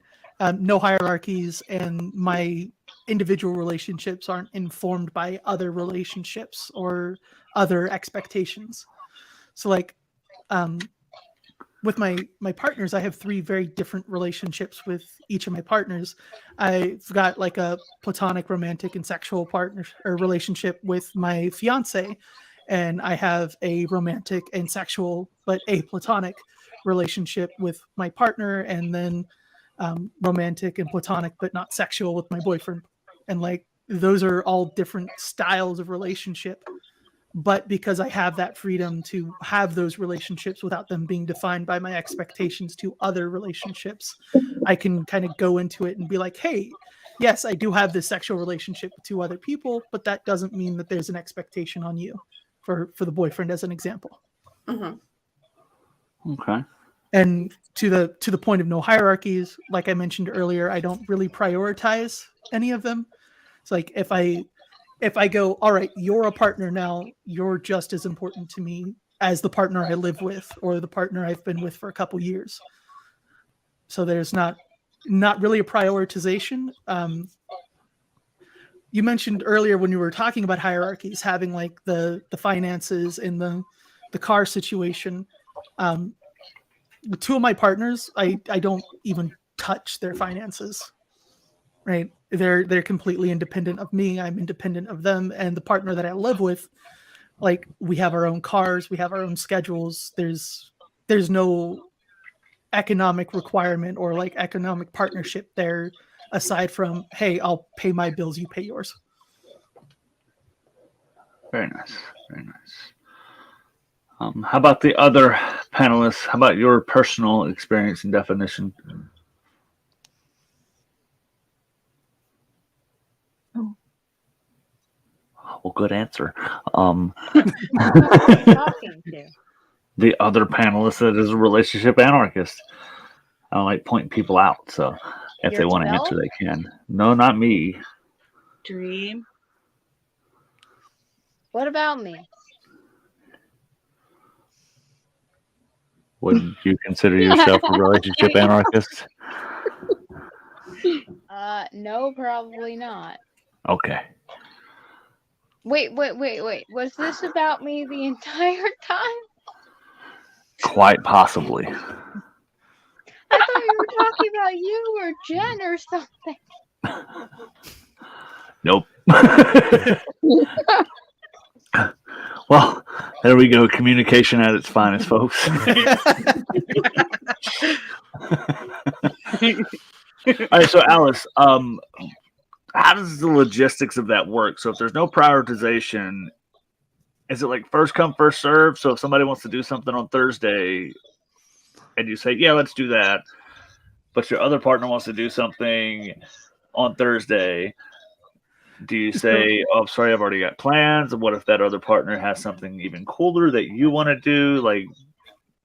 No hierarchies, and my individual relationships aren't informed by other relationships or other expectations. So like with my partners, I have 3 very different relationships with each of my partners. I've got like a platonic, romantic, and sexual partner or relationship with my fiance, and I have a romantic and sexual but a platonic relationship with my partner, and then romantic and platonic but not sexual with my boyfriend. And like those are all different styles of relationship. But because I have that freedom to have those relationships without them being defined by my expectations to other relationships, I can kind of go into it and be like, hey, yes, I do have this sexual relationship with 2 other people, but that doesn't mean that there's an expectation on you for the boyfriend, as an example. Mm-hmm. Okay. And to the point of no hierarchies, like I mentioned earlier, I don't really prioritize any of them. It's like if I go, all right, you're a partner now, you're just as important to me as the partner I live with or the partner I've been with for a couple years. So there's not really a prioritization. You mentioned earlier when you were talking about hierarchies, having like the finances and the car situation. With 2 of my partners, I don't even touch their finances. Right? They're completely independent of me. I'm independent of them. And the partner that I live with, like we have our own cars, we have our own schedules. There's no economic requirement or like economic partnership there aside from, hey, I'll pay my bills, you pay yours. Very nice. Very nice. How about the other panelists? How about your personal experience and definition? Well, good answer. The other panelist that is a relationship anarchist. I don't like pointing people out, so if they want to answer, they can. No, not me. Dream. What about me? Would you consider yourself a relationship anarchist? No, probably not. Okay. Wait. Was this about me the entire time? Quite possibly. I thought you were talking about you or Jen or something. Nope. Well, there we go. Communication at its finest, folks. All right, so Alice, how does the logistics of that work? So if there's no prioritization, is it like first come, first serve? So if somebody wants to do something on Thursday and you say, yeah, let's do that, but your other partner wants to do something on Thursday, do you say, oh, I'm sorry, I've already got plans? And what if that other partner has something even cooler that you want to do? Like,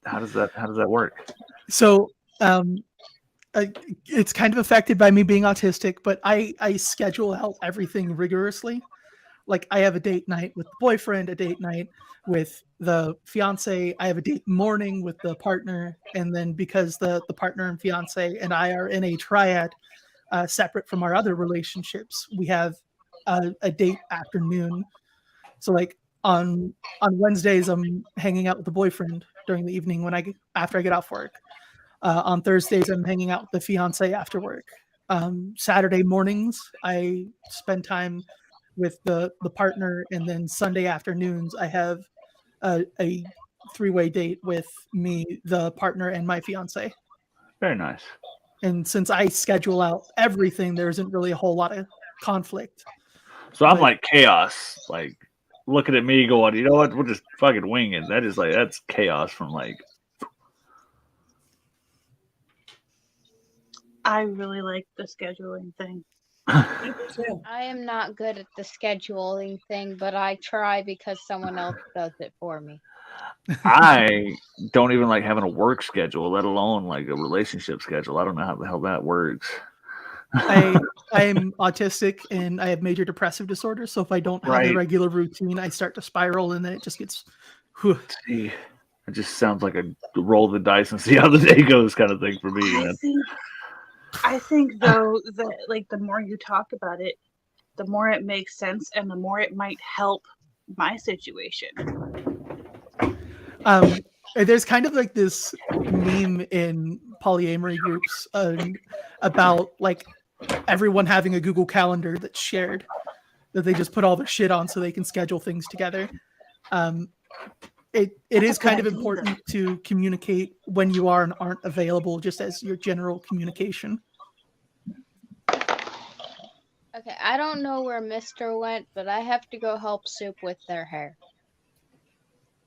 how does that work? So it's kind of affected by me being autistic, but I schedule out everything rigorously. Like I have a date night with the boyfriend, a date night with the fiance. I have a date morning with the partner. And then because the partner and fiance and I are in a triad separate from our other relationships, we have a date afternoon. So like on Wednesdays, I'm hanging out with the boyfriend during the evening after I get off work. On Thursdays, I'm hanging out with the fiance after work. Saturday mornings, I spend time with the partner, and then Sunday afternoons, I have a 3-way date with me, the partner, and my fiance. Very nice. And since I schedule out everything, there isn't really a whole lot of conflict. So I'm like chaos, like looking at me going, you know what, we'll just fucking wing it. That's chaos from like I really like the scheduling thing. Me too. I am not good at the scheduling thing, but I try because someone else does it for me. I don't even like having a work schedule, let alone like a relationship schedule. I don't know how the hell that works. I am autistic and I have major depressive disorder. So if I don't have a Right. regular routine, I start to spiral and then it just gets. Whew. See, it just sounds like a roll the dice and see how the day goes kind of thing for me. I think though that like the more you talk about it, the more it makes sense and the more it might help my situation. There's kind of like this meme in polyamory groups about like everyone having a Google Calendar that's shared that they just put all their shit on so they can schedule things together. It is kind of important to communicate when you are and aren't available, just as your general communication. Okay, I don't know where Mr. went, but I have to go help Soup with their hair.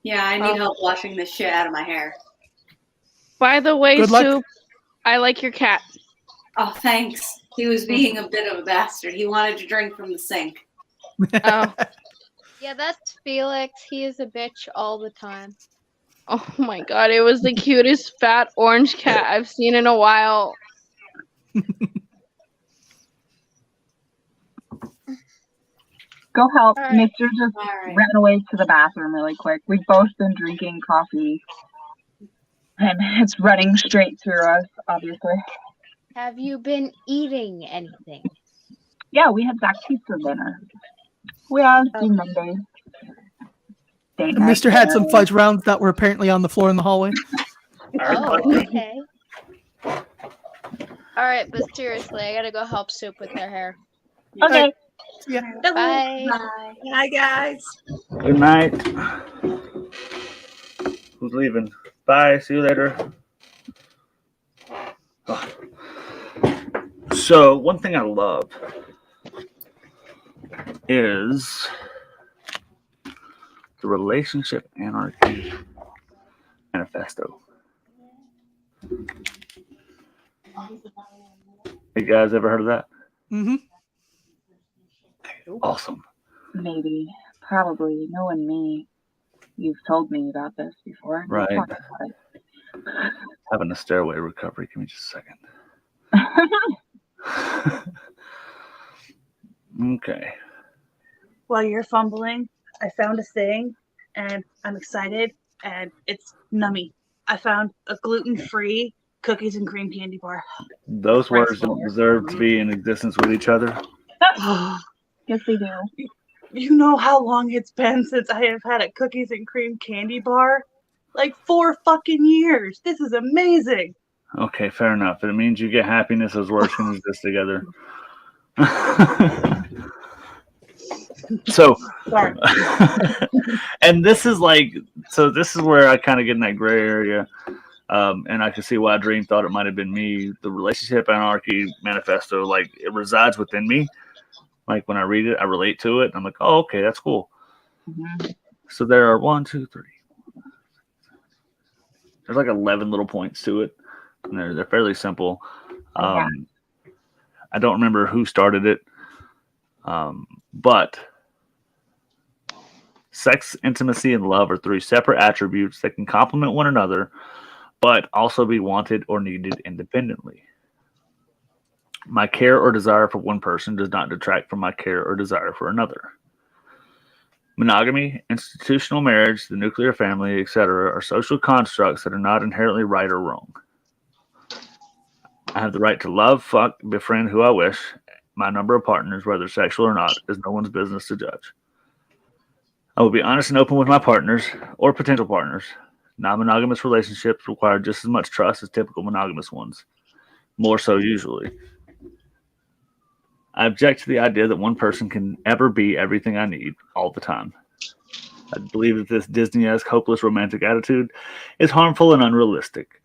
Yeah, I need help washing the shit out of my hair. By the way, Good luck. Soup, I like your cat. Oh, thanks. He was being a bit of a bastard. He wanted to drink from the sink. Oh, Yeah, that's Felix. He is a bitch all the time. oh my God! It was the cutest fat orange cat I've seen in a while. Go help. All right. Mister just All right. ran away to the bathroom really quick. We've both been drinking coffee. And it's running straight through us, obviously. Have you been eating anything? Yeah, we had Zach pizza dinner. We always do Mondays. Date night Mister had some dinner. fudge rounds that were apparently on the floor in the hallway. Oh, okay. Alright, but seriously, I gotta go help Soup with their hair. Okay. Yeah. Bye. Bye. Hi, guys. Good night. Who's leaving? Bye. See you later. Oh. So one thing I love is the Relationship Anarchy Manifesto. You guys ever heard of that? Mm-hmm. Awesome. Maybe. Probably. Knowing me. You've told me about this before. Right. Talk about it. Having a stairway recovery. Give me just a second. Okay. While you're fumbling, I found a thing and I'm excited and it's nummy. I found a gluten-free cookies and cream candy bar. Those words don't deserve to be in existence with each other. Yes, they do. You know how long it's been since I have had a cookies and cream candy bar? Like 4 fucking years. This is amazing. Okay, fair enough. It means you get happiness as words can exist together. So, Sorry. and this is like, so this is where I kind of get in that gray area. And I can see why Dream thought it might have been me. The Relationship Anarchy Manifesto, like it resides within me. Like when I read it, I relate to it. I'm like, oh, okay, that's cool. Mm-hmm. So there are 1, 2, 3. There's like 11 little points to it. And they're fairly simple. Yeah. I don't remember who started it. But sex, intimacy, and love are 3 separate attributes that can complement one another, but also be wanted or needed independently. My care or desire for one person does not detract from my care or desire for another. Monogamy, institutional marriage, the nuclear family, etc., are social constructs that are not inherently right or wrong. I have the right to love, fuck, befriend who I wish. My number of partners, whether sexual or not, is no one's business to judge. I will be honest and open with my partners or potential partners. Non-monogamous relationships require just as much trust as typical monogamous ones, more so usually. I object to the idea that one person can ever be everything I need all the time. I believe that this Disney-esque hopeless romantic attitude is harmful and unrealistic.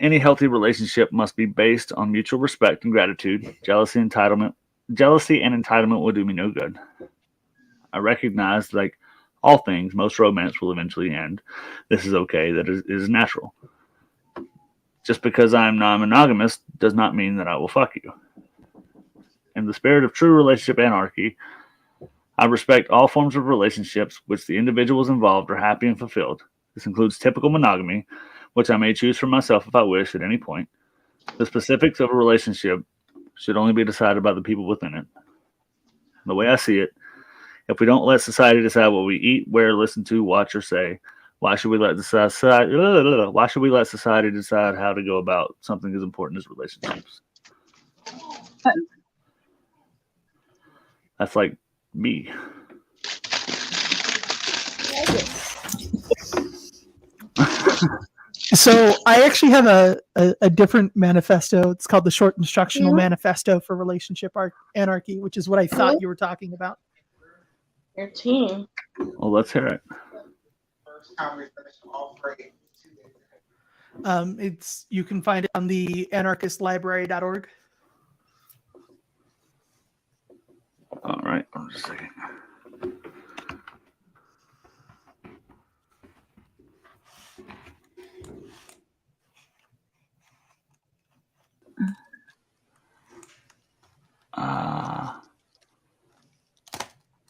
Any healthy relationship must be based on mutual respect and gratitude. Jealousy and entitlement will do me no good. I recognize, like all things, most romance will eventually end. This is okay. That is natural. Just because I'm non-monogamous does not mean that I will fuck you. In the spirit of true relationship anarchy, I respect all forms of relationships which the individuals involved are happy and fulfilled. This includes typical monogamy, which I may choose for myself if I wish at any point. The specifics of a relationship should only be decided by the people within it. The way I see it, if we don't let society decide what we eat, wear, listen to, watch, or say, why should we let society decide how to go about something as important as relationships? That's like me. So I actually have a different manifesto. It's called the Short Instructional Manifesto for Relationship Anarchy, which is what I thought you were talking about. Your team. Well, let's hear it. You can find it on the anarchistlibrary.org. All right, hold on just a second.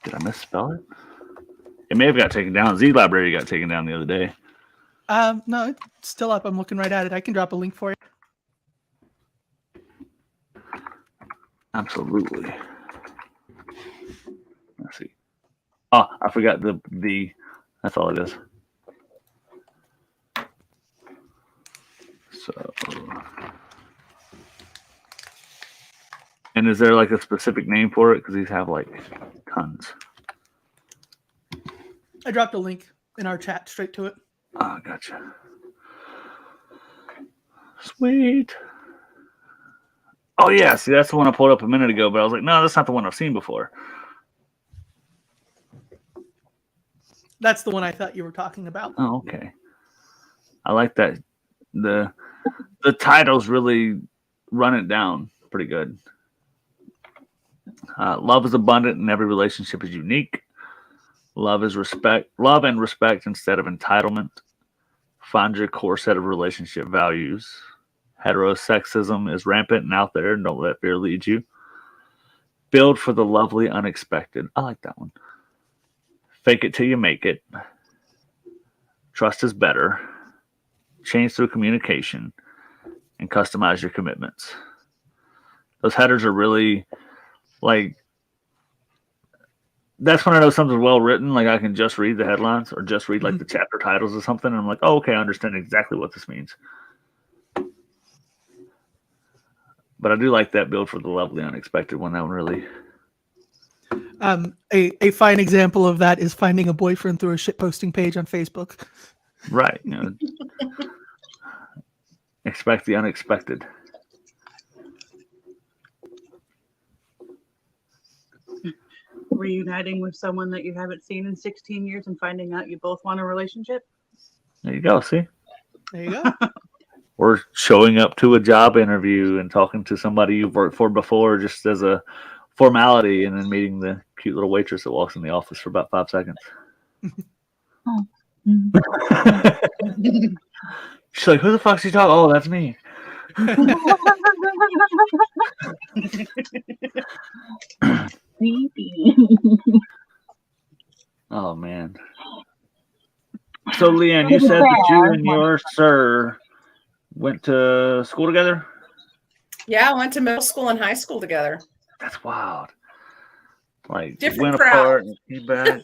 Did I misspell it? It may have got taken down. Z Library got taken down the other day. No, it's still up. I'm looking right at it. I can drop a link for you. Absolutely. Let's see. Oh, I forgot the. That's all it is. So. And is there like a specific name for it? Because these have like tons. I dropped a link in our chat straight to it. Ah, gotcha. Sweet. Oh yeah, see that's the one I pulled up a minute ago, but I was like, no, that's not the one I've seen before. That's the one I thought you were talking about. Oh, okay. I like that. The titles really run it down pretty good. Love is abundant and every relationship is unique. Love is respect. Love and respect instead of entitlement. Find your core set of relationship values. Heterosexism is rampant and out there, and don't let fear lead you. Build for the lovely unexpected. I like that one. Fake it till you make it. Trust is better. Change through communication. And customize your commitments. Those headers are really like, that's when I know something's well written. Like I can just read the headlines or just read like the chapter titles or something. And I'm like, oh, okay, I understand exactly what this means. But I do like that build for the lovely unexpected one. That one really. A fine example of that is finding a boyfriend through a shitposting page on Facebook. Right. You know, expect the unexpected. Reuniting with someone that you haven't seen in 16 years and finding out you both want a relationship. There you go. See? There you go. Or showing up to a job interview and talking to somebody you've worked for before just as a formality and then meeting the cute little waitress that walks in the office for about 5 seconds. She's like, who the fuck's she talking? Oh, that's me. Oh, man. So, Leanne, you said that you and your sir went to school together? Yeah, I went to middle school and high school together. That's wild. Like, Different went crowd. apart and came back.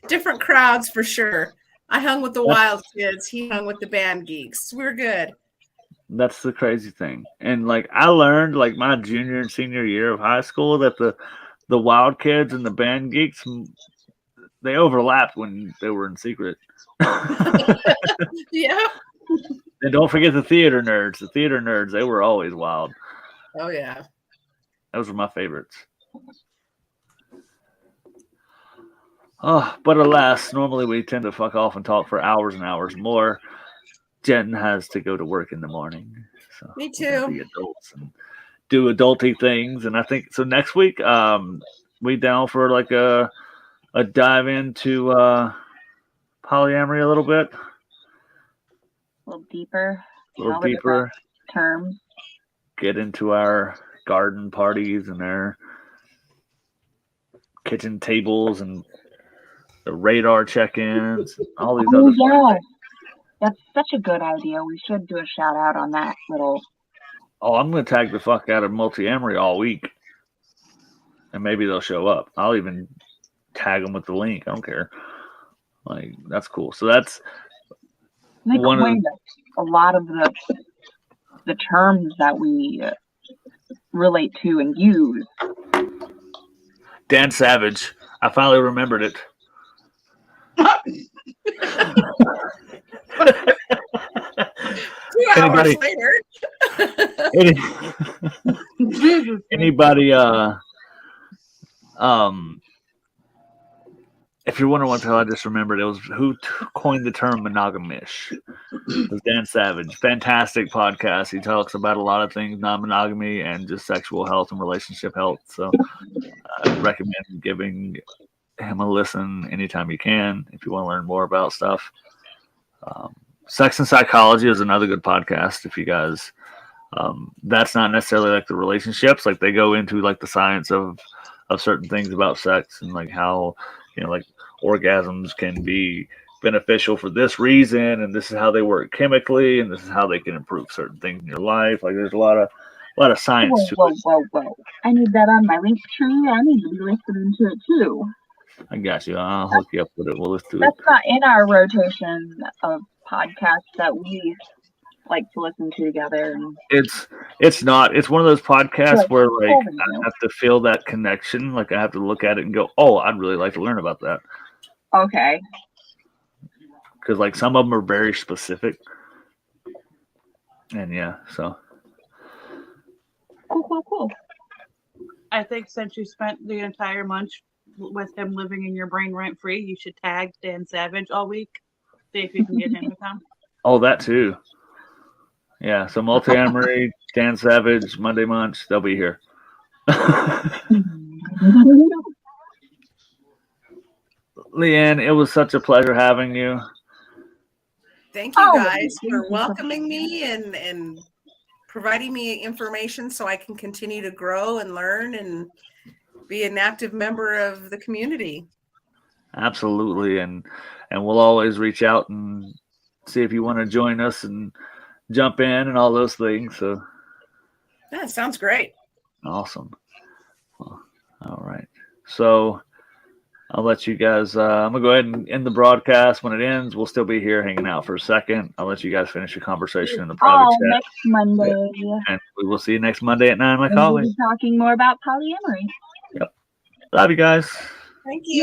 Different crowds for sure. I hung with the wild kids. He hung with the band geeks. We're good. That's the crazy thing. And like I learned like my junior and senior year of high school that the wild kids and the band geeks, they overlapped when they were in secret. Yeah. And don't forget the theater nerds. The theater nerds, they were always wild. Oh yeah. Those were my favorites. Oh, but alas, normally we tend to fuck off and talk for hours and hours more. Jen has to go to work in the morning. So Me too. be adults and do adulty things. And I think so next week, we down for like a dive into polyamory a little bit. A little deeper. little all the deeper, terms. get into our garden parties and our kitchen tables and the radar check-ins, all these Oh other. yeah, that's such a good idea. We should do a shout out on that little. Oh, I'm gonna tag the fuck out of multi-amory all week, and maybe they'll show up. I'll even tag them with the link. I don't care. Like, that's cool. So that's They one of coined a lot of the terms that we relate to and use. Dan Savage. I finally remembered it. 2 hours Anybody- later. Anybody if you're wondering what the hell I just remembered, it was who coined the term monogamish. It was Dan Savage. Fantastic podcast. He talks about a lot of things, non-monogamy and just sexual health and relationship health. So I recommend giving him a listen anytime you can if you want to learn more about stuff. Sex and Psychology is another good podcast. If you guys, that's not necessarily like the relationships. Like they go into like the science of certain things about sex and like how, you know, like orgasms can be beneficial for this reason, and this is how they work chemically, and this is how they can improve certain things in your life. Like there's a lot of science to it. Whoa. I need that on my link tree. I need to be listening to it too. I got you. I'll hook you up with it. We'll listen to it. That's not in our rotation of podcasts that we like to listen to together. And It's not. It's one of those podcasts Like, where like totally. I have to feel that connection. Like I have to look at it and go, "Oh, I'd really like to learn about that." Okay. Because like some of them are very specific. And yeah, so Cool. I think since you spent the entire Munch with him living in your brain rent free, you should tag Dan Savage all week. See if you can get him to come. oh, that too. Yeah, so multi-amory, Dan Savage, Monday Munch, they'll be here. Leanne, it was such a pleasure having you. Thank you Oh, guys thank for you. welcoming me and providing me information so I can continue to grow and learn and be an active member of the community. Absolutely, and we'll always reach out and see if you want to join us and jump in and all those things. So That sounds great. awesome. Well, all right. So I'll let you guys. I'm gonna go ahead and end the broadcast. When it ends, we'll still be here hanging out for a second. I'll let you guys finish your conversation in the private chat, Next Monday. and we will see you next Monday at 9, like And we'll always. be talking more about polyamory. Love you guys. Thank you.